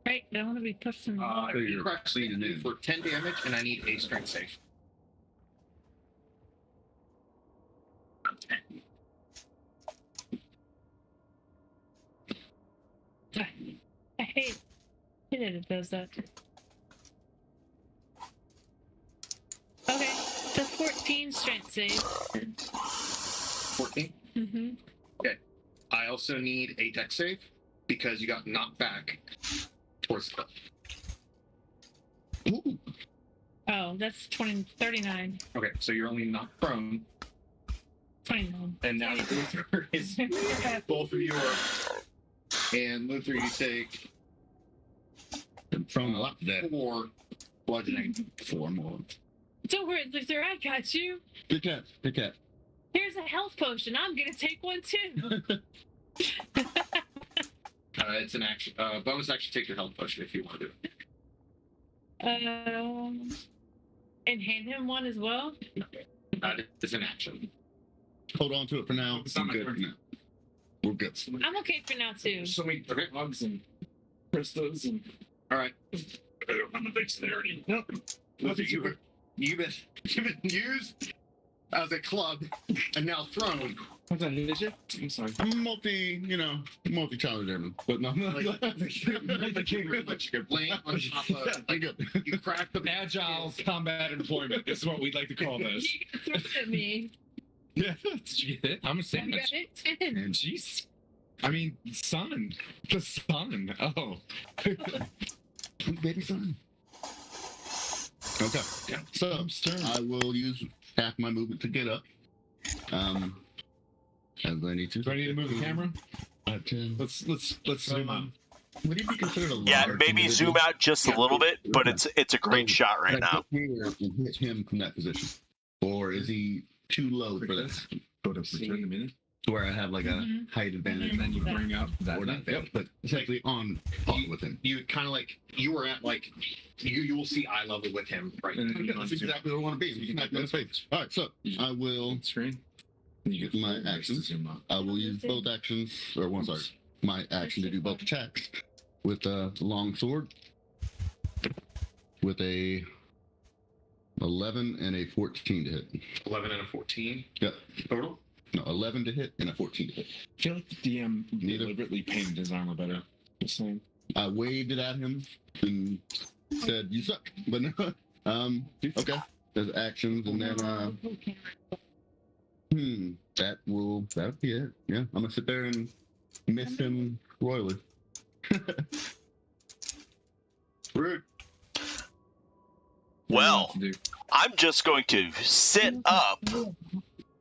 Right? I don't want to be pushed in the wall. So you're Correct. leading in. For 10 damage, and I need a strength save. I hate that it does that. Okay, so 14 strength save. 14. Mm-hmm. I also need a dex save because you got knocked back towards the cliff. Ooh. Oh, that's 39. Okay, so you're only knocked prone, 29. and now Luther is. Both of you are. And Luther, you take From what? That 4 bludgeoning. 4 more. Don't worry, Luther, I got you. Good cat. Good cat. Here's a health potion. I'm gonna take one too. It's an action. Bonus action. Take your health potion if you want to do it. And hand him one as well. It's an action. Hold on to it for now. It's not my Good. turn. No. We're good. I'm okay for now too. There's so many dogs and Kristas and All right. I'm a dexterity. Nope. Luther, you've been used as a club and now thrown. What's that? Is it? I'm sorry. I'm multi-talented airman. But no. Like, but you could blame on top of. I'm good. You crack the Agile combat employment is what we'd like to call this. You threw it at me. Yeah, did you get it? I'm a You got sandwich. it. 10. And jeez. I mean, sun. The sun. Oh. Baby son. Okay. Yeah. So I will use half my movement to get up. As I need to. Do I need to move the camera? 5, 10. Let's zoom out. Would he be considered a Yeah, large maybe individual? zoom out just a little bit, but it's a great shot right Can I now. get here and hit him from that position, or is he too low for that? Go to return the minute, To where I have like a Mhm. height advantage, and then you bring up that. or not, Yep. but it's actually on par with him. You kind of like you were at like you will see eye level with him right And then you That's exactly what I want to be. You can knock me in the face. All right, so I will. Screen. And you get My full ways to actions. zoom up. I will use both actions, or one sorry, my action to do both attacks with a long sword, with a 11 and a 14 to hit. 11 and a 14 Yep. total. No, 11 to hit and a 14 to hit. I feel like the DM Neither. deliberately painted his armor better. Just saying. I waved it at him and said, "You suck." But no, okay. There's actions, and then that'll be it. Yeah, I'm gonna sit there and miss him royally. Rude. Well, To do. I'm just going to sit up.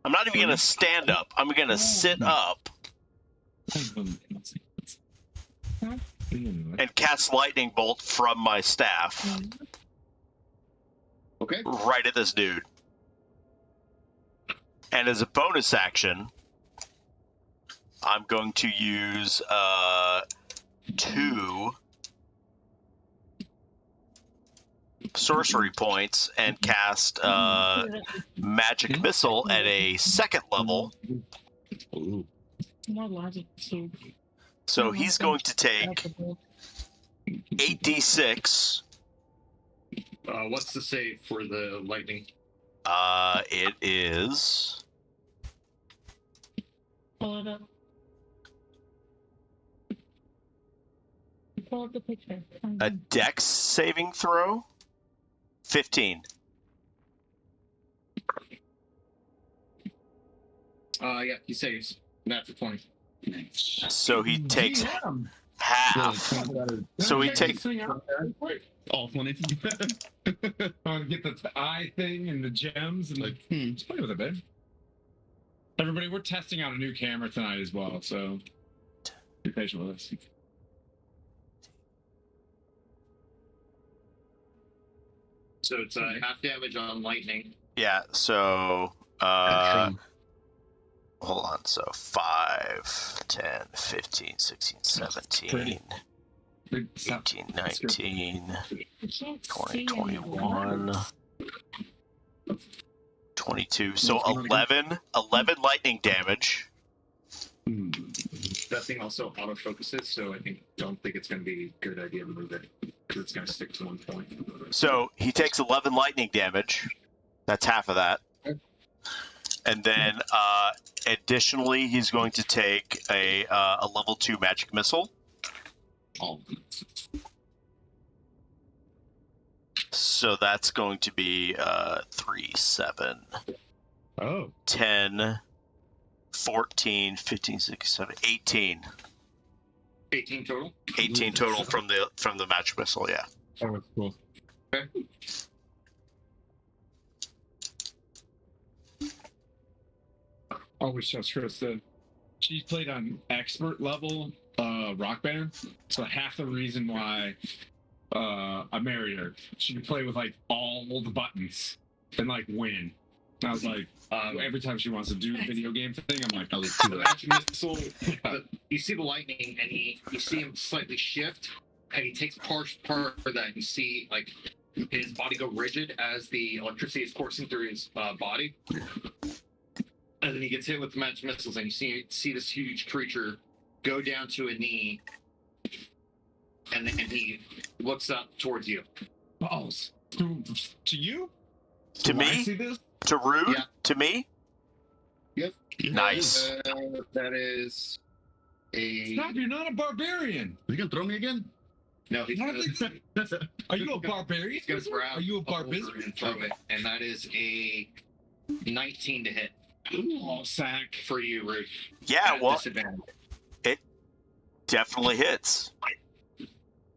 I'm not even going to stand up. I'm going to sit up and cast lightning bolt from my staff Okay. right at this dude. And as a bonus action, I'm going to use 2 sorcery points and cast magic missile at a 2nd level. Ooh. More logic too. So he's going to take 8d6. What's the save for the lightning? It is Pull it up. Pull up the picture. a dex saving throw. 15. Yeah, he saves. Natural 20. So he takes half. So he takes. All 20. Get the eye thing and the gems and Like, let's play with it, babe. Everybody, we're testing out a new camera tonight as well, so be patient with us. So it's half damage on lightning. Yeah. So hold on. So 5, 10, 15, 16, 17, Pretty. 18, 19, I can't 20, see 21, 22. So What's going on 11 lightning damage. That thing also auto focuses, so don't think it's going to be a good idea to move it because it's going to stick to one point. So he takes 11 lightning damage. That's half of that. And then additionally, he's going to take a level 2 magic missile. So that's going to be 3, 7, Oh. 10, 14, 15, 16, 17, 18. 18 total. 18 total from the magic missile, yeah. Oh, that's cool. Okay. Oh, we just Krista. She played on expert level rock band, so half the reason why I married her. She could play with like all the buttons and like win. And I was like, every time she wants to do the video game thing, I'm like, I'll The magic missile, you see the lightning, and you see him slightly shift, and he takes part of that. You see like his body go rigid as the electricity is coursing through his body, and then he gets hit with the magic missiles, and you see this huge creature go down to a knee, and then he looks up towards you. balls. To you? To Do I me? see this? To Rude? Yeah. To me? Yep. Nice. That is a Stop, you're not a barbarian. You gonna throw me again? no. He's Not gonna, like- Are you a barbarian? he's gonna grab Are you a over barbarian? and throw it, and that is a 19 to hit All sack. for you, Rude. Yeah, At well, disadvantage. definitely hits.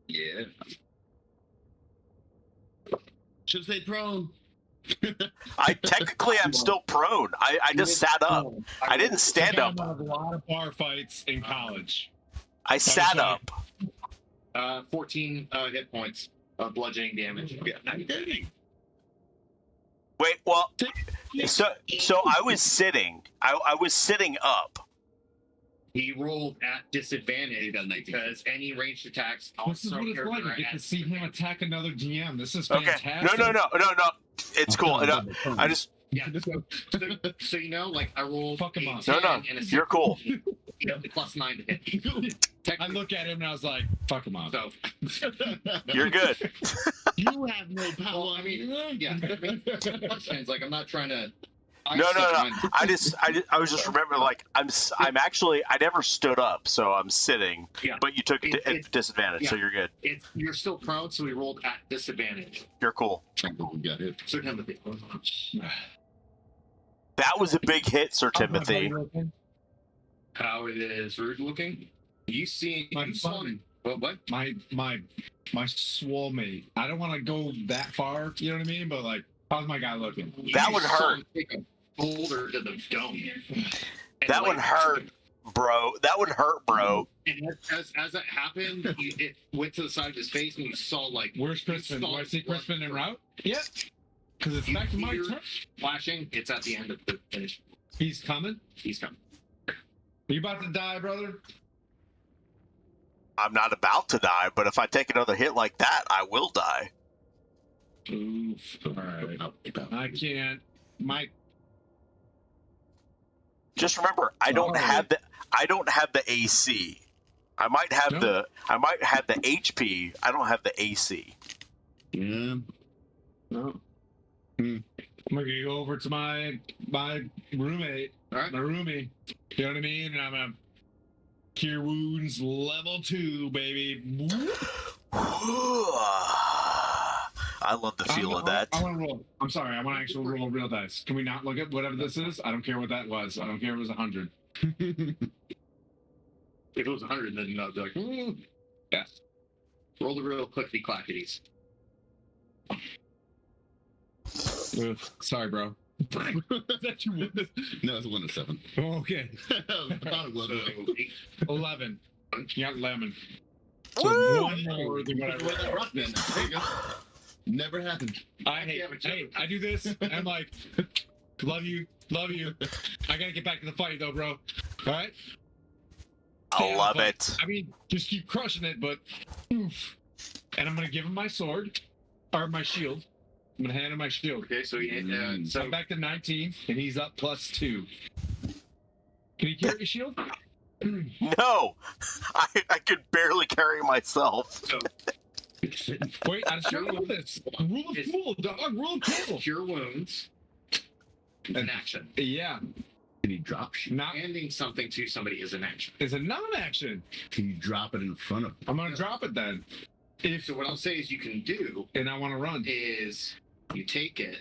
Yeah. Should stay prone. I technically am still prone. I just sat up. I didn't stand up. I had a lot of bar fights in college. I sat up. 14 hit points of bludgeoning damage. Yeah. Wait, well, so I was sitting. I was sitting up. He rolled at disadvantage because any ranged attacks. This is what it's like. I get to see him attack another GM. This is Okay. fantastic. No. It's cool. No, I just Yeah. So you know, like I rolled. Fuck him a up. 10 No, and a you're cool. +9 to hit. I look at him and I was like, fuck him up. So You're good. You have no power. well, I mean, yeah. I mean, questions, like I'm not trying to. No. I was just remembering, like I'm actually I never stood up, so I'm sitting. Yeah. But you took It's- disadvantage, so yeah. you're good. You're still prone, so we rolled at disadvantage. You're cool. Got hit. So Timothy. That was a big hit, Sir Timothy. How it is rude looking. You see? My You saw fun. it. What? My swole mate. I don't want to go that far, you know what I mean? But like, how's my guy looking? That You would saw hurt. him take a boulder to the dome. And That would hurt, bro. That would hurt, bro. And as that happened, it went to the side of his face, and you saw like Where's Crispin? Do I see Crispin en route? Yeah. Because it's You back to my hear- turn. flashing. It's at the end of the finish. He's coming. He's coming. Are you about to die, brother? I'm not about to die, but if I take another hit like that, I will die. Oof. All right. I can't. My Just remember, I don't Sorry. have the AC. I might have No. the HP. I don't have the AC. Yeah. no. Hmm. I'm gonna go over to my roommate, All right. my roomie. You know what I mean? And I'm gonna cure wounds level 2, baby. I love the feel of that. I want to roll. I'm sorry. I want to actually roll real dice. Can we not look at whatever this is? I don't care what that was. I don't care if it was 100. If it was 100, then I'd be like, Yeah. roll the real clickety clackities. Oof. Sorry, bro. Is that your witness? No, it's a 1 to 7. Oh, okay. I thought it was. So 11. You got lemon. So Woo! one more than what I Well, that rolled. rock then. There you go. Never happened. I do this. I'm like, love you. I gotta get back to the fight though, bro. All right. I Yeah, love but- it. I mean, just keep crushing it, but oof. And I'm gonna give him my sword or my shield. I'm gonna hand him my shield. Okay, so he, Mm. so I'm back to 19, and he's up +2. Can you carry a shield? No, I could barely carry myself. Wait, I just roll this. Rule of It's- cool, dog. Rule of cool. cure wounds. An action. Yeah, Can you drop shit? not Handing something to somebody is an action. is a non-action. Can you drop it in front of I'm gonna drop it then. If So what I'll say is you can do and I want to run. is you take it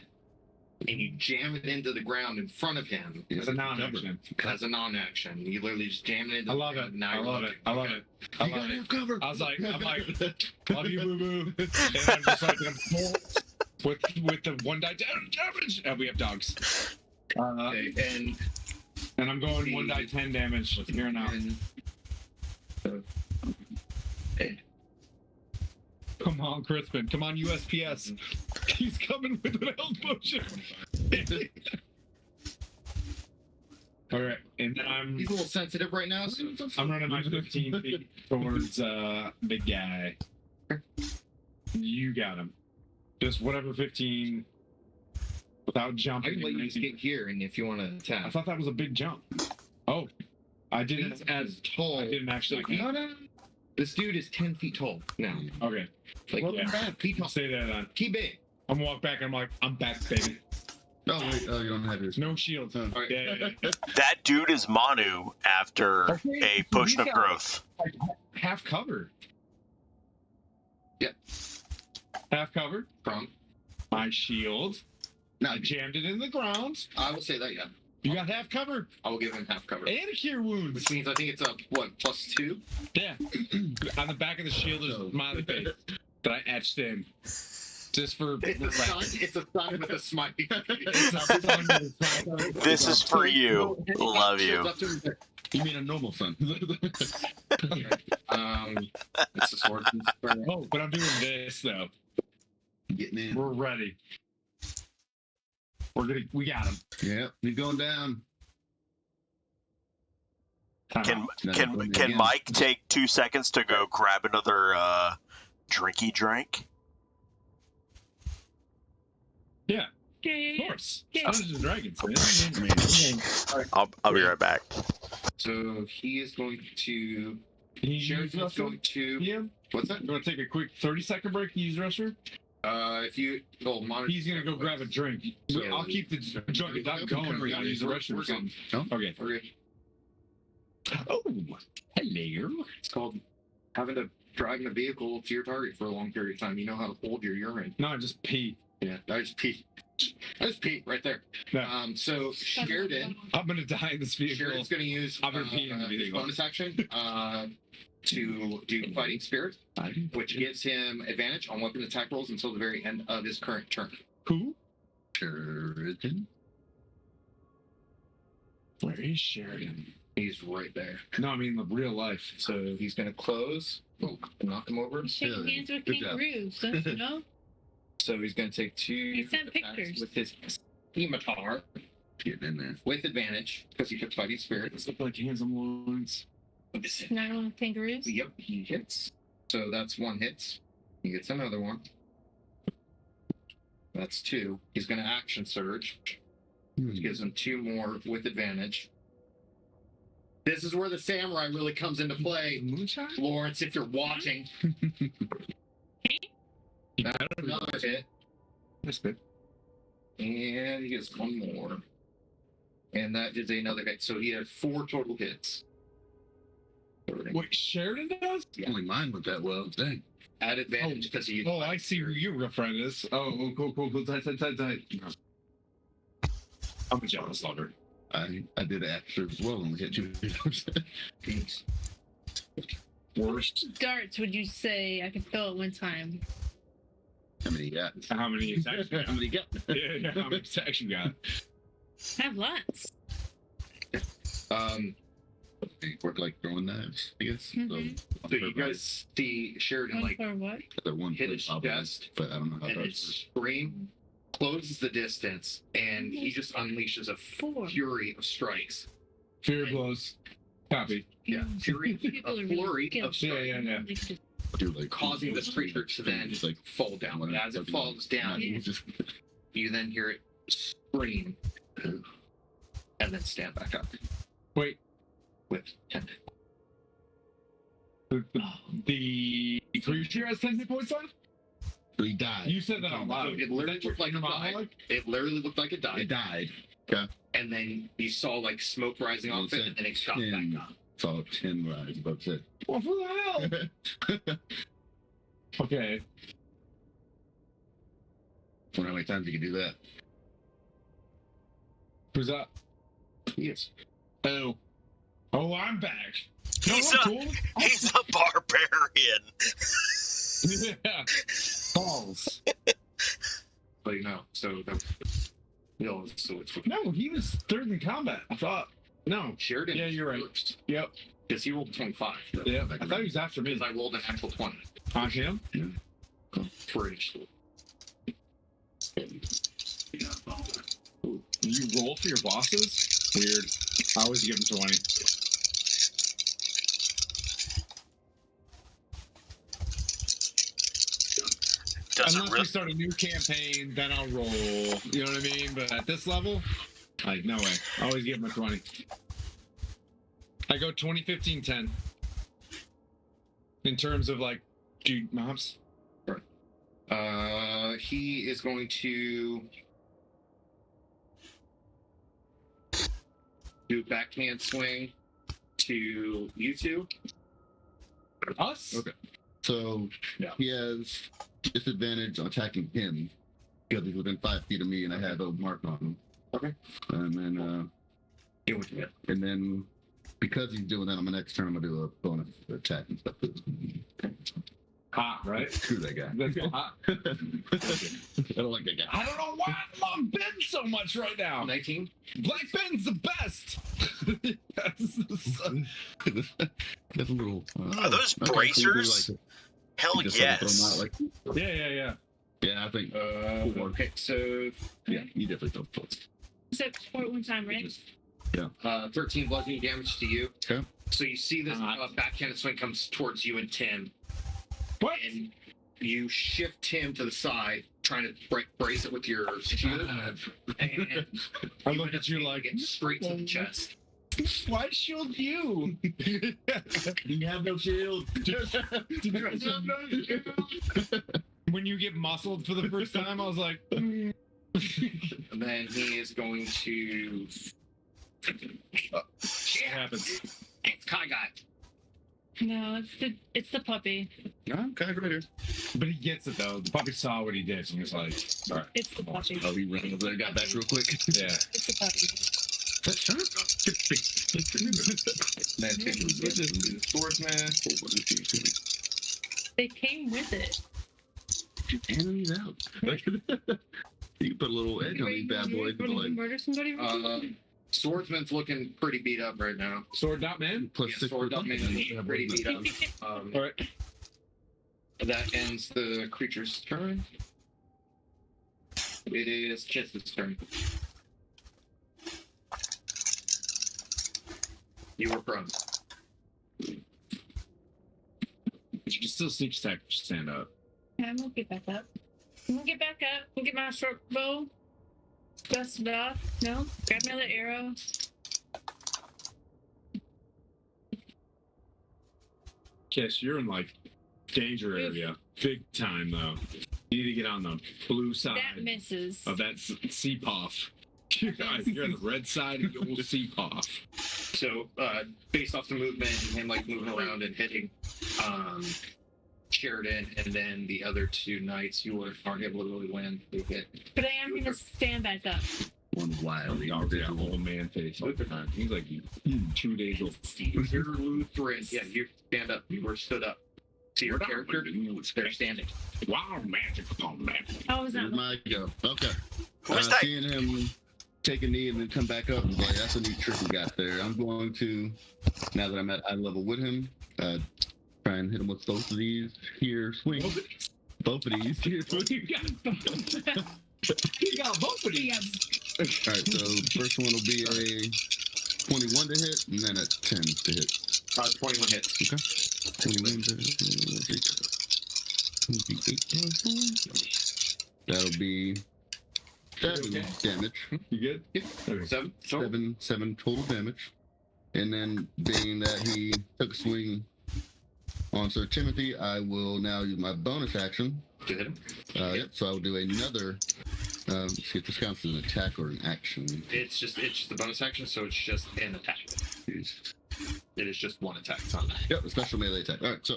and you jam it into the ground in front of him It's a non-action. as a non-action. You literally just jam it into I the love ground. it. Now I you're love it. looking. I love it. I love it. cover. I was like, love you, boo boo. And I'm just like, I'm full with the 1 die damage. And we have dogs. Okay, And I'm going 1 die 10 damage here now. Come on, Crispin. Come on, USPS. He's coming with an health potion. All right, and then he's a little sensitive right now. So I'm running my 15 feet towards big guy. You got him. Just whatever 15 without I jumping. can let you get here, and if you want to I attack, thought that was a big jump. Oh, I didn't. he's as tall. I didn't actually. No. This dude is 10 feet tall now. Okay, Like, Well, yeah. Feet tall. stay there then. Keep big. I'm gonna walk back. And I'm like, I'm back, baby. Oh, wait. Oh, you don't have yours. No shield. Huh. All right. Yeah. That dude is Manu after Okay, a so potion of he's got- growth. Half covered. Yep. Half covered. Prone. My shield. I jammed it in the ground. I will say that, yeah. You got half covered I will give him half cover. and a cure wounds. Which means I think it's a, what, +2? Yeah. On the back of the shield is a smiley face that I etched in. Just for It's a sun. It's a sun with a smiley. It's a sun with a smiley face. This is for you. Love you. Up to him, You mean a normal sun? It's a sword. Oh, but I'm doing this though. Getting in. We're ready. We got him. Yep, he's going down. Can Again. can Mike take 2 seconds to go grab another drinky drink? Yeah, Yeah, of yeah, course. Yeah. Dungeons and Dragons. Man. I'll be right back. So he is going to. Can you use Sheridan's the restroom? going to. Yeah. What's that? You want to take a quick 30-second break and use the restroom? If you. Oh, monitor. He's gonna go grab a drink. Yeah, I'll keep the drunk and going. We gotta use the restroom or something. Okay. Okay. Oh, hello. It's called having to drive in a vehicle to your target for a long period of time. You know how to hold your urine. No, I just pee. Yeah, I just pee. Right there. Yeah. So Sheridan. I'm gonna die in this vehicle. Sheridan's going to use I'm gonna pee in the his vehicle. bonus action to do Fighting Spirit, which gives him advantage on weapon attack rolls until the very end of his current turn. Who? Sheridan. Where is Sheridan? He's right there. No, I mean the real life. So he's going to close, knock him over. Shaking hands with Good job. kangaroos, don't you know? So he's going to take 2 He sent attacks pictures. with his scimitar Getting in there. with advantage because he took Fighting Spirit. This look like hands on loins. Not on kangaroos. Yep, he hits. So that's 1 hit. He gets another one. That's 2. He's going to action surge, which gives him 2 more with advantage. This is where the samurai really comes into play, Moonshine? Lawrence. If you're watching, that's another hit, That's good. and he gets 1 more, and that is another hit. So he has 4 total hits. Wait, Sheridan does? Only mine went that well. Dang. At advantage because he. Oh, I see who your friend is. Oh, cool. Tight. I'm a jealous lover. I did extra as well and we hit 2. Worst. Darts, would you say I could throw at one time? How many you got? How many attacks you got? How many you got? Yeah, how many attacks you got? I have lots. They work like throwing knives, I guess. Mhm. So you guys see Sheridan One like for what? They're one hit foot his probably, chest, but I don't know how and his that's. scream closes the distance, and he just unleashes a 4. fury of strikes. Fear blows. Copy. Yeah, fury, People a are really flurry skilled. of strikes, Yeah. They could- Do like causing this creature to then just like fall down. And as it falls down, Yeah. you then hear it scream, and then stand back up Wait, with 10. the creature has 10 hit points left? So he died. You said that out loud. It literally looked like your it died. monologue? It literally looked like it It died, died. and then you saw like smoke rising off it, and then it shot back up. Saw 10 rise, but it. Well, who the hell? Okay. Wonder how many times you can do that. Who's up? Yes. Oh. Oh, I'm back. He's No, a I'm cool. he's a barbarian. Yeah. Balls. But no, so so it's No, he was third in combat. I thought. No. Sheridan. Yeah, you're right. First, Yep. because he rolled 25. Yeah. I thought he was after me. Because I rolled an actual 20 On him? for each. You roll for your bosses? Weird. I always give him 20. Doesn't Unless really. we start a new campaign, then I'll roll. You know what I mean? But at this level, like, no way. I always give him a 20. I go 20, 15, 10. In terms of, like, dude mobs. He is going to do a backhand swing to you two. Us? Okay. So Yeah. he has disadvantage on attacking him because he's within 5 feet of me and I have a mark on him. Okay. And then Deal with it. and then because he's doing that on my next turn, I'm gonna do a bonus attack and stuff. Hot, right? Screw that guy. That's hot. I don't like that guy. I don't know why I love Ben so much right now. 19. Black Ben's the best. Yes. That's a little. Are those okay, so you do bracers? like Hell just like throw 'em yes. out, like, Yeah. yeah, I think. Okay, so Yeah, you definitely throw 4. So, one time, right? 13 bludgeoning damage to you. Okay. So you see this backhanded swing comes towards you and Tim, What? and you shift Tim to the side, trying to brace it with your shield. And I look at you like, get straight to the chest. why shield you? You have no shield. When you get muscled for the first time, I was like, And then he is going to. it happens. It's Kai Guy. No, it's the puppy. No, okay, right here. But he gets it though. The puppy saw what he did, so he was like, all right. It's the puppy. Oh, he ran over there, got back real quick. Yeah. It's the puppy. That's sharp. Swordsman. They came with it. Enemies out. You can put a little edge on these bad boys. You Like, murder somebody? Swordsman's looking pretty beat up right now. Sword dot man? plus Yeah, 6 sword up man is pretty beat up. All right. That ends the creature's turn. It is Chess's turn. You were prone. You can still sneak attack if you stand up. Yeah, I'm gonna get back up. I'm gonna get back up. I'm gonna get my short bow. Dust it off. No? Grab my other arrow. Kiss, you're in like danger area. Big time though. You need to get on the blue side That misses. of that sea path. You're on the red side of the old sea path. So, based off the movement and him like moving around and hitting Sheridan and then the other two knights, you aren't able to really win. They hit. But I am gonna stand back up. one wild. Y'all got old man face all the time. He's like 2 days old. You're Lutheran. Yeah, you stand up. You were stood up. See your character? They're standing. Wow, magic upon magic. Oh, was There's that my go. Okay. Where's that? Seeing him take a knee and then come back up, I'm like, that's a neat trick we got there. I'm going to, now that I'm at eye level with him, try and hit him with both of these here. Swing. Both of these here. You got both of these. All right, so first one will be a 21 to hit, and then a 10 to hit. 21 hits. Okay. 21 to that'll be 7 Okay. damage. You good? Yeah. Okay. 7. 7 total damage. And then being that he took a swing on Sir Timothy, I will now use my bonus action. To hit him. Yep, so I will do another. Let's see if this counts as an attack or an action. It's just a bonus action, so it's just an attack. It is just one attack. It's not that. Yep, a special melee attack. All right, so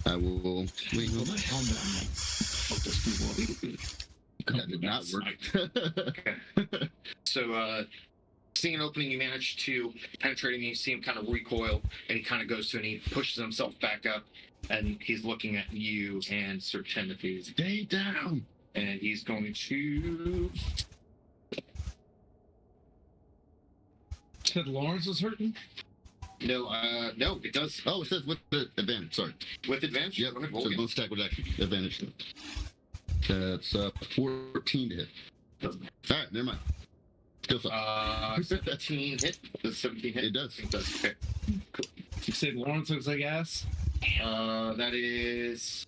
I will swing. That did not work. So, seeing an opening, you manage to penetrate him. You see him kind of recoil, and he kind of goes to and he pushes himself back up, and he's looking at you and Sir Timothy, Stay down. and he's going to. Said Lawrence was hurting? No, it does Oh, it says with the advantage. Sorry. with advantage. Yep. Go ahead, roll So again. bonus attack with action advantage. That's 14 to hit. All right, never mind. Still sucks. 17 hit. Does 17 hit? It does. It does. Okay. You said Lawrence looks like ass? That is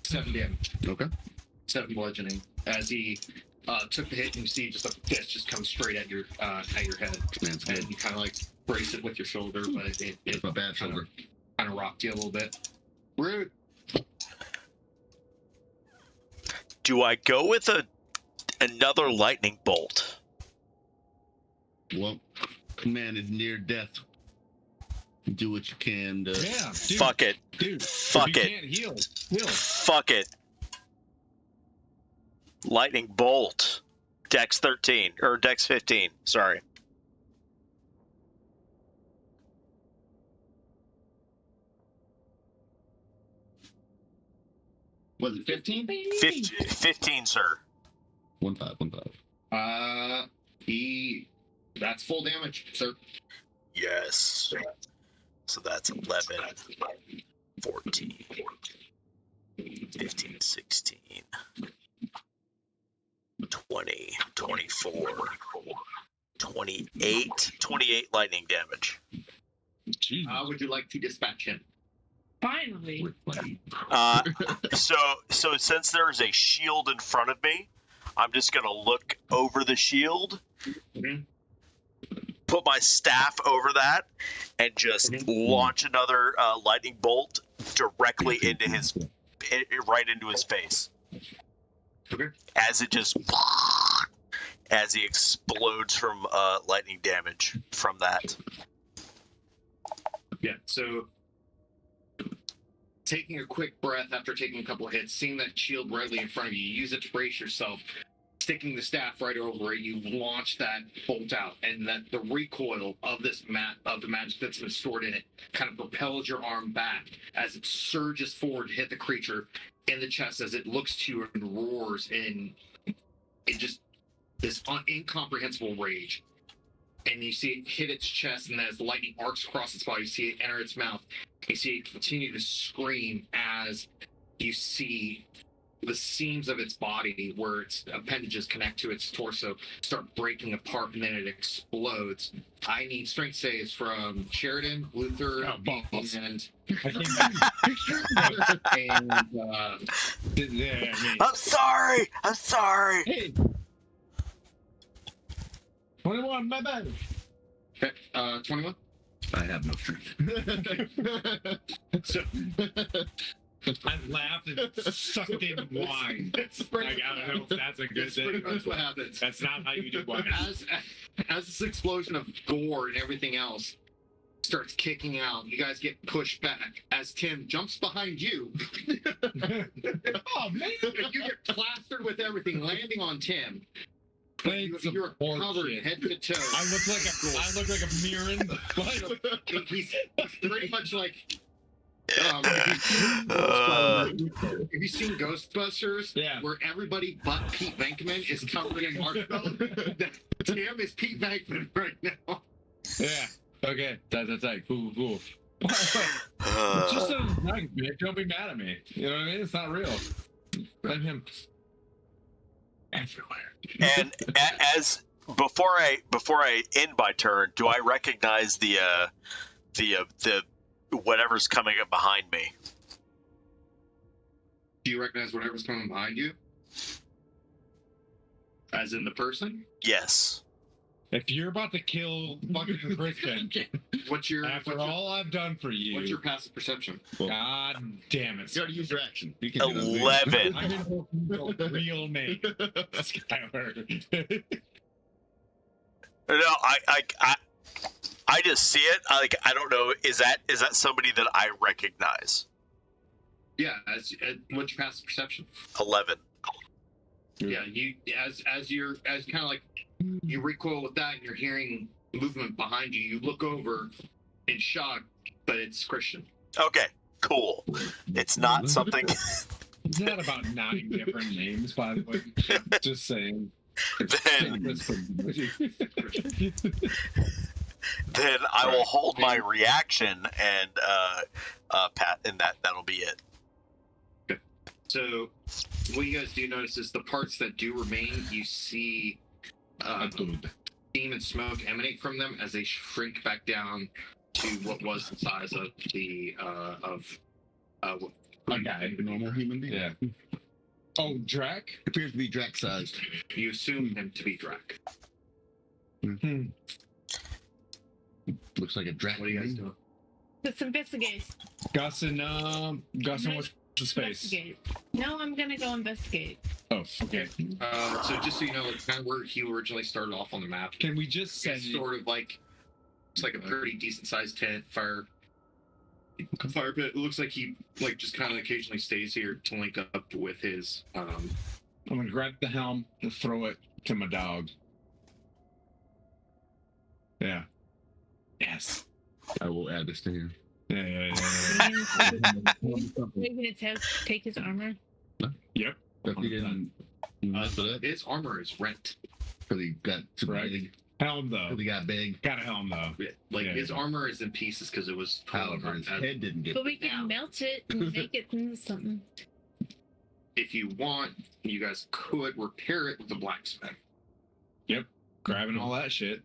7 damage. Okay. 7 bludgeoning. As he took the hit, and you see just a fist just come straight at your head, Man's good. and you kind of like brace it with your shoulder, but it It's my bad shoulder. kind of rocked you a little bit. Rude. Do I go with another lightning bolt? Well, man is near death. Do what you can to. Yeah, dude. Fuck it. Dude. Fuck if you it. can't heal. Fuck it. Lightning bolt. Dex 13 or Dex 15. Sorry. Was it 15? 15, sir. 1-5. That's full damage, sir. Yes. So that's 11, 14, 15, 16, 20, 24, 28 lightning damage. Jesus. How would you like to dispatch him? Finally. So since there's a shield in front of me, I'm just gonna look over the shield, Mhm. put my staff over that, and just launch another lightning bolt directly into right into his face. Okay. As he explodes from lightning damage from that. Yeah, so taking a quick breath after taking a couple of hits, seeing that shield readily in front of you, you use it to brace yourself, sticking the staff right over it, you launch that bolt out, and that the recoil of the magic that's been stored in it kind of propels your arm back as it surges forward to hit the creature in the chest as it looks to you and roars in just this incomprehensible rage. And you see it hit its chest, and as the lightning arcs across its body, you see it enter its mouth. You see it continue to scream as you see the seams of its body, where its appendages connect to its torso, start breaking apart, and then it explodes. I need strength saves from Sheridan, Luther, balls. and I came back. Yeah, me. I'm sorry. Hey. 21, my bad. okay, 21. I have no strength. So I laughed and sucked in wine. it's Like, I don't know if that's a good That's pretty thing. much what happens. That's not how you do wine. As this explosion of gore and everything else starts kicking out, you guys get pushed back as Tim jumps behind you. Oh, man. You get plastered with everything, landing on Tim. Thanks, You're covered bullshit. head to toe. I look like a Mirren. He's pretty much like. Have you seen Ghostbusters? Yeah. Where everybody but Pete Venkman is covered in marshmallow? Tim is Pete Venkman right now. Yeah. Okay. That's right. Cool. It's just a night, man. Don't be mad at me. You know what I mean? It's not real. Let him everywhere. And as before I end my turn, do I recognize the whatever's coming up behind me? Do you recognize whatever's coming behind you? As in the person? Yes. If you're about to kill fucking Kristen, after all I've done for you, what's your passive perception? God damn it. You gotta use your action. You can do that. 11. I'm in the real name, Skylar. No, I just see it. I don't know. Is that somebody that I recognize? Yeah, what's your passive perception? 11. Yeah, you as kind of like you recoil with that and you're hearing movement behind you, you look over in shock, but it's Christian. Okay, cool. It's not something. It's not about 9 different names, by the way. Just saying. Then I will hold my reaction and pat, and that'll be it. Okay. So what you guys do notice is the parts that do remain, you see steam and smoke emanate from them as they shrink back down to what was the size of the a guy, A normal human being. yeah. Oh, Drac? Appears to be Drac sized. you assume him to be Drac. Looks like a Drac. What are you guys doing? Let's investigate. Gus and what's the space? Investigate. No, I'm gonna go investigate. Oh, okay. So just so you know, like, kind of where he originally started off on the map, Can we just say it's sort of like it's like a pretty decent sized tent, fire pit. It looks like he like just kind of occasionally stays here to link up with his I'm gonna grab the helm and throw it to my dog. Yeah. Yes. I will add this to here. Yeah. Maybe to take his armor. Yep. If he didn't mess with it, his armor is rent. because he got super Right. big. Helm though. He got big. Got a helm though. Yeah, like Yeah, his yeah. armor is in pieces because it was torn However, his apart. head didn't get But we Now. can melt it and make it into something. If you want, you guys could repair it with a blacksmith. Grabbing all that shit.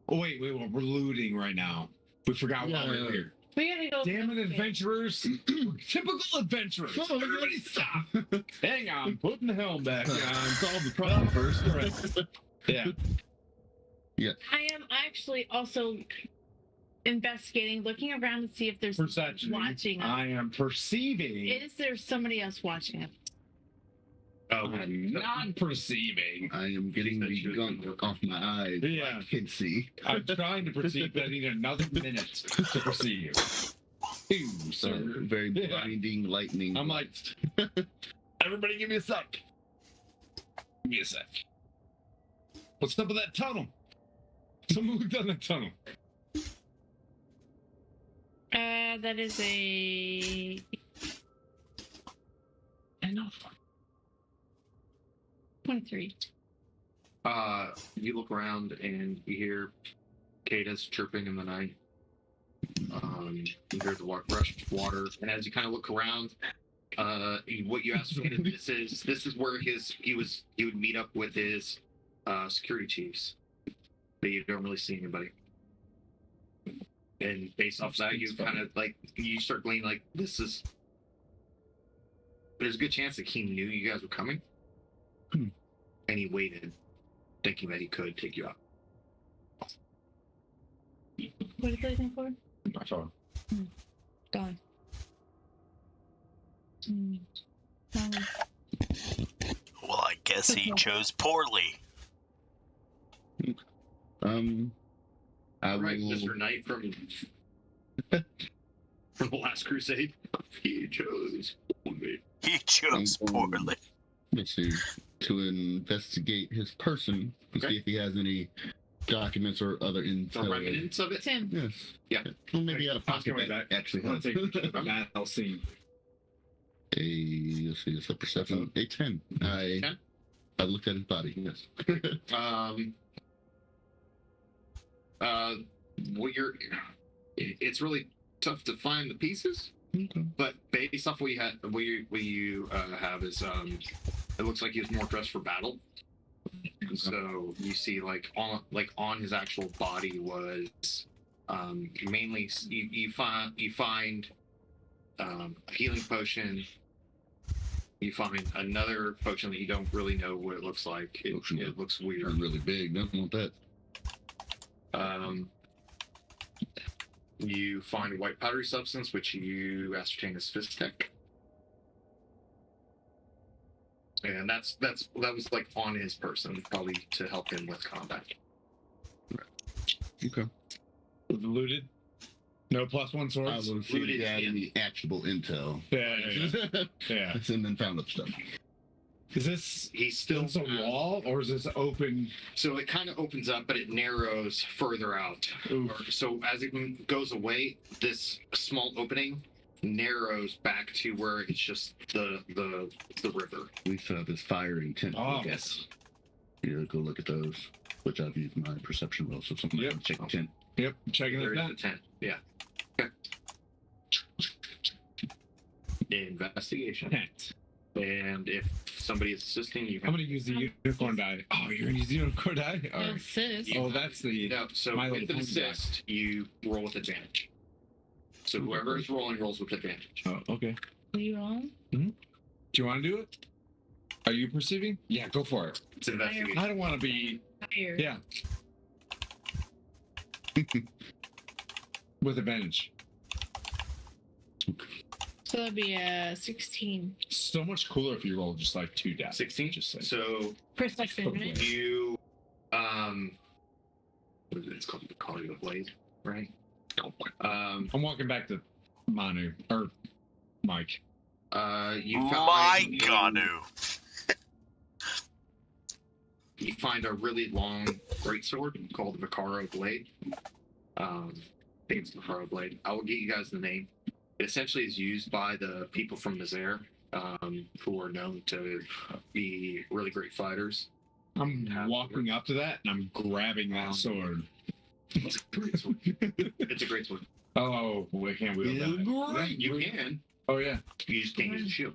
Oh wait, we're looting right now. We forgot why Yeah. we're here. We gotta go. Damn it, adventurers! Typical adventurers. Everybody stop. Hang on, putting the helm back on. Solve the problem first. Yeah. I am actually also investigating, looking around to see if there's Perception. watching us. I am perceiving. Is there somebody else watching us? I'm not perceiving. I am getting the gunk off my eyes. Yeah. I can see. I'm trying to perceive, but I need another minute to perceive. Ooh, So sir. very Yeah. blinding lightning. I'm like, everybody give me a sec. Give me a sec. What's up with that tunnel? Someone look down that tunnel. That is a. I know. 23. You look around and you hear cicadas chirping in the night. You hear the rush of water, and as you kind of look around, what you ascertain is this is where he would meet up with his security chiefs. But you don't really see anybody. And based off that, you kind of like you start gleaning like this is. There's a good chance that he knew you guys were coming, and he waited, thinking that he could take you out. What are you looking for? My phone. Gone. Gone. Well, I guess he chose poorly. I Right, will. Mr. Knight from the Last Crusade. He chose me. He chose poorly. Let's see. To investigate his person to Okay. see if he has any documents or other The intel. remnants of it. Tim. Yes. Yeah. Well, maybe he had a I was pocket going that back. actually I want has. to take a picture of that I'll see. Let's see, it's a perception. A 10. I 10? I looked at his body, yes. What you're, it's really tough to find the pieces, Okay. but based off what you have is it looks like he was more dressed for battle. So you see, like on his actual body was mainly you find a healing potion. You find another potion that you don't really know what it looks like. It looks They're weird. really big. Nothing want that. You find a white powdery substance, which you ascertain is Fistech. And that was like on his person, probably to help him with combat. Okay. Was it looted? No +1 I swords? will see if he had any actionable intel. Yeah. Yeah. And then found up stuff. Is this He's still a wall or is this open? So it kind of opens up, but it narrows further out. So as it goes away, this small opening narrows back to where it's just the river. We still have his firing tent. Oh. Yes. Yeah, go look at those. Which I've used my perception roll, so something Yep. like check the tent. Yep. Checking There it is out. the tent. Yeah. Okay. Investigation. Tent. And if somebody is assisting, you I'm gonna use the unicorn die. Oh, you're gonna use the unicorn die? All right. Assist. Oh, that's the. No, so My with little an pony die. assist, you roll with advantage. So whoever is rolling rolls with advantage. Oh, okay. Are you on? Do you want to do it? Are you perceiving? Yeah, go for it. It's investigation. I don't want to be. Fire. Yeah. With advantage. So that'd be a 16. So much cooler if you roll just like 2 dice. 16. Just like. So Perception, right? you what is it? It's called the Calling of Blade, right? I'm walking back to Manu or Mike. You My find Ganu. you find a really long greatsword called the Vicaro Blade. I think it's the Vicaro Blade. I will get you guys the name. It essentially is used by the people from Nazaire, who are known to be really great fighters. I'm walking up to that and I'm grabbing that sword. It's a great sword. It's a great sword. Oh, we can't wield that. Great. You can. Oh yeah. You just can't use a shield.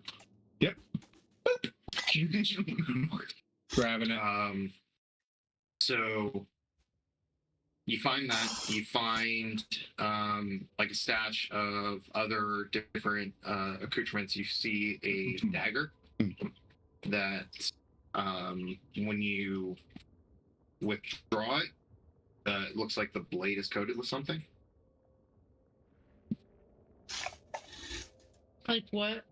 Grabbing it. So you find that. You find like a stash of other different accoutrements. You see a dagger that when you withdraw it, it looks like the blade is coated with something. Like what?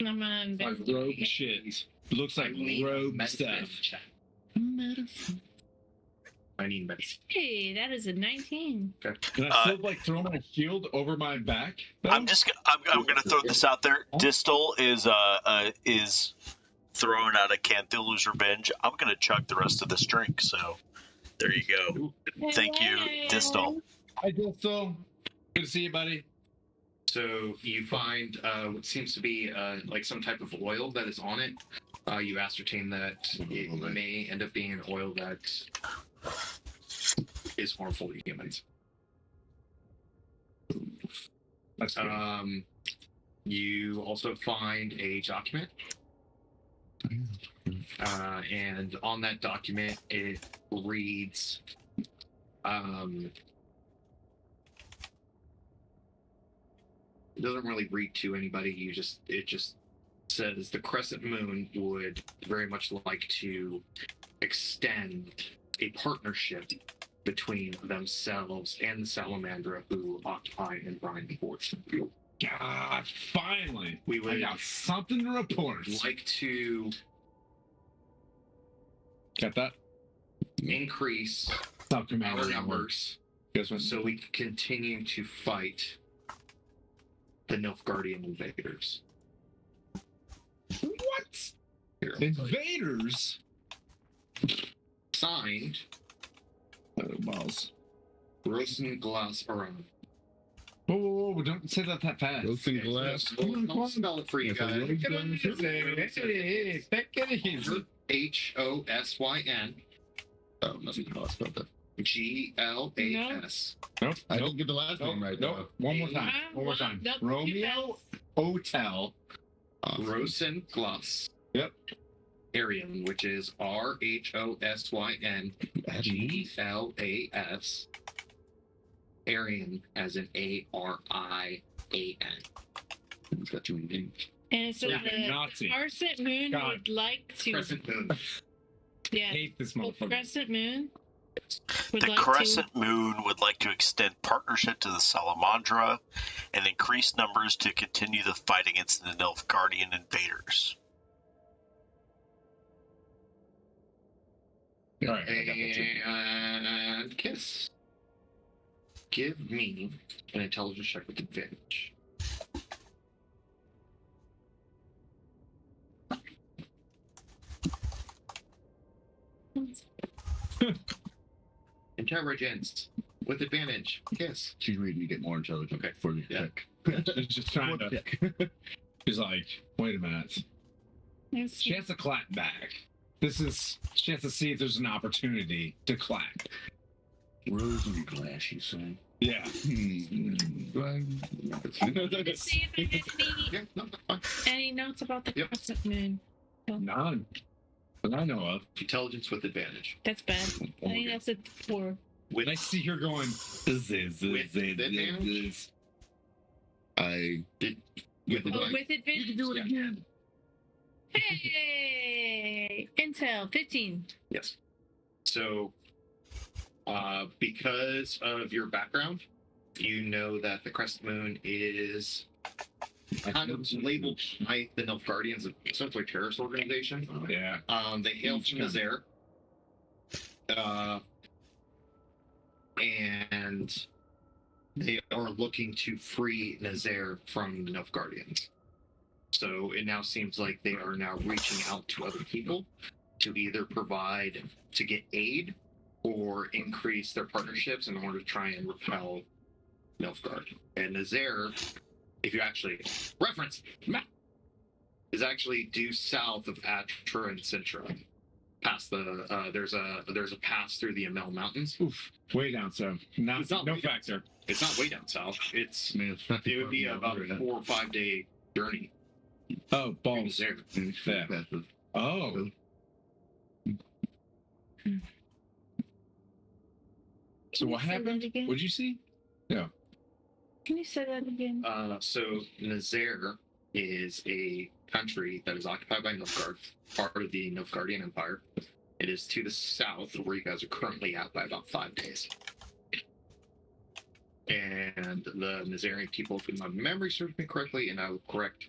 I'm gonna Like investigate. rogue shit. Looks like I need rogue medicine stuff. check. Medicine. I need medicine. Hey, that is a 19. Can I still like throw my shield over my back? though? I'm gonna throw this out there. Distal is throwing out a Canthilla's Revenge. I'm gonna chug the rest of this drink. So there you go. Thank you, Distal. Hi, Distal. Good to see you, buddy. So you find what seems to be like some type of oil that is on it. You ascertain that it may end up being an oil that is harmful to humans. That's good. You also find a document. And on that document, it reads it doesn't really read to anybody. It just says the Crescent Moon would very much like to extend a partnership between themselves and the Salamandra who occupy and brine the forts. God, finally. We I would got something to report. like to Got that? increase Stop our commander. numbers Guess what? so we can continue to fight the Nilfgaardian invaders. What? Here, Invaders? signed, Balls. Rosenglas Aran. Whoa, whoa, whoa, don't say that fast. Roasting glass. I'll spell it for you Yeah, so guys. Hey, take it easy. Hosyn Oh, nothing. I spelled that. GLAS. Nope. I didn't get the last name right. Nope. One more time. One more time. Nope. Romeo Hotel. Rosenglas. Yep. Arian, which is RHOSYNGLAS. Arian, as in ARIAN. It's got too many names. And so Yeah, the Nazi. Crescent Moon God. would like to. Crescent Moon. Yeah. Hate this The motherfucker. Crescent Moon would The like Crescent Moon would like to extend partnership to the Salamandra and increase numbers to continue the fight against the Nilfgaardian invaders. All right. I got that too. And Kiss. Give me an intelligence check with advantage. Intelligence with advantage. Kiss. She's reading to get more intelligent Okay. for the Yeah. check. She's just trying to. She's like, wait a minute. to. She has to clap back. She has to see if there's an opportunity to clap. Rose and glass, you say? Yeah. See if I have Yeah, no, that's fine. any notes about the Yep. Crescent Moon. None. That I know of. Intelligence with advantage. That's bad. I think that's a 4. With And I see her going. With advantage? I did. with Oh, advantage. with advantage. You can do it again. Hey! Intel 15. Yes. So, because of your background, you know that the Crescent Moon is kind of labeled by the Nilfgaardians, essentially a terrorist organization. Yeah. They hail from Nazaire. And they are looking to free Nazaire from the Nilfgaardians. So it now seems like they are now reaching out to other people to either provide to get aid or increase their partnerships in order to try and repel Nilfgaard. And Nazaire, if you actually reference map, is actually due south of Atra and Sintra. past the there's a pass through the Amel Mountains. Oof. Way down south. It's not No way down factor. It's not way down south. It's I mean, it's not it would be about a 4 or 5 day journey. Oh, balls. There. Yeah. Oh. So what Say that happened? again? What'd you see? Can you say that again? So Nazaire is a country that is occupied by Nilfgaard, part of the Nilfgaardian Empire. It is to the south of where you guys are currently at by about 5 days. And the Nazarian people, if my memory serves me correctly, and I will correct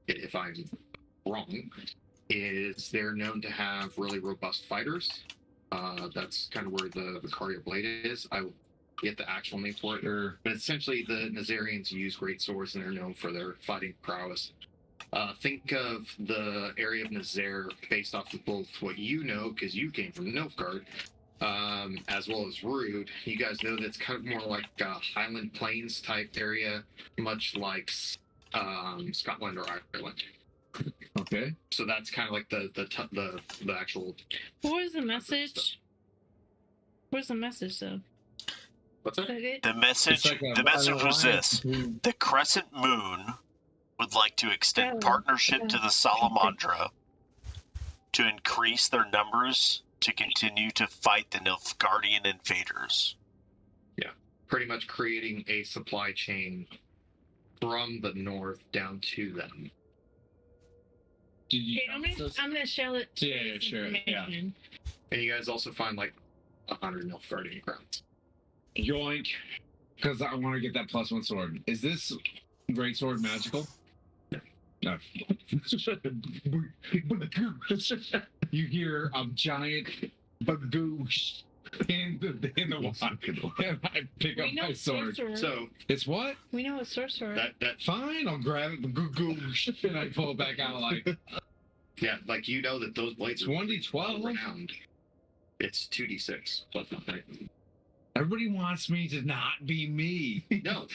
it if I'm wrong, is they're known to have really robust fighters. That's kind of where the Vicaria Blade is. I will get the actual name for it. But essentially, the Nazarians use great swords, and they're known for their fighting prowess. Think of the area of Nazaire based off of both what you know, because you came from Nilfgaard, as well as Rude. You guys know that's kind of more like a Highland Plains type area, much like Scotland or Ireland. Okay. So that's kind of like the actual. Where's the message? Where's the message though? What's that? Is that it? The message, It's like the message was alliance this: between- the Crescent Moon would like to extend Oh, partnership to yeah. the Salamandra to increase their numbers to continue to fight the Nilfgaardian invaders. Pretty much creating a supply chain from the north down to them. Did you? Okay, I'm gonna share it. Yeah, sure, yeah. information. And you guys also find like 100 Nilfgaardian crowns. Yoink. Because I want to get that +1 sword. Is this great sword magical? No. You hear a giant bagoosh in the water, and I pick up We know my it's sword. sorcerer. So It's what? We know it's sorcerer. that Fine, I'll grab it, bagoosh, and I pull it back out like yeah, like you know that those blades are 1d12. renowned. It's 2d6 plus nothing. Everybody wants me to not be me.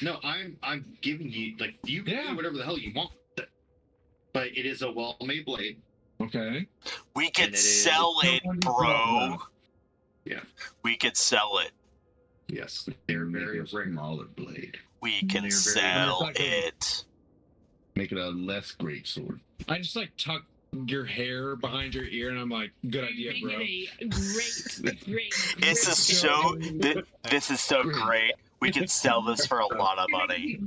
No, I'm giving you like you can Yeah. do whatever the hell you want with it. But it is a well-made blade. Okay. We And could it is- sell it, bro. Yeah. We could sell it. Yes, they're very rare. smaller blade. We And can they're very- sell It's like a- it. Make it a less great sword. I just like tuck your hair behind your ear, and I'm like, good idea, Make bro. it a great. This is so. This is so great. We can sell this for a lot of money.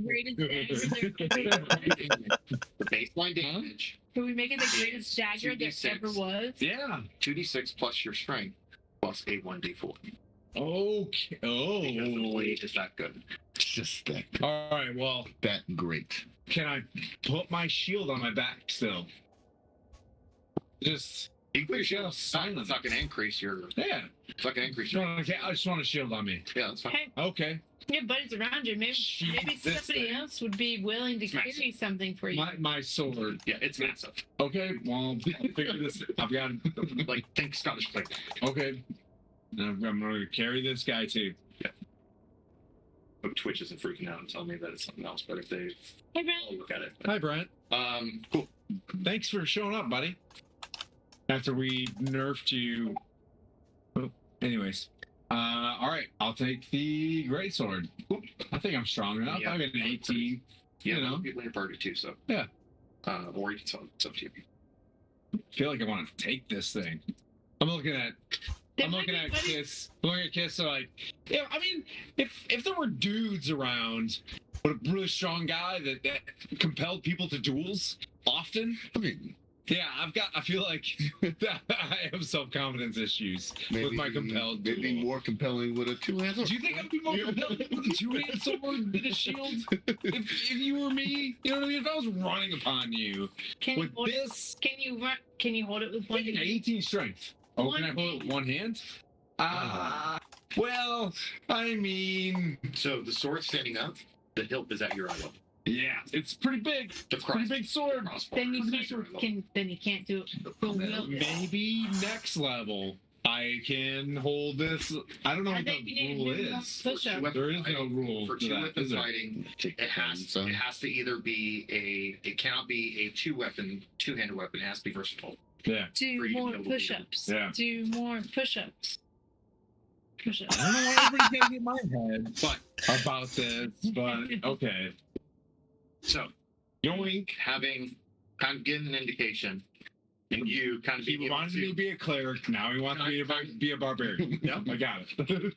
The baseline damage, Can we make it the greatest dagger there 2d6. ever was? Yeah. 2d6 plus your strength, plus a 1d4. Okay. Because the Oh. blade is that good. It's just that All right. Well, great. can I put my shield on my back still? Just You can put your shield Just silent. It's not going to increase your. yeah. It's not going to increase No, your. okay, I just want a shield on me. Yeah, that's fine. Hey, Okay. you have buddies around you. Maybe This somebody thing. else would be willing to It's massive. carry something for you. My sword. Yeah, it's massive. Okay. Well, I'll figure this. I've got. Like think Scottish plate. Okay. I'm gonna carry this guy too. Twitch isn't freaking out and telling me that it's something else, but if they Hey, Brent. all look at it. Hi, Brent. Cool. Thanks for showing up, buddy. After we nerfed you. Oh, anyways. All right. I'll take the greatsword. I think I'm strong enough. Yeah. I got an 18. Yeah, You know. people in your party too, so. Yeah. Or you can tell it's up to you. I feel like I want to take this thing. I'm looking at There I'm might looking be at buddies- Kiss. I'm looking at Kiss. So like, yeah. I mean, if there were dudes around, but a really strong guy that compelled people to duels often. Okay, Yeah, I feel like I have self-confidence issues with my compelled Maybe duel. more compelling with a two-hand sword. Do you think I'd be more compelled with a two-hand sword than a shield? If you were me, you know what I mean? If I was running upon you Can you with hold it? this, Can you run? Can you hold it with one like an hand? 18 strength. Oh, can I hold it with one hand? Well, I mean, So the sword standing up, the hilt is at your eye level. yeah, it's pretty big. The Pretty big sword. crossbar Then you is at your eye level. can't do it. Full wield. Maybe next level I can hold this. I don't know I what think the you rule need to is. push up. There is no rule For to that, two-weapon is there? fighting, Take it has to either be it cannot be a two-handed weapon. It has to be versatile. Yeah. Do Free to more kill the push-ups. Yeah. Do more push-ups. Push-ups. I don't know why everybody's gotta get in my head But about this, but okay. so Yoink. having kind of getting an indication, and you kind of He being able wanted me to be a cleric. Now he wants me to be a barbarian. Yeah. I got it.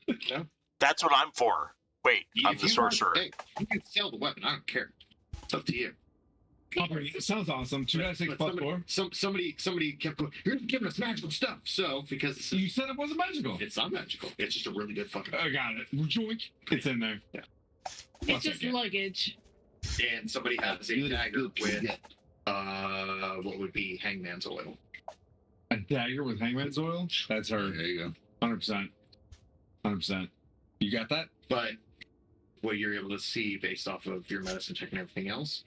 That's what I'm for. Wait, I'm If the you want- sorcerer. Hey, you can sell the weapon. I don't care. It's up to you. It sounds awesome. 2 But plus 4. somebody kept going, you're giving us magical stuff. So, because You said it wasn't magical. it's not magical, it's just a really good fucking. I got it. Joink. It's in there. Yeah. It's just Okay. luggage. And somebody has a dagger with, what would be hangman's oil. A dagger with hangman's oil? That's her. There you go. 100%. 100%. You got that? But what you're able to see based off of your medicine check and everything else,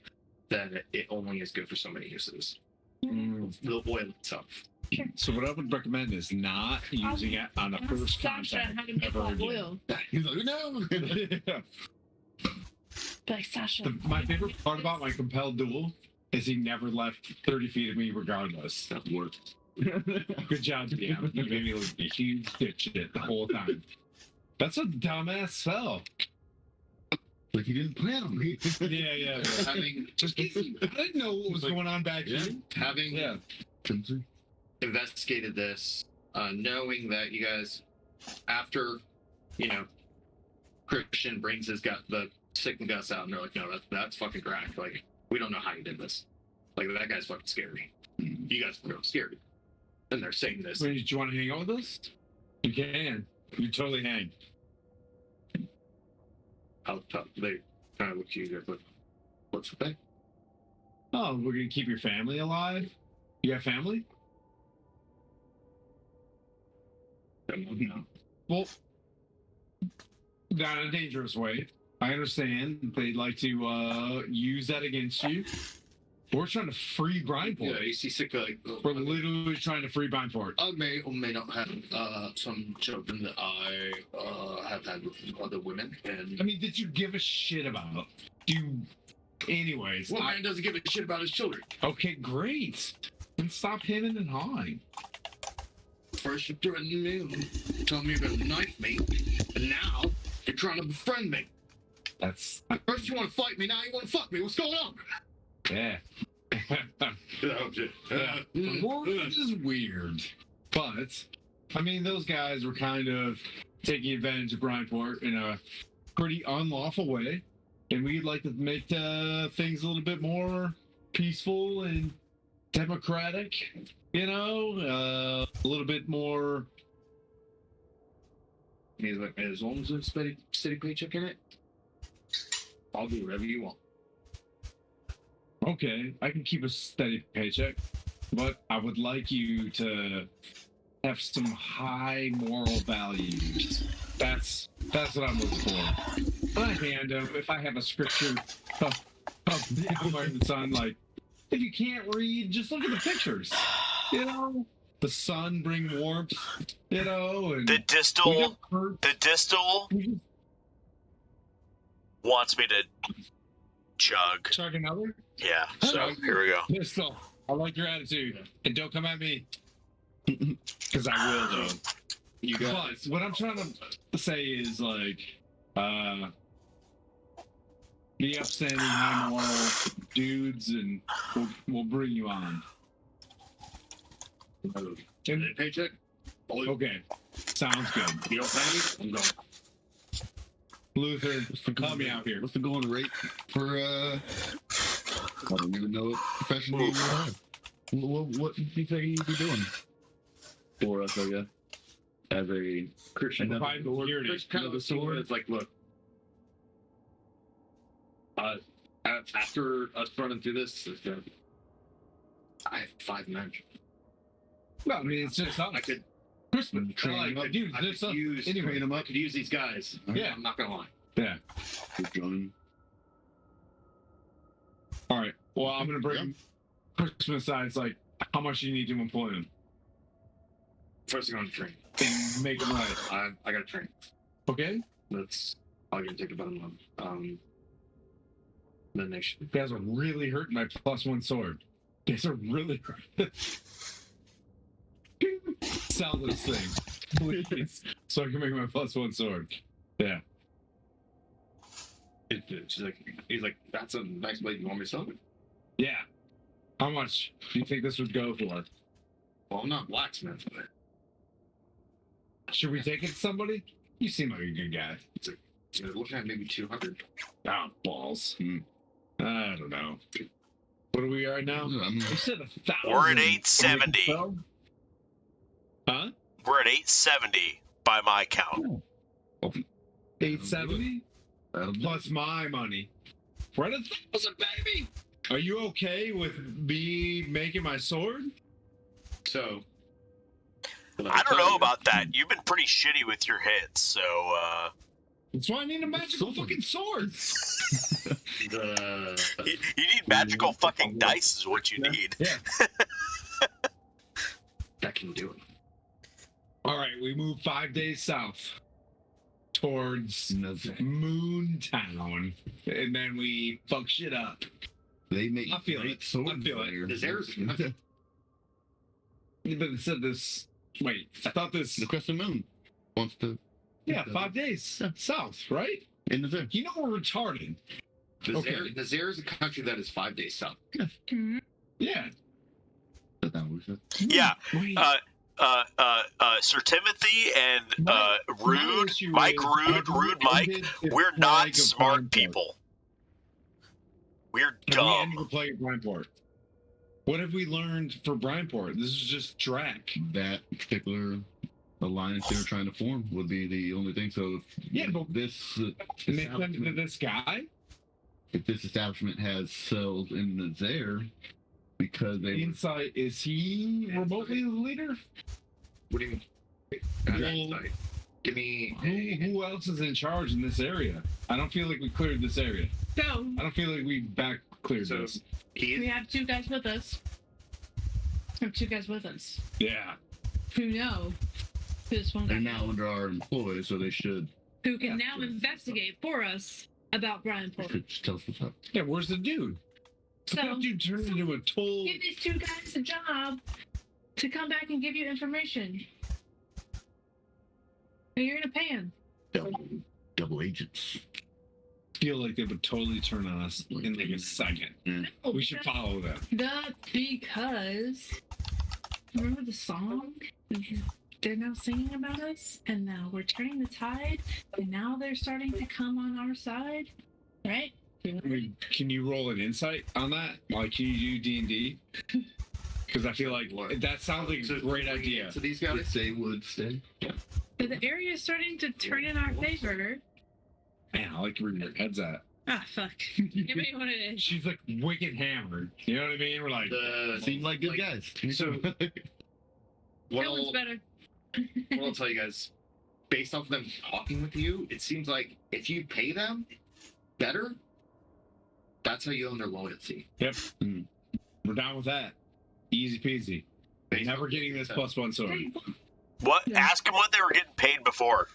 that it only is good for so many uses. The oil itself. So what I would recommend is not using it on the Ask first Sasha contact how to make ever that again. oil. He's like, no. Be like, Sasha. My favorite part about my compelled duel is he never left 30 feet of me regardless. That worked. Good job, DM. You made me look a huge dipshit the whole time. That's a dumbass spell. Like he didn't plan on me. Yeah. Having Just easy. I didn't know what was going on back here. having Yeah. investigated this, knowing that you guys, after, Christian brings the sick and Gus out, and they're like, no, that's fucking crack. Like, we don't know how you did this. Like, that guy's fucking scary. You guys are real scary. And they're saying this. Wait, do you want to hang out with us? You can. You totally hang. How tough. They kind of look at you guys like, what's the thing? Oh, we're gonna keep your family alive. You got family? No. Well, not in a dangerous way. I understand they'd like to use that against you. We're trying to free Grindport. Yeah, you see sick like, We're literally trying to free Grindport. I may or may not have some children that I have had with other women, and I mean, did you give a shit about? Do you... Anyways, what man doesn't give a shit about his children? okay, great. Then stop hitting and hawing. First you threatened me, telling me you're gonna knife me, and now you're trying to befriend me. That's... First you want to fight me, now you want to fuck me. What's going on? yeah. The world is weird. But, I mean, those guys were kind of taking advantage of Grindport in a pretty unlawful way. And we'd like to make things a little bit more peaceful and democratic, a little bit more. He's like, as long as there's a steady paycheck in it, I'll do whatever you want. Okay, I can keep a steady paycheck, but I would like you to have some high moral values. That's what I'm looking for. On the hand, if I have a scripture of the Empire of the Sun, like, if you can't read, just look at the pictures. The sun bring warmth, and The we distal don't hurt. wants me to chug. Chug another? Yeah, so here we go. Pistol. I like your attitude. And don't come at me. Because I will, though. You But guys, what I'm trying to say is, like, be upstanding, high moral dudes, and we'll bring you on. steady paycheck. Okay. Sounds good. You don't pay me, I'm going. Luther, help me out here. What's the going rate for I don't even know what profession you have. What do you think you'd be doing? For us, I guess. As a Christian. Provide security. There's kind of the sword. It's like, look, after us running through this, I have 5 men. Well, I mean, it's just us. I could Christmas. Train Like, dude, I it's could us. use Anyway. Train 'em I up. could use these guys. Yeah. I'm not gonna lie. Yeah. Good John. All right. Well, I'm going to bring Christmas aside. It's like, how much do you need to employ him? First thing on the train. And make him right. I got to train. Okay? That's probably gonna take about a month. Then they should. You guys are really hurting my +1 sword. You guys are really hurting. sell this thing, please, so I can make my +1 sword. Yeah. He's like, that's a nice blade. You want me to sell it? Yeah. How much do you think this would go for? Well, I'm not blacksmith, but Should we take it to somebody? You seem like a good guy. looking at maybe 200. Ah, balls. I don't know. What are we at now? You said 1,000. We're at 870. Huh? We're at 870 by my count. 870 plus my money. We're at 1,000, baby. Are you okay with me making my sword? So, I don't know about that. You've been pretty shitty with your hits, so That's why I need a magical fucking sword. you need magical fucking dice is what you need. Yeah. that can do it. All right, we move 5 days south towards Moon Town, and then we fuck shit up. They make I feel great it. swords I feel it. there. Does theirs- But it said this. Wait, I thought this. The Crescent Moon wants to Yeah, 5 days south, right? in the zone. You know we're retarded. Okay. Nazaire is a country that is 5 days south. Yeah. That's not what we said. Yeah. Wait. Sir Timothy and My Rude, issue Mike is, Rude, have we Rude Mike, ended the we're plague not of smart Brimeport? people. We're Have we dumb. ended the plague of Brimeport? What have we learned for Brimeport? This is just Drac. That particular alliance they were trying to form would be the only thing. So if Yeah, but- this And they sent it to establishment, this guy? if this establishment has cells in the Zaire because they were Insight, is he remotely the leader? What do you mean? Well, Give me. who else is in charge in this area? I don't feel like we cleared this area. So I don't feel like we back cleared So- this. He we is. have 2 guys with us. We have 2 guys with us Yeah. who know who this one guy they're now is, under our employ, so they should who can now investigate for us about Brimeport. just tell us what's up. Yeah, where's the dude? So That dude turned into a toll. give these 2 guys a job to come back and give you information. And you're gonna pay him. Double agents. Feel like they would totally turn on us in like a second. Oh, We should follow them. because remember the song? They're now singing about us, and now we're turning the tide, and now they're starting to come on our side, right? I mean, can you roll an insight on that? Like, can you do D&D? Because I feel like that sounds like a great idea. So these If guys. they would stay. But the area is starting to turn in our favor. Man, I like where your head's at. Ah, fuck. Give me what it is. She's like wicked hammered. You know what I mean? We're like, Seem like good guys. So, what That one's I'll, better. what I'll tell you guys, based off of them talking with you, it seems like if you pay them better, that's how you own their loyalty. we're down with that. Easy peasy. Based Never off getting this what +1 sword. What? Yeah. Ask them what they were getting paid before.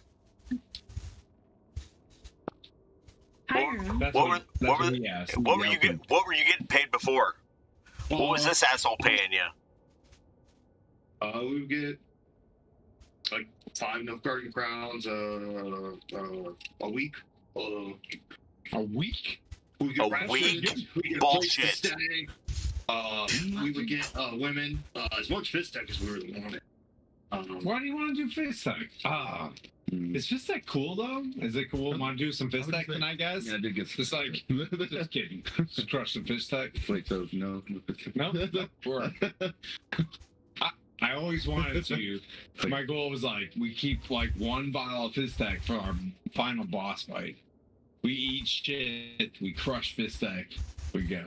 Hire him. That's What what, were- that's what what were- he asked. What were you getting? What were you getting paid before? What was this asshole paying you? We would get like 5 Nilfgaardian crowns a week. A week? We get A rations, week? we get a place to Bullshit. stay. We would get women, as much fist tech as we really wanted. Why do you want to do fist tech? Is fist tech cool though? Is it cool? Want to do some fist tech tonight, guys? Yeah, I did get Just like, just kidding. Just crush some fist tech. Wait, so no. No, we're. I always wanted to. My goal was like, we keep like 1 vial of fist tech for our final boss fight. We eat shit, we crush fist tech, we go.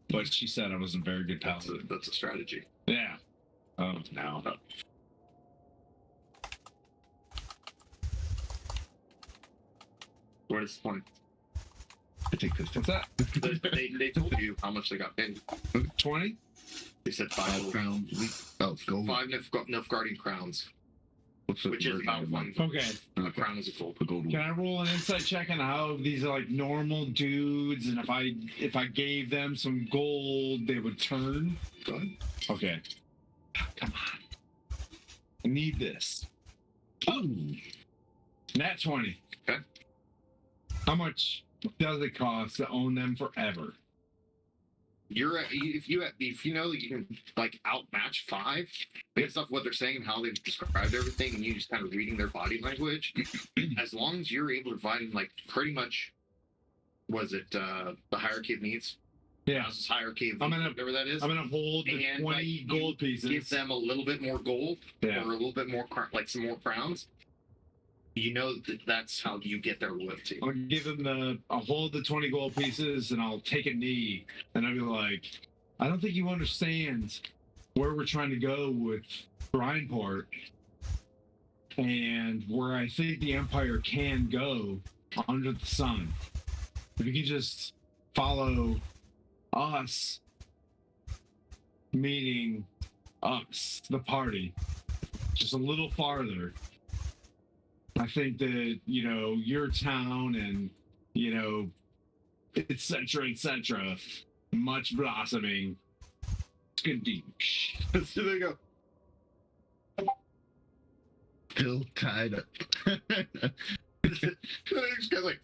But she said I wasn't very good paladin. That's a strategy. Yeah. Oh, no. What is the point? I take this. What's that? they told you how much they got paid. 20? They said 5 5 crowns a week. Oh, it's gold. 5 Nilfgaardian crowns, What's the which is version about of one. Okay. A crown is a gold. The gold Can one. I roll an insight check on how these are like normal dudes, and if I gave them some gold, they would turn? Go ahead. Okay. Come on. need this. Oh, nat 20. Okay. How much does it cost to own them forever? If you know that you can like outmatch 5 based off what they're saying and how they've described everything, and you just kind of reading their body language, as long as you're able to provide them like pretty much, was it the hierarchy of needs? Yeah. House's hierarchy of I'm needs, gonna- whatever that is. I'm gonna hold the And, 20 like, you gold pieces. Give them a little bit more gold Yeah. or a little bit more like some more crowns. You know that's how you get their loyalty. I'll give them I'll hold the 20 gold pieces and I'll take a knee and I'll be like, I don't think you understand where we're trying to go with Grindport and where I think the Empire can go under the sun. If you can just follow us, meaning us, the party, just a little farther. I think that, your town and, et cetera, much blossoming. Skadoosh. So there you go. Still tied up. This guy's like,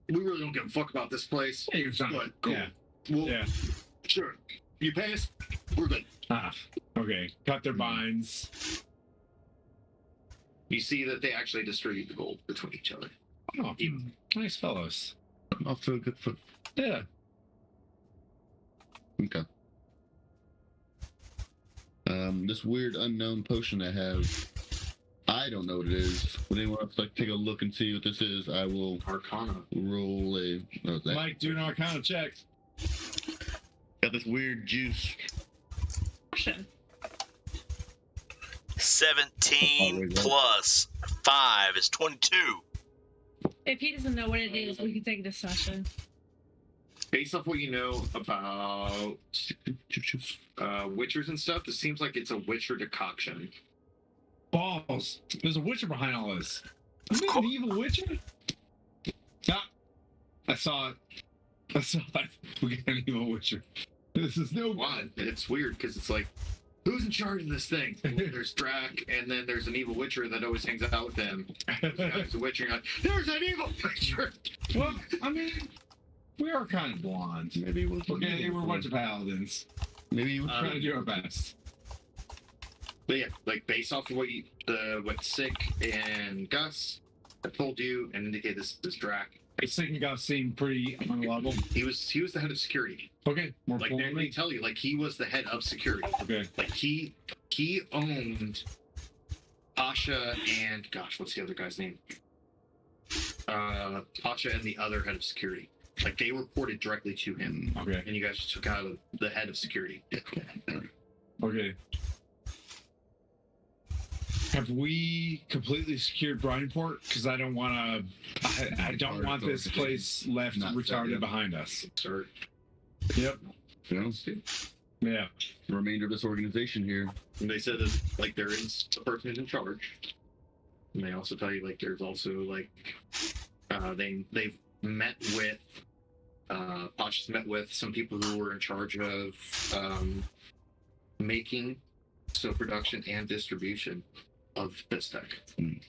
we really don't give a fuck about this place. Hey, you're son. But cool. Yeah. Well, Yeah. sure. You pay us, we're good. Okay. Cut their binds. You see that they actually distribute the gold between each other. Oh, nice fellows. Off to a good foot. Yeah. Okay. This weird unknown potion I have, I don't know what it is. Would anyone else like to take a look and see what this is? I will Arcana. roll a. Oh, that. Mike, do an Arcana check. Got this weird juice. Action. 17 plus 5 is 22. If he doesn't know what it is, we can take this session. Based off what you know about witchers and stuff, this seems like it's a witcher decoction. Balls. There's a witcher behind all this. Is it an evil witcher? Ah, I saw it. We got an evil witcher. This is no Wow, good. it's weird because it's like, who's in charge of this thing? Well, there's Drac, and then there's an evil witcher that always hangs out with him. There's a witcher, and you're like, there's an evil witcher! Well, I mean, we are kind of blonde. Maybe we'll. Okay, we're a bunch of paladins. Maybe we'll. Trying to do our best. But yeah, like based off of what Sick and Gus have told you and indicate this is Drac. The second guy seemed pretty on level. He was the head of security. Okay, more Like they formally. tell you, like he was the head of security. Okay. Like he owned Pasha and gosh, what's the other guy's name? Pasha and the other head of security. Like they reported directly to him, Okay. and you guys just took out the head of security. Okay. Have we completely secured Bryantport? Because I don't want to. I don't want this place left Not retarded yet. behind us. Sir, Yep. Yeah. Yeah. The remainder of this organization here. and they said that like there is a person who's in charge, and they also tell you like there's also like they've met with Pasha's met with some people who were in charge of making production and distribution of this tech. Mm.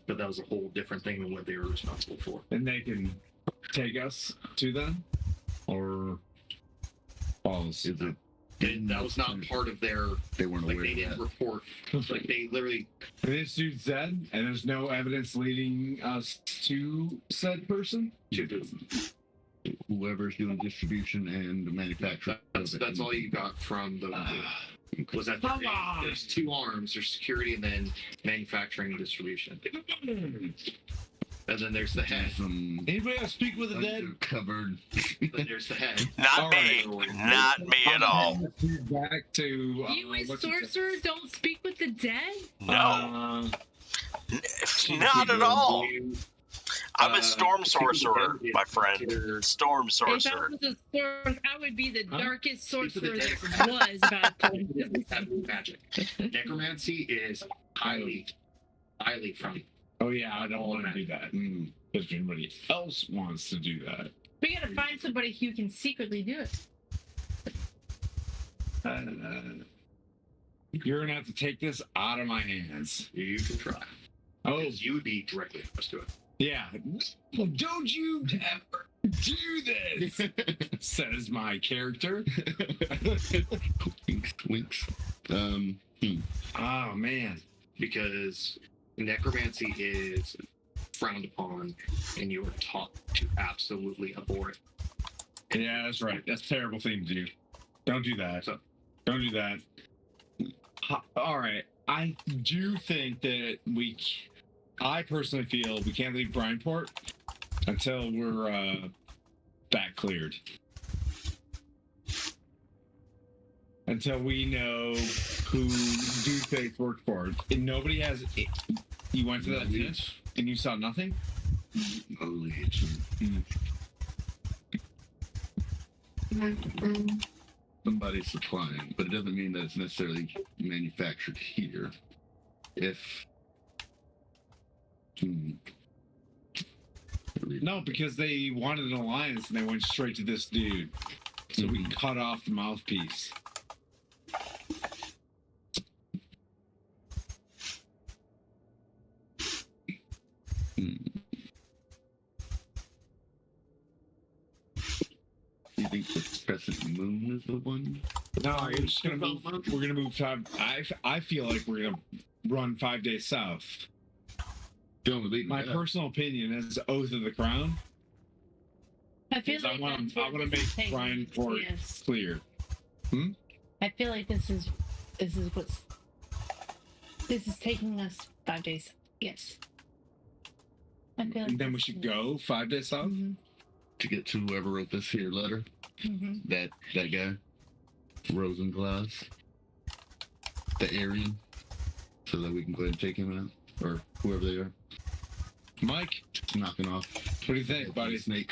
But that was a whole different thing than what they were responsible for. And they can take us to them, or balls. Is it? That was not part of their They weren't like aware they of didn't that. report. Like they literally And this dude's dead, and there's no evidence leading us to said person. Whoever's doing distribution and manufacturing. that's all you got from the was that there's two arms, there's security and then manufacturing and distribution. And then there's the head. Some Anybody else speak with the dead? covered. Then there's the head. Not All me. right. Not me at all. Back to You, a what's it say? sorcerer, don't speak with the dead? No. Not at all. I'm a storm sorcerer, my friend. Storm If I sorcerer. was a sorcerer, I would be the Huh? darkest Speak to the sorcerer dead. there was about to Magic. Necromancy is highly from Oh yeah, I don't want to do that. Mm. If anybody else wants to do that. We gotta find somebody who can secretly do it. You're gonna have to take this out of my hands. You can try. Oh, Because you would be directly opposed to it. yeah. Well, don't you ever do this, says my character. Winks, winks. Oh, man. Because necromancy is frowned upon, and you are taught to absolutely abhor it. Yeah, that's right. That's a terrible thing to do. Don't do that. Don't do that. All right. I do think that I personally feel we can't leave Bryantport until we're back cleared. Until we know who Dudeface worked for. And nobody has. You went to that tent and you saw nothing? Only somebody's supplying, but it doesn't mean that it's necessarily manufactured here. If No, because they wanted an alliance and they went straight to this dude. So we cut off the mouthpiece. you think the crescent moon is the one? No, we're just gonna move. We're gonna move time. I feel like we're gonna run 5 days south. My personal opinion is Oath of the Crown. I feel like I want that's where to this make is taking Brian us. Port Yes. clear. I feel like this is taking us 5 days. Yes. I feel like And then we should go 5 days south. Mm-hmm. To get to whoever wrote this here letter, Mm-hmm. that guy, Rosenglass, the Aryan, so that we can go ahead and take him out, or whoever they are. Mike, Just knocking off. what do you think, buddy? Snake.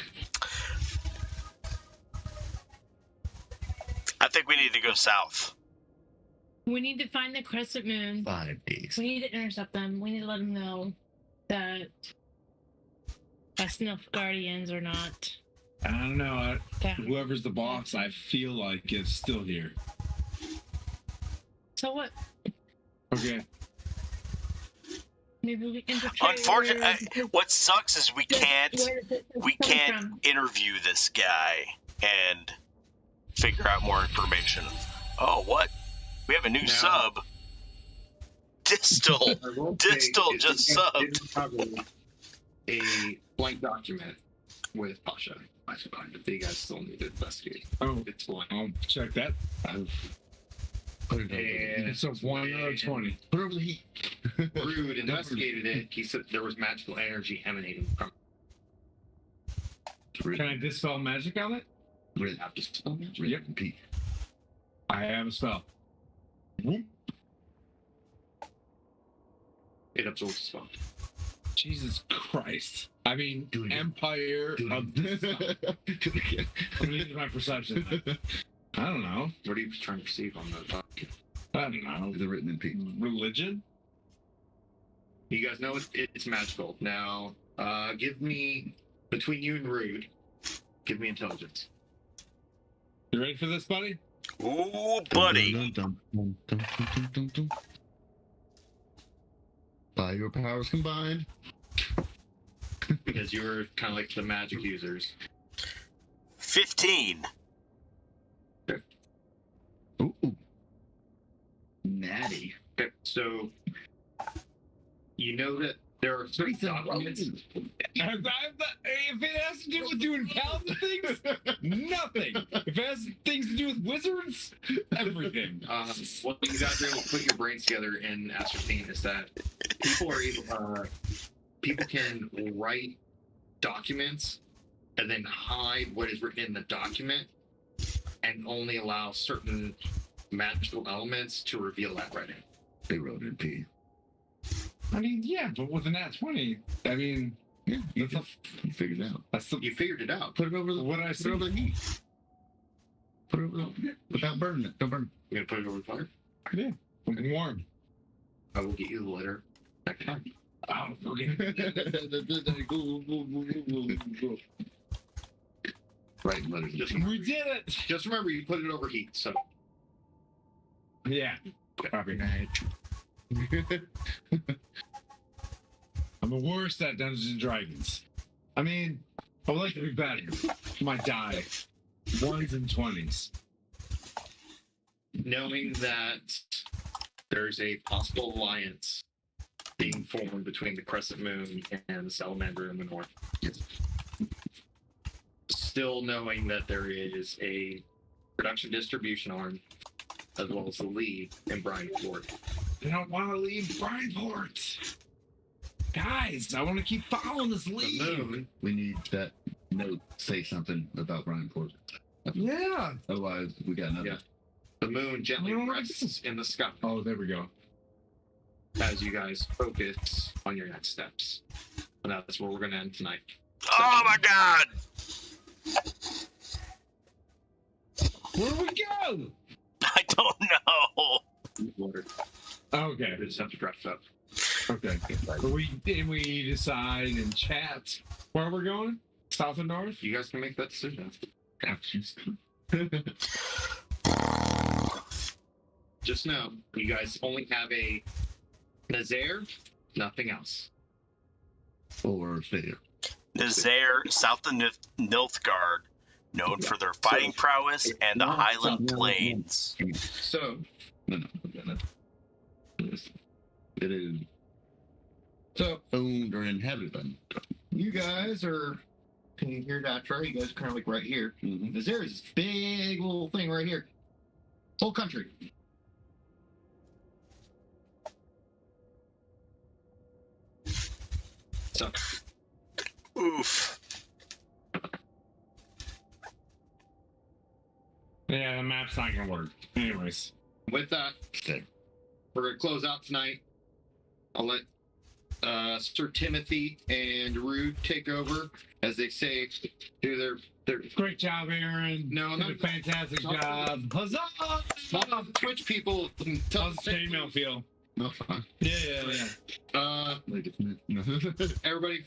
I think we need to go south. We need to find the crescent moon. 5 days. We need to intercept them. We need to let them know that us Nilfgaardians are not. I don't know. That. Whoever's the boss, I feel like is still here. So what? Okay. Maybe we infiltrate. Unfortunately, what sucks is we can't We interview this guy and figure out more information. Oh, what? We have a new sub. Distal. Distal just subbed. A blank document with Pasha. I find that you guys still need to investigate. Oh, It's blank. I'll check that. Put it over. And It's a 1 out of 20. Put it over the heat. Rude investigated it. He said there was magical energy emanating from Can I dispel magic on it? Red. have to spell magic. Yep. Pete. I have a spell. Whoop. It absorbs the spell. Jesus Christ. I mean, Do it again. Empire Do of it again. Do it again. I'm gonna use my perception. I don't know. What are you trying to perceive on the I don't know. Is it written in Pete? Religion? You guys know it's magical. Now, give me, between you and Rude, give me intelligence. You ready for this, buddy? Ooh, buddy. Dun, dun, dun, dun, dun, dun, dun. By your powers combined. Because you're kind of like the magic users. 15. Ooh. Natty. Okay, so, you know that there are certain documents. If it has to do with doing paladin things, nothing. If it has things to do with wizards, everything. What you guys are able to put your brains together and ascertain is that people are able, people can write documents and then hide what is written in the document and only allow certain magical elements to reveal that writing. They wrote it in P. I mean, yeah, but with an nat 20, I mean, Yeah, you that's, figured it out. that's the, You figured it out. Put it over the. what I Put see. it over the heat. Put it over the. Without burning it. Don't burn You're gonna put it over the fire? Yeah, warm. I will get you the letter next time. Oh, okay. it. Right, letters. Just We did it! just remember you put it over heat, so Yeah. Copy. I'm the worst at Dungeons and Dragons. I mean, I would like to be better. My die. 1s and 20s. Knowing that there's a possible alliance being formed between the Crescent Moon and the Salamander in the north. Still knowing that there is a production distribution arm as well as the lead in Bryantport. I don't want to leave Bryantport. Guys, I want to keep following this The lead. moon, We need that note say something about Brian Port. Yeah. Otherwise, we got nothing. Yeah. the moon gently Oh, rests in the sky Oh, there we go. as you guys focus on your next steps. And that's where we're going to end tonight. Oh my god! Where do we go? I don't know. Water. Okay. We just have to dress up. Okay. But we decide and chat where we're going? South and north? You guys can make that decision. Just know, you guys only have a Nazaire, nothing else. Or there. Nazaire, south of Nilfgaard, known for their fighting prowess and the Highland Plains. So, No. It is so owned or inhabited. You guys are. Can you hear that? Trey? You guys are kind of like right here. Mm-hmm. Because there's this big little thing right here. Whole country. So, Oof. Yeah, the map's not gonna work. Anyways. with that, we're going to close out tonight. I'll let Sir Timothy and Rude take over, as they say, do their Great job, Aaron. No, Did not- a fantastic job. Huzzah! top Twitch people. How's the chainmail feel? No, fine. Yeah. Like it's Everybody,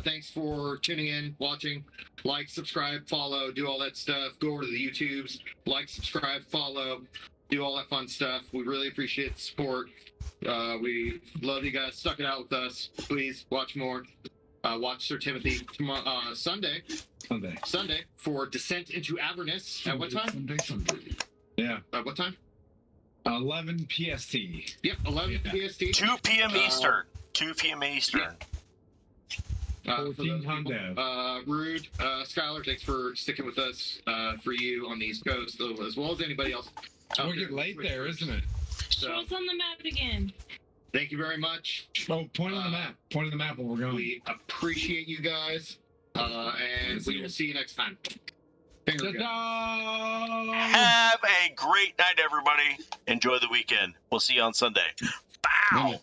thanks for tuning in, watching, like, subscribe, follow, do all that stuff. Go over to the YouTubes, like, subscribe, follow, do all that fun stuff. We really appreciate the support. We love you guys. Stuck it out with us. Please watch more. Watch Sir Timothy tomorrow, Sunday for Descent into Avernus. At what time? Sunday. Yeah. At what time? 11 PST. Yep, 11 Yeah. PST. 2 p.m. Eastern. 2 p.m. Eastern. For 14 those people. Hundo. Rude, Skylar, thanks for sticking with us for you on the East Coast, as well as anybody else. We'll get late there, isn't it? Show So, us on the map again. thank you very much. Oh, point on the map. Point on the map where we're going. We appreciate you guys, and we will see you next time. Finger guns. Ta-da! Have a great night, everybody. Enjoy the weekend. We'll see you on Sunday. Bow!